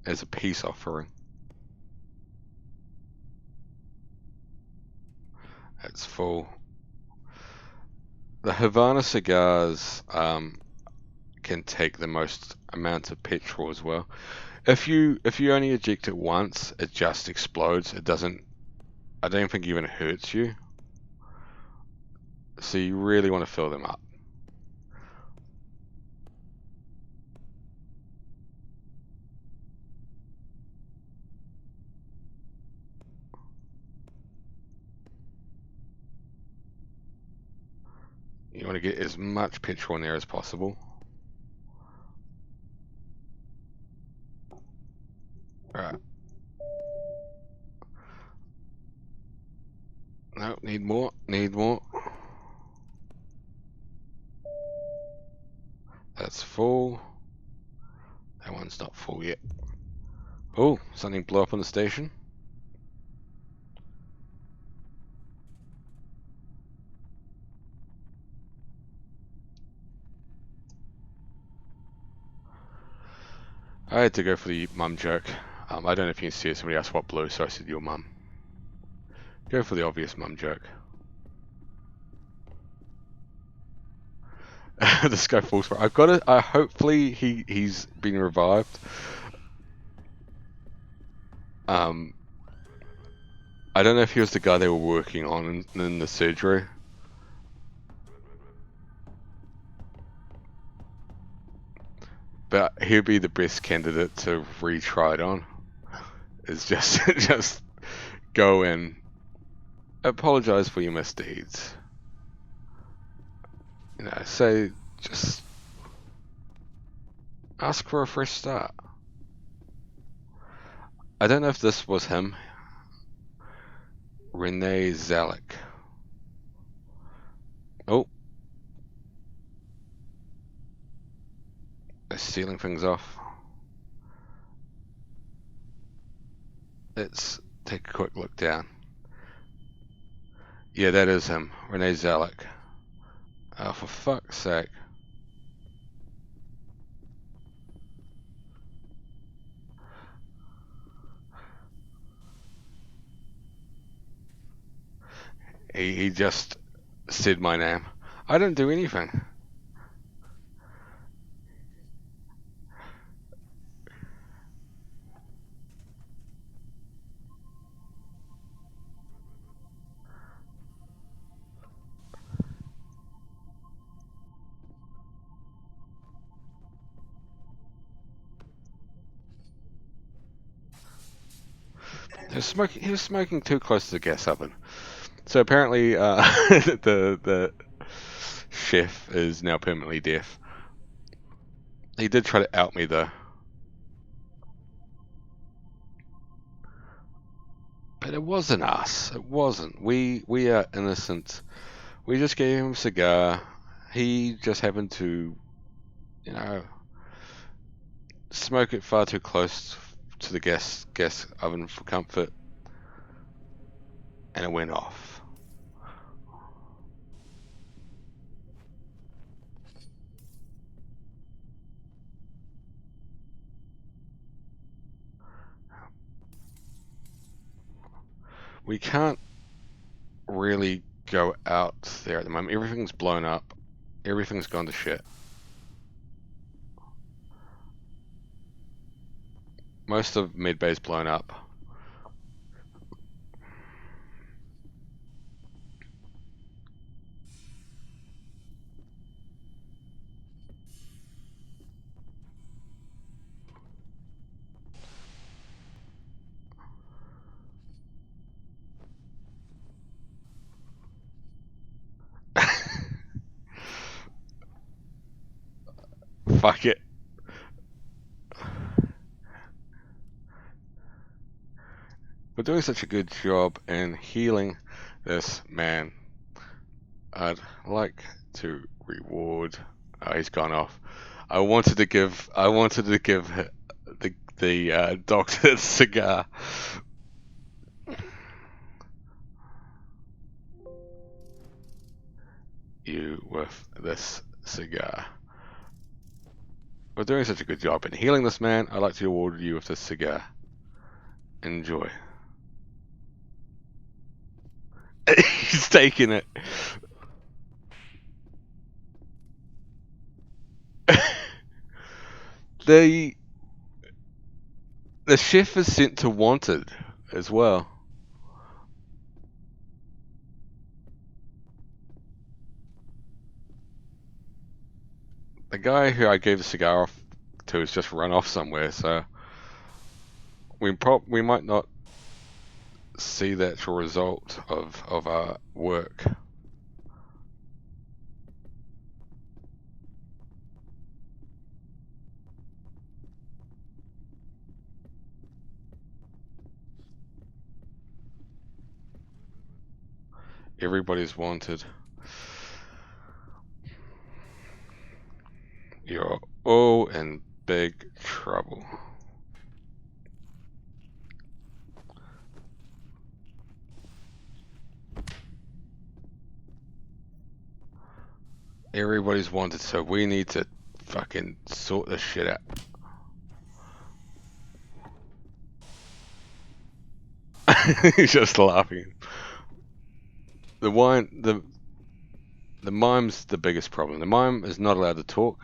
as a peace offering. It's full. The Havana cigars can take the most amount of petrol as well. If you only eject it once, it just explodes. It doesn't I don't think even hurts you. So you really want to fill them up. You want to get as much petrol in there as possible. Right. No, need more, need more. That's full. That one's not full yet. Oh, something blew up on the station. I had to go for the mum joke. I don't know if you can see it, somebody asked what blew, so I said your mum. Go for the obvious mum joke. This guy falls for it. I've got it. Hopefully he's been revived. I don't know if he was the guy they were working on in the surgery. But he'd be the best candidate to retry it on. Is just go in, apologize for your misdeeds. You know, say just ask for a fresh start. I don't know if this was him. Renee Zalek. Oh. They're sealing things off. Let's take a quick look down. Yeah, that is him. Renee Zalek. Oh, for fuck's sake. He just said my name. I didn't do anything. He was smoking too close to the gas oven. So apparently, the chef is now permanently deaf. He did try to out me though. But it wasn't us. It wasn't. We are innocent. We just gave him a cigar. He just happened to, you know, smoke it far too close to the gas oven for comfort, and it went off. We can't really go out there at the moment. Everything's blown up. Everything's gone to shit. Most of Medbay's blown up. Fuck it. We're doing such a good job in healing this man. I'd like to reward. Oh, he's gone off. I wanted to give the doctor a cigar. You with this cigar. We're doing such a good job in healing this man. I'd like to reward you with this cigar. Enjoy. He's taking it. The chef is sent to wanted as well. The guy who I gave the cigar off to has just run off somewhere, so we might not see the actual result of our work. Everybody's wanted. You're all in big trouble. Everybody's wanted, so we need to fucking sort this shit out. He's just laughing. The mime's the biggest problem. The mime is not allowed to talk.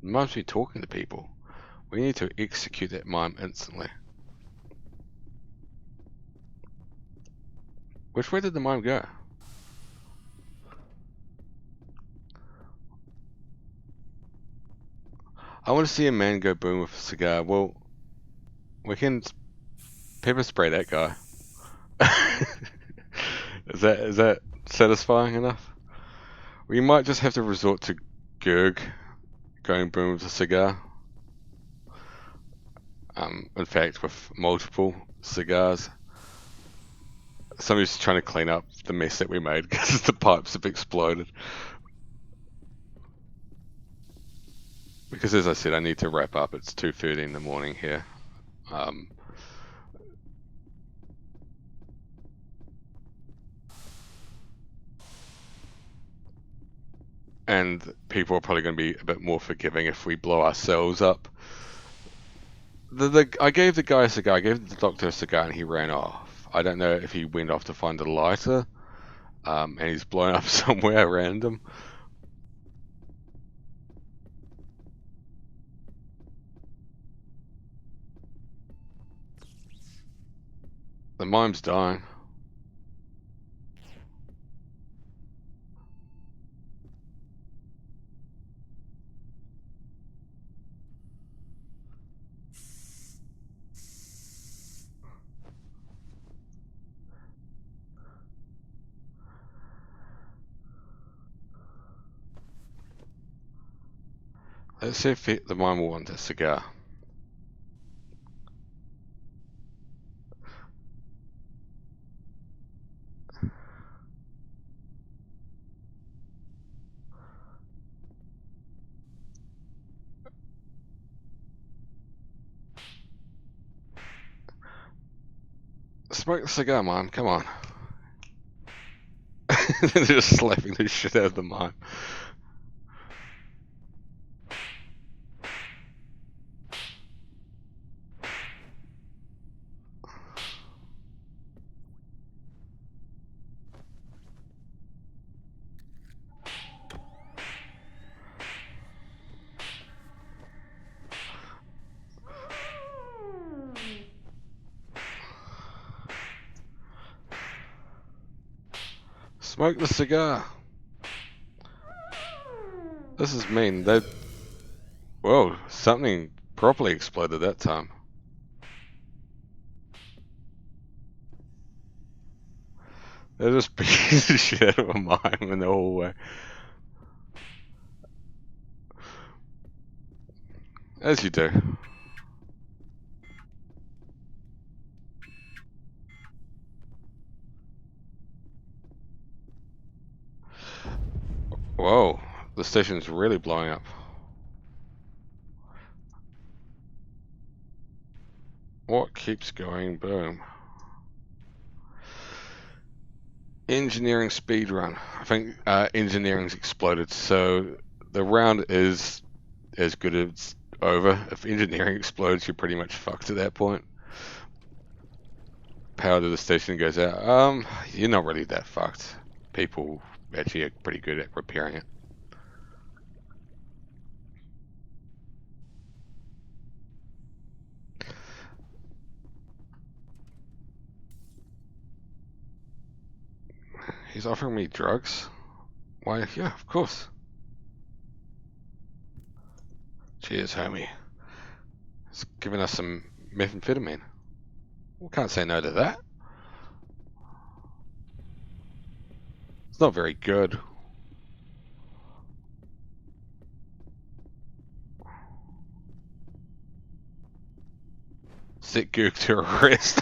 The mime's be talking to people. We need to execute that mime instantly. Which way did the mime go? I want to see a man go boom with a cigar. Well, we can pepper spray that guy. Is that satisfying enough? We might just have to resort to Gerg going boom with a cigar. In fact, with multiple cigars. Somebody's trying to clean up the mess that we made because the pipes have exploded. Because as I said, I need to wrap up. It's 2:30 in the morning here. And people are probably going to be a bit more forgiving if we blow ourselves up. I gave the guy a cigar, I gave the doctor a cigar, and he ran off. I don't know if he went off to find a lighter, and he's blown up somewhere random. The mime's dying. Let's see if the mime will want a cigar. Smoke the cigar, mime. Come on. They're just slapping the shit out of the mime. Smoke the cigar. This is mean. Whoa, something properly exploded that time. They're just beating the shit out of a mime in the hallway. As you do. Whoa, the station's really blowing up. What keeps going boom? Engineering speedrun. I think engineering's exploded, so the round is as good as over. If engineering explodes, you're pretty much fucked at that point. Power to the station goes out. You're not really that fucked. People actually are pretty good at repairing it. He's offering me drugs? Why, yeah, of course. Cheers, homie. It's giving us some methamphetamine. We can't say no to that. It's not very good. Set Gook to arrest.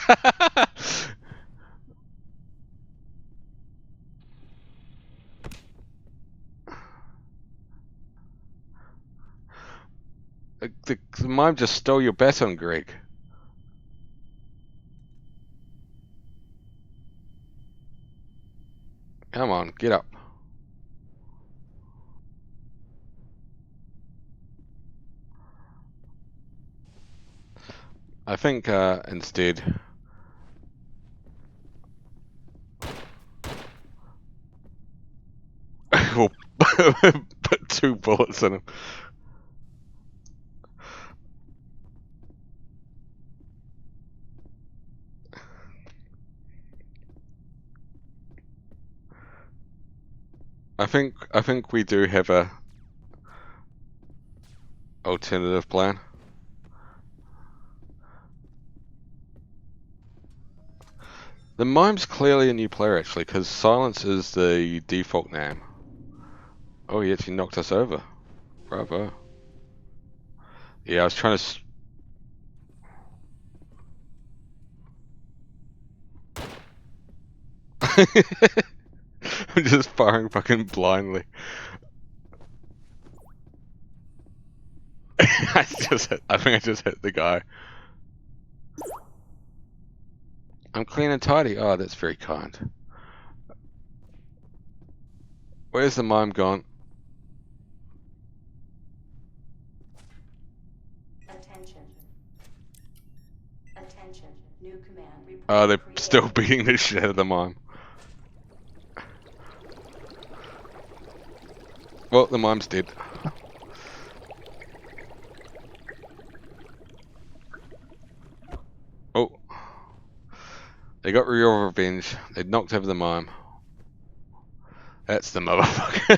The mime just stole your baton, Greg. Come on, get up. I think instead we'll put 2 bullets in him. I think we do have a alternative plan. The mime's clearly a new player actually, because silence is the default name. Oh, he actually knocked us over. Bravo. Yeah, I was trying to. I'm just firing fucking blindly. I think I just hit the guy. I'm clean and tidy. Oh, that's very kind. Where's the mime gone? Attention. Attention. New command. Oh, they're still beating the shit out of the mime. Well, the mime's dead. Oh. They got real revenge. They knocked over the mime. That's the motherfucker.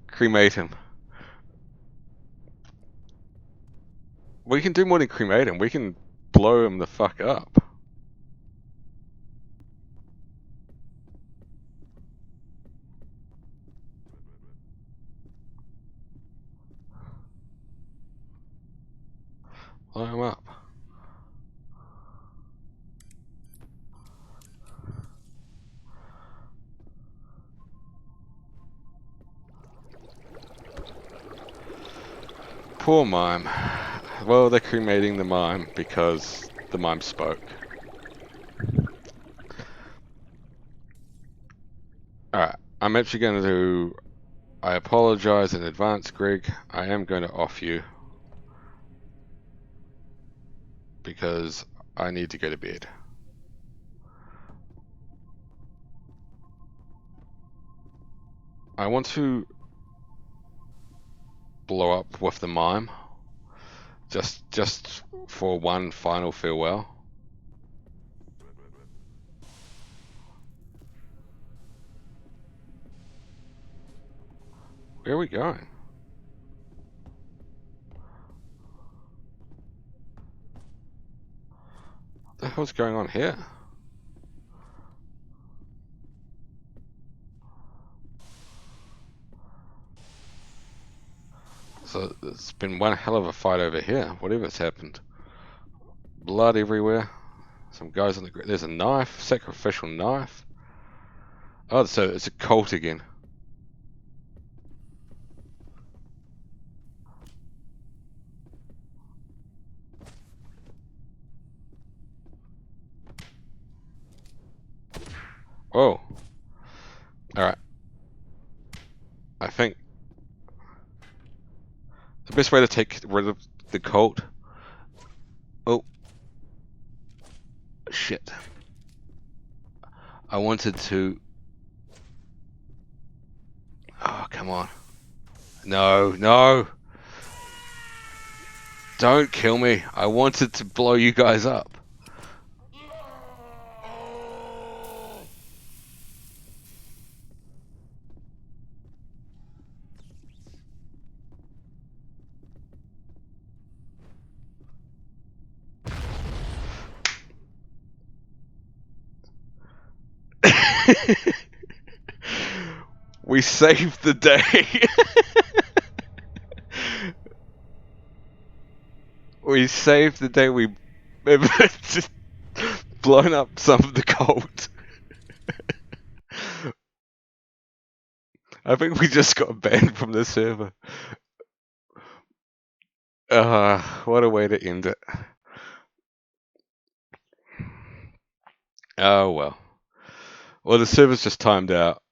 Cremate him. We can do more than cremate him. We can blow him the fuck up. Blow him up. Poor mime. Well, they're cremating the mime because the mime spoke. Alright, I'm actually going to do... I apologize in advance, Greg. I am going to off you. Because I need to go to bed. I want to blow up with the mime. Just for one final farewell. Where are we going? What the hell's going on here? So it's been one hell of a fight over here, whatever's happened. Blood everywhere. Some guys on the ground. There's a knife, sacrificial knife. Oh, so it's a cult again. Whoa. Alright. I think the best way to take rid of the cult... Oh. Shit. I wanted to... Oh, come on. No, no! Don't kill me. I wanted to blow you guys up. We saved the day. We saved the day. We just blown up some of the cult. I think we just got banned from the server. What a way to end it. Oh well. Well, the server's just timed out.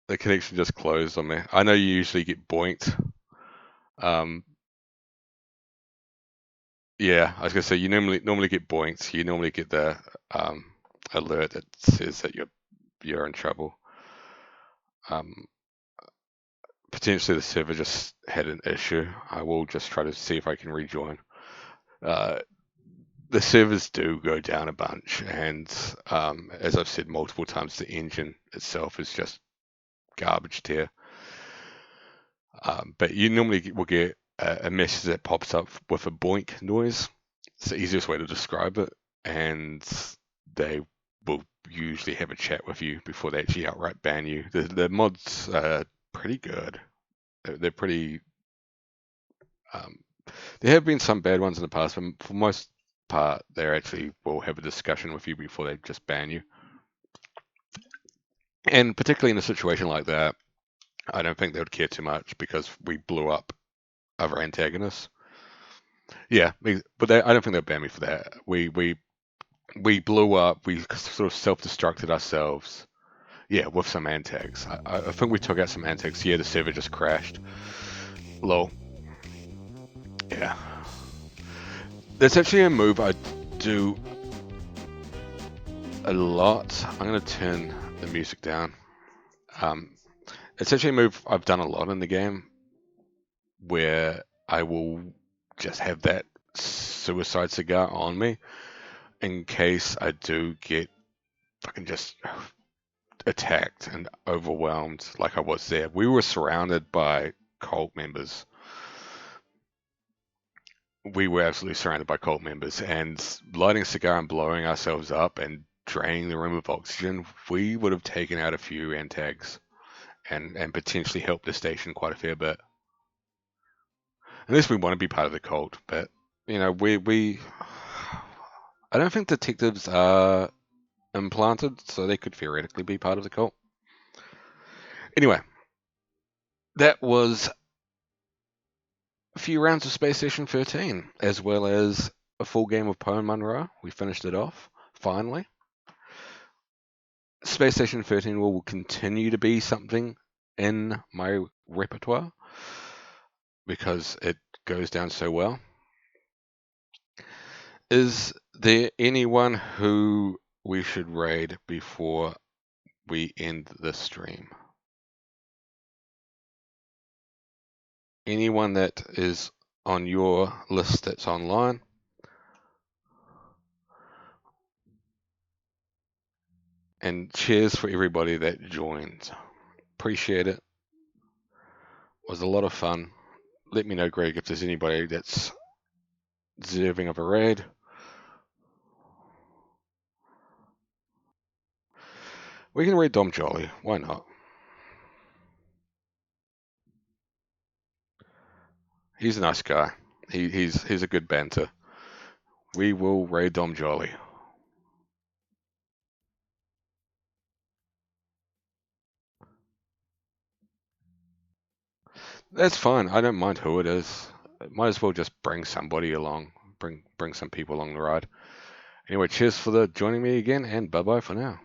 The connection just closed on me. I know you usually get boinked. Yeah, I was gonna say you normally get boinked. You normally get the alert that says that you're in trouble. Potentially the server just had an issue. I will just try to see if I can rejoin. The servers do go down a bunch, and as I've said multiple times, the engine itself is just garbage tier. But you normally will get a message that pops up with a boink noise. It's the easiest way to describe it, and they will usually have a chat with you before they actually outright ban you. The mods are pretty good. They're pretty. There have been some bad ones in the past, but for most part, they actually will have a discussion with you before they just ban you. And particularly in a situation like that, I don't think they would care too much because we blew up other antagonists. Yeah, but I don't think they'll ban me for that. We blew up. We sort of self-destructed ourselves. Yeah, with some antags. I think we took out some antags. Yeah, the server just crashed. Lol. Yeah. There's actually a move I do a lot. I'm going to turn the music down. It's actually a move I've done a lot in the game where I will just have that suicide cigar on me in case I do get fucking just attacked and overwhelmed like I was there. We were surrounded by cult members. We were absolutely surrounded by cult members, and lighting a cigar and blowing ourselves up and draining the room of oxygen, we would have taken out a few antags and potentially helped the station quite a fair bit. Unless we want to be part of the cult, but you know, we I don't think detectives are implanted, so they could theoretically be part of the cult. Anyway, that was a few rounds of Space Station 13, as well as a full game of Poe and Munro. We finished it off, finally. Space Station 13 will continue to be something in my repertoire because it goes down so well. Is there anyone who we should raid before we end the stream? Anyone that is on your list that's online? And cheers for everybody that joined. Appreciate it. Was a lot of fun. Let me know, Greg, if there's anybody that's deserving of a raid. We can raid Dom Jolly. Why not? He's a nice guy. He's a good banter. We will raid Dom Jolly. That's fine. I don't mind who it is. Might as well just bring somebody along. Bring some people along the ride. Anyway, cheers for joining me again, and bye-bye for now.